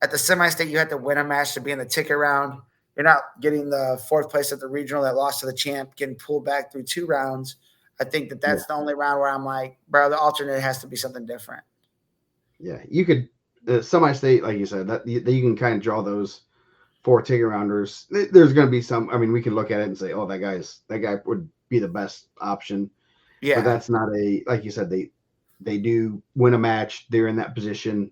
At the semi-state, you have to win a match to be in the ticket round. You're not getting the fourth place at the regional that lost to the champ, getting pulled back through 2 rounds. I think that's the only round where I'm like, bro, the alternate has to be something different. Yeah, you could semi-state, like you said, that you can kind of draw those 4 ticket rounders. There's going to be some. I mean, we can look at it and say, oh, that guy would be the best option. Yeah, but that's not like you said. They do win a match. They're in that position.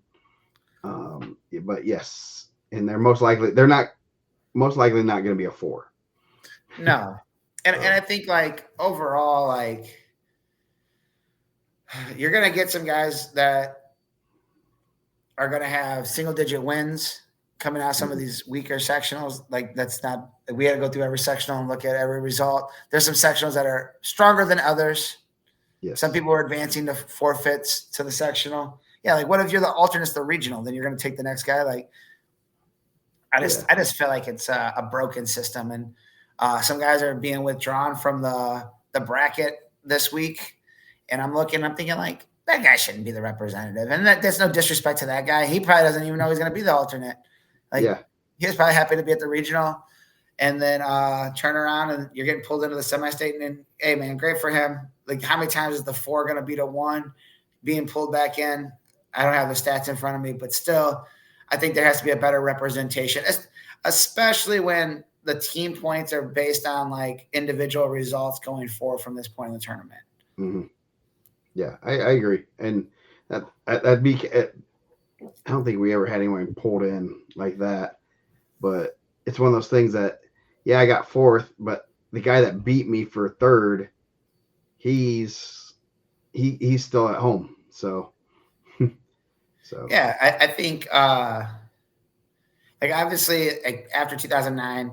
But yes, and they're most likely not going to be a 4. No. And I think like overall, like you're going to get some guys that are going to have single digit wins coming out of some of these weaker sectionals. Like we had to go through every sectional and look at every result. There's some sectionals that are stronger than others. Yes. Some people are advancing to forfeits to the sectional. Yeah. Like what if you're the alternates to the regional, then you're going to take the next guy. Like I just feel like it's a broken system, and some guys are being withdrawn from the bracket this week, and I'm thinking like that guy shouldn't be the representative, and there's no disrespect to that guy. He probably doesn't even know he's going to be the alternate. Like he's probably happy to be at the regional, and then turn around and you're getting pulled into the semi-state, and then, hey man, great for him. Like how many times is the 4 going to beat a 1 being pulled back in? I don't have the stats in front of me, but still, I think there has to be a better representation, especially when the team points are based on like individual results going forward from this point in the tournament. Mm-hmm. Yeah, I agree. And that'd be, I don't think we ever had anyone pulled in like that, but it's one of those things that, yeah, I got 4th, but the guy that beat me for 3rd, he's still at home. So yeah, I think like obviously like after 2009,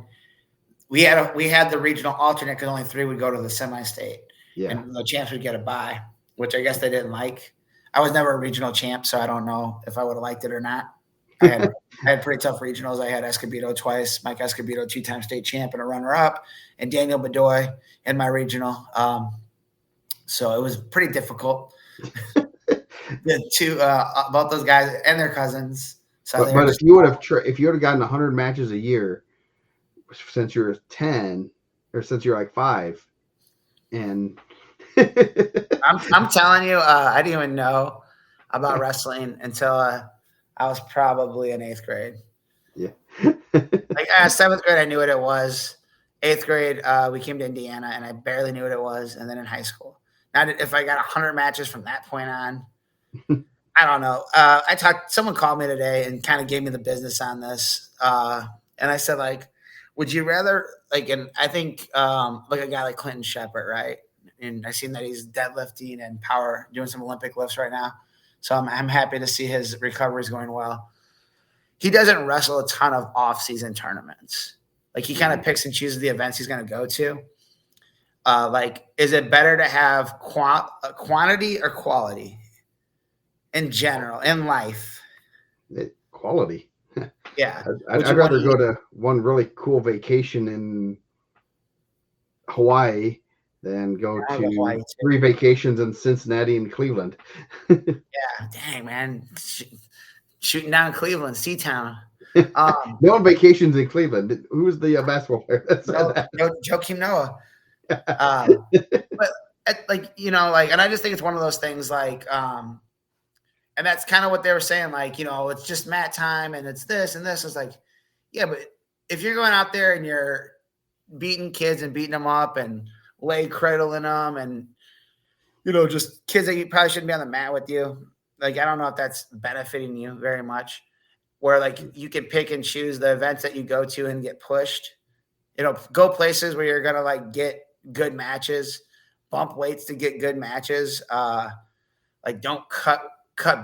we had the regional alternate because only 3 would go to the semi-state, and the champs would get a bye, which I guess they didn't like. I was never a regional champ, so I don't know if I would have liked it or not. I had pretty tough regionals. I had Escobedo twice, Mike Escobedo, 2-time state champ and a runner-up, and Daniel Bedoy in my regional. So it was pretty difficult. Both those guys and their cousins. So but if you would have gotten 100 matches a year since you're 10 or since you're like 5, and I'm telling you, I didn't even know about wrestling until I was probably in 8th grade. Yeah. Like 7th grade, I knew what it was. 8th grade, we came to Indiana, and I barely knew what it was. And then in high school, now if I got 100 matches from that point on, I don't know. Someone called me today and kind of gave me the business on this. And I said, like, would you rather, like, and I think like a guy like Clinton Shepard, right? And I've seen that he's deadlifting and power, doing some Olympic lifts right now. So I'm happy to see his recovery is going well. He doesn't wrestle a ton of off-season tournaments. Like he kind of picks and chooses the events he's going to go to. Like, is it better to have quantity or quality in general, in life? Quality. Yeah. I'd rather go to one really cool vacation in Hawaii than go to 3 vacations in Cincinnati and Cleveland. Yeah, dang, man. Shooting down Cleveland, Seatown. No one vacations in Cleveland. Who was the basketball player that said that? Joakim Noah. But like, and I just think it's one of those things like, and that's kind of what they were saying. Like, it's just mat time and it's this and this. It's like, yeah, but if you're going out there and you're beating kids and beating them up and leg cradling them and, just kids that you probably shouldn't be on the mat with you. Like, I don't know if that's benefiting you very much, where like you can pick and choose the events that you go to and get pushed, go places where you're going to like get good matches, bump weights to get good matches. Like don't cut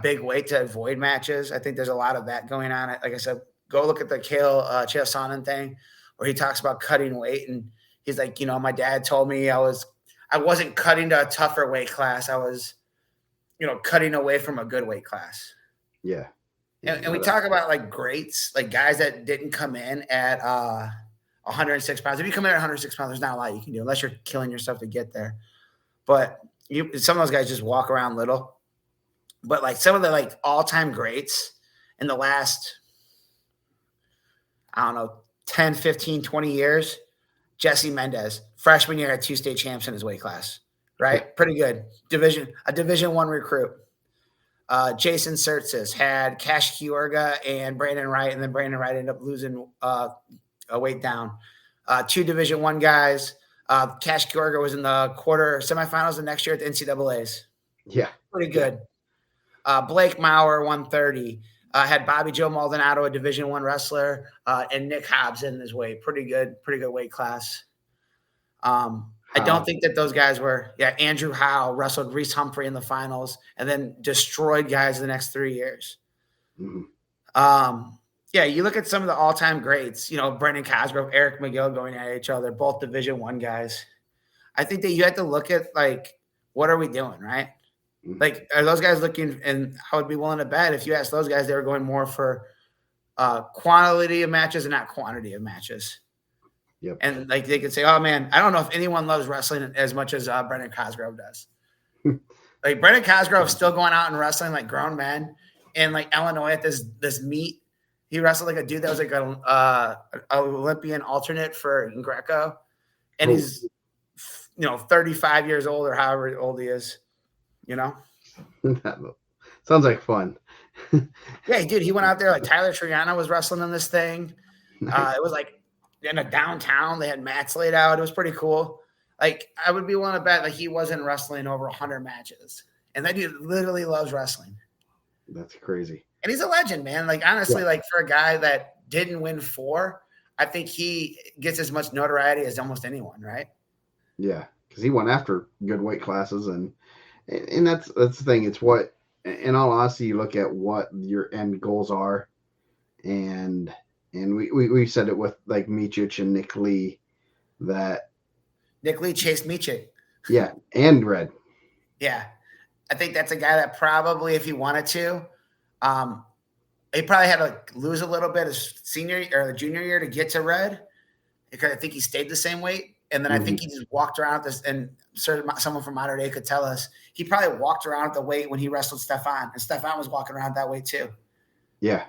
big weight to avoid matches. I think there's a lot of that going on. Like I said, go look at the Chael Sonnen thing where he talks about cutting weight. And he's like, my dad told me I wasn't cutting to a tougher weight class. I was, cutting away from a good weight class. Yeah. And we talk about like greats, like guys that didn't come in at 106 pounds. If you come in at 106 pounds, there's not a lot you can do unless you're killing yourself to get there. But some of those guys just walk around little. But like some of the like all-time greats in the last, I don't know, 10, 15, 20 years, Jesse Mendez, freshman year, had 2 state champs in his weight class, right? Pretty good. A Division I recruit. Jason Sertzis had Cash Kiorga and Brandon Wright, and then Brandon Wright ended up losing a weight down. 2 Division I guys. Cash Kiorga was in the quarter semifinals the next year at the NCAAs. Yeah. Pretty good. Blake Maurer, 130. Had Bobby Joe Maldonado, a Division I wrestler, and Nick Hobbs in his weight. Pretty good weight class. I don't think that those guys were. Yeah, Andrew Howe wrestled Reese Humphrey in the finals and then destroyed guys the next 3 years. Mm-hmm. Yeah, you look at some of the all-time greats. Brendan Cosgrove, Eric McGill going at each other, both Division I guys. I think that you have to look at like, what are we doing, right? Like, are those guys looking? And I would be willing to bet if you ask those guys, they were going more for quality of matches and not quantity of matches. Yep. And like they could say, oh man, I don't know if anyone loves wrestling as much as Brendan Cosgrove does. Like Brendan Cosgrove is still going out and wrestling like grown men in like Illinois at this meet. He wrestled like a dude that was like a Olympian alternate for Greco, and he's 35 years old or however old he is. Sounds like fun. Yeah, dude, he went out there like Tyler Triano was wrestling in this thing. It was like in a downtown. They had mats laid out. It was pretty cool. Like I would be willing to bet like he wasn't wrestling over 100 matches, and that dude literally loves wrestling. That's crazy. And he's a legend, man. Like honestly, like for a guy that didn't win 4, I think he gets as much notoriety as almost anyone, right? Yeah, because he went after good weight classes, and that's the thing. It's what, in all honesty, you look at what your end goals are, and we said it with like Miocic and Nick Lee, that Nick Lee chased Miocic. Yeah, and Red. Yeah, I think that's a guy that probably, if he wanted to, he probably had to lose a little bit his senior or junior year to get to Red, because I think he stayed the same weight. And then I think he just walked around this, and someone from Modern Day could tell us he probably walked around at the weight when he wrestled Stefan, and Stefan was walking around that weight too. Yeah.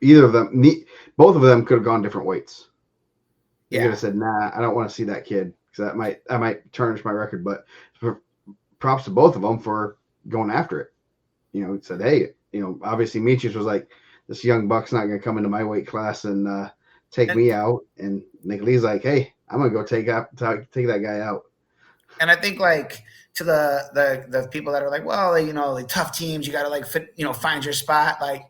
Either of them, both of them could have gone different weights. They could have said, "Nah, I don't want to see that kid because that might tarnish my record." But props to both of them for going after it. He said, "Hey, obviously Miocic was like, this young buck's not going to come into my weight class and take me out," and Nick Lee's like, "Hey, I'm gonna go take that guy out." And I think like to the people that are like, well, like tough teams, you got to like fit, find your spot. Like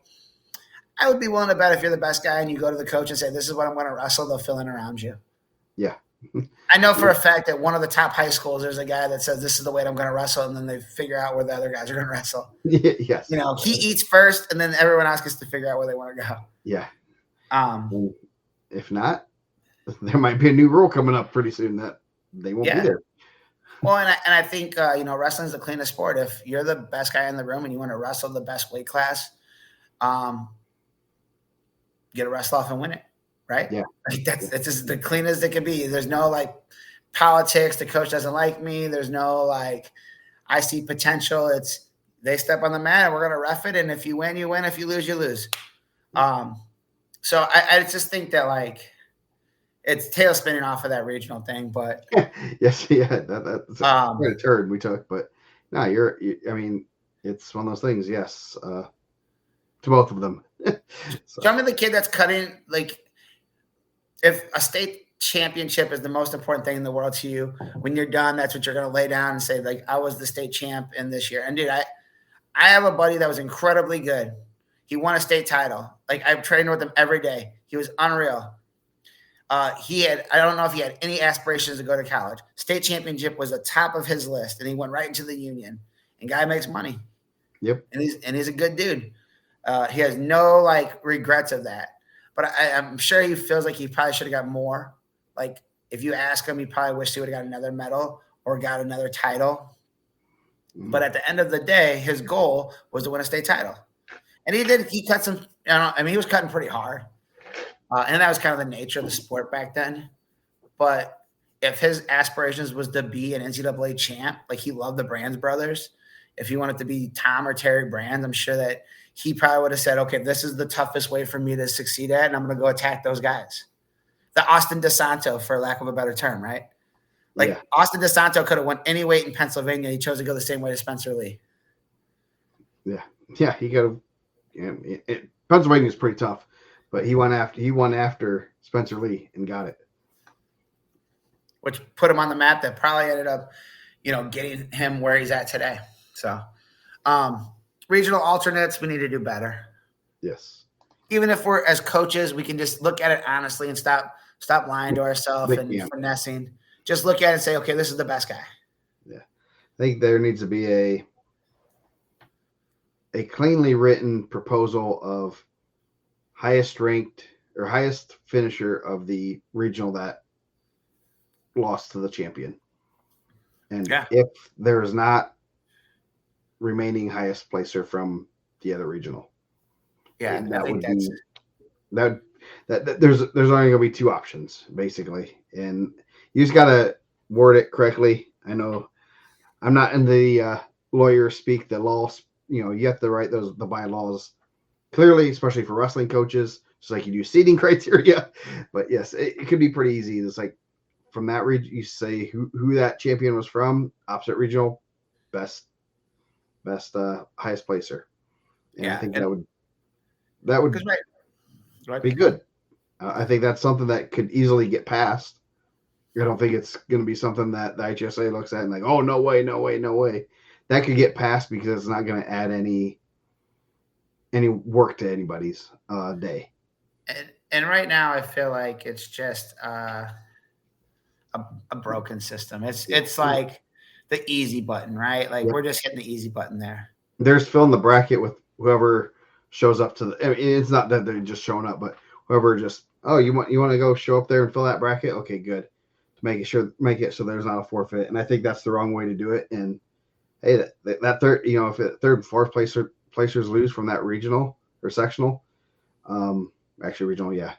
I would be willing to bet if you're the best guy and you go to the coach and say, this is what I'm going to wrestle, they'll fill in around you. Yeah. I know for a fact that one of the top high schools, there's a guy that says, this is the weight I'm going to wrestle. And then they figure out where the other guys are going to wrestle. Yes. He eats first and then everyone else gets to figure out where they want to go. Yeah. If not, there might be a new rule coming up pretty soon that they won't be there. Well, and I think, wrestling is the cleanest sport. If you're the best guy in the room and you want to wrestle the best weight class, get a wrestle off and win it, right? Yeah. Like that's just the cleanest it can be. There's no like politics. The coach doesn't like me. There's no like I see potential. It's they step on the mat and we're gonna ref it, and if you win, you win. If you lose, you lose. So I just think that like it's tail spinning off of that regional thing, but yes, yeah, that's a turn we took, but no, I mean, it's one of those things. Yes, to both of them. So I'm the kid that's cutting. Like, if a state championship is the most important thing in the world to you, when you're done, that's what you're going to lay down and say, like, I was the state champ in this year. And dude, I have a buddy that was incredibly good. He won a state title. Like, I've trained with him every day. He was unreal. I don't know if he had any aspirations to go to college. State championship was the top of his list, and he went right into the union. And guy makes money. Yep. And he's a good dude. He has no like regrets of that. But I'm sure he feels like he probably should have got more. Like if you ask him, he probably wished he would have got another medal or got another title. Mm-hmm. But at the end of the day, his goal was to win a state title. And he did. He cut some. He was cutting pretty hard. And that was kind of the nature of the sport back then. But if his aspirations was to be an NCAA champ, like he loved the Brands brothers, if he wanted to be Tom or Terry Brands, I'm sure that he probably would have said, okay, this is the toughest way for me to succeed at, and I'm going to go attack those guys. The Austin DeSanto, for lack of a better term, right? Like yeah. Austin DeSanto could have won any weight in Pennsylvania. He chose to go the same way to Spencer Lee. Yeah. Yeah, he could have. Yeah, Pennsylvania is pretty tough. But he won after Spencer Lee and got it, which put him on the map. That probably ended up, getting him where he's at today. So, regional alternates, we need to do better. Yes. Even if we're as coaches, we can just look at it honestly and stop lying to ourselves and finessing. Just look at it and say, okay, this is the best guy. Yeah, I think there needs to be a cleanly written proposal of highest ranked or highest finisher of the regional that lost to the champion. And if there is not remaining highest placer from the other regional. Yeah, and that would be that there's only going to be two options basically. And you just got to word it correctly. I know I'm not in the lawyer speak, the law, you have to write the bylaws clearly, especially for wrestling coaches, just like you do seating criteria. But yes, it could be pretty easy. It's like from that region, you say who that champion was from, opposite regional, best highest placer. And I think that would be good. I think that's something that could easily get passed. I don't think it's going to be something that the IHSA looks at and like, oh, no way. That could get passed because it's not going to add any work to anybody's day. And right now, I feel like it's just a broken system. It's like the easy button, right? Like we're just hitting the easy button there. There's filling the bracket with whoever shows up to the. I mean, it's not that they're just showing up, but whoever just you want to go show up there and fill that bracket. Okay, good. To make it so there's not a forfeit, and I think that's the wrong way to do it. And hey, that third, if third and fourth placers lose from that regional or sectional, actually regional, yeah.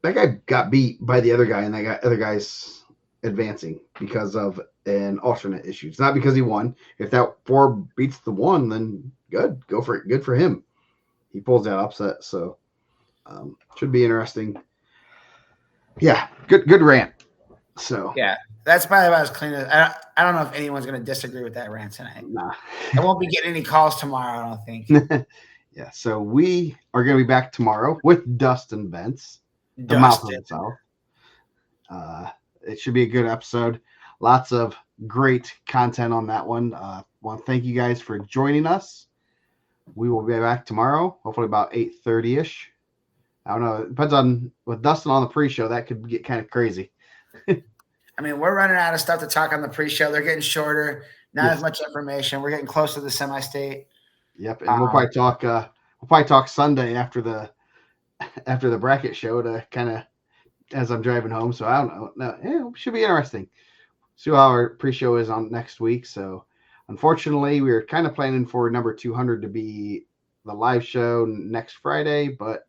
That guy got beat by the other guy, and other guy's advancing because of an alternate issue. It's not because he won. If that 4 beats the 1, then good. Go for it. Good for him. He pulls that upset, so should be interesting. Yeah, good rant. So yeah, that's probably about as clean as I don't know if anyone's going to disagree with that rant tonight. Nah. I won't be getting any calls tomorrow, I don't think. Yeah, so we are going to be back tomorrow with Dustin Bentz, the mouth of the South. It should be a good episode. Lots of great content on that one. Want to thank you guys for joining us. We will be back tomorrow, hopefully about 8:30ish. I don't know. It depends on with Dustin on the pre-show. That could get kind of crazy. I mean, we're running out of stuff to talk on the pre-show. They're getting shorter. Not as much information. We're getting close to the semi-state. Yep, and we'll probably talk Sunday after the bracket show to kind of as I'm driving home. So I don't know. No, it should be interesting. See how our pre-show is on next week. So unfortunately, we were kind of planning for number 200 to be the live show next Friday, but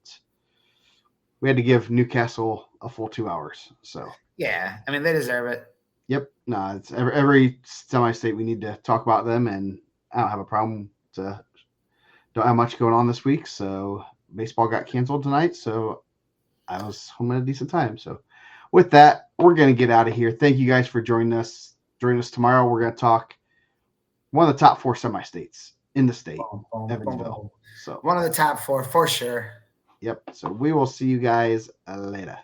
we had to give Newcastle a full 2 hours. So Yeah, I mean they deserve it. yep, no, it's every semi-state we need to talk about them, and I don't have a problem to. Don't have much going on this week, so baseball got canceled tonight, so I was home at a decent time. So with that, we're gonna get out of here. Thank you guys for joining us. Join us tomorrow. We're gonna talk one of the top 4 semi-states in the state, Evansville. So one of the top 4 for sure. yep. So we will see you guys later.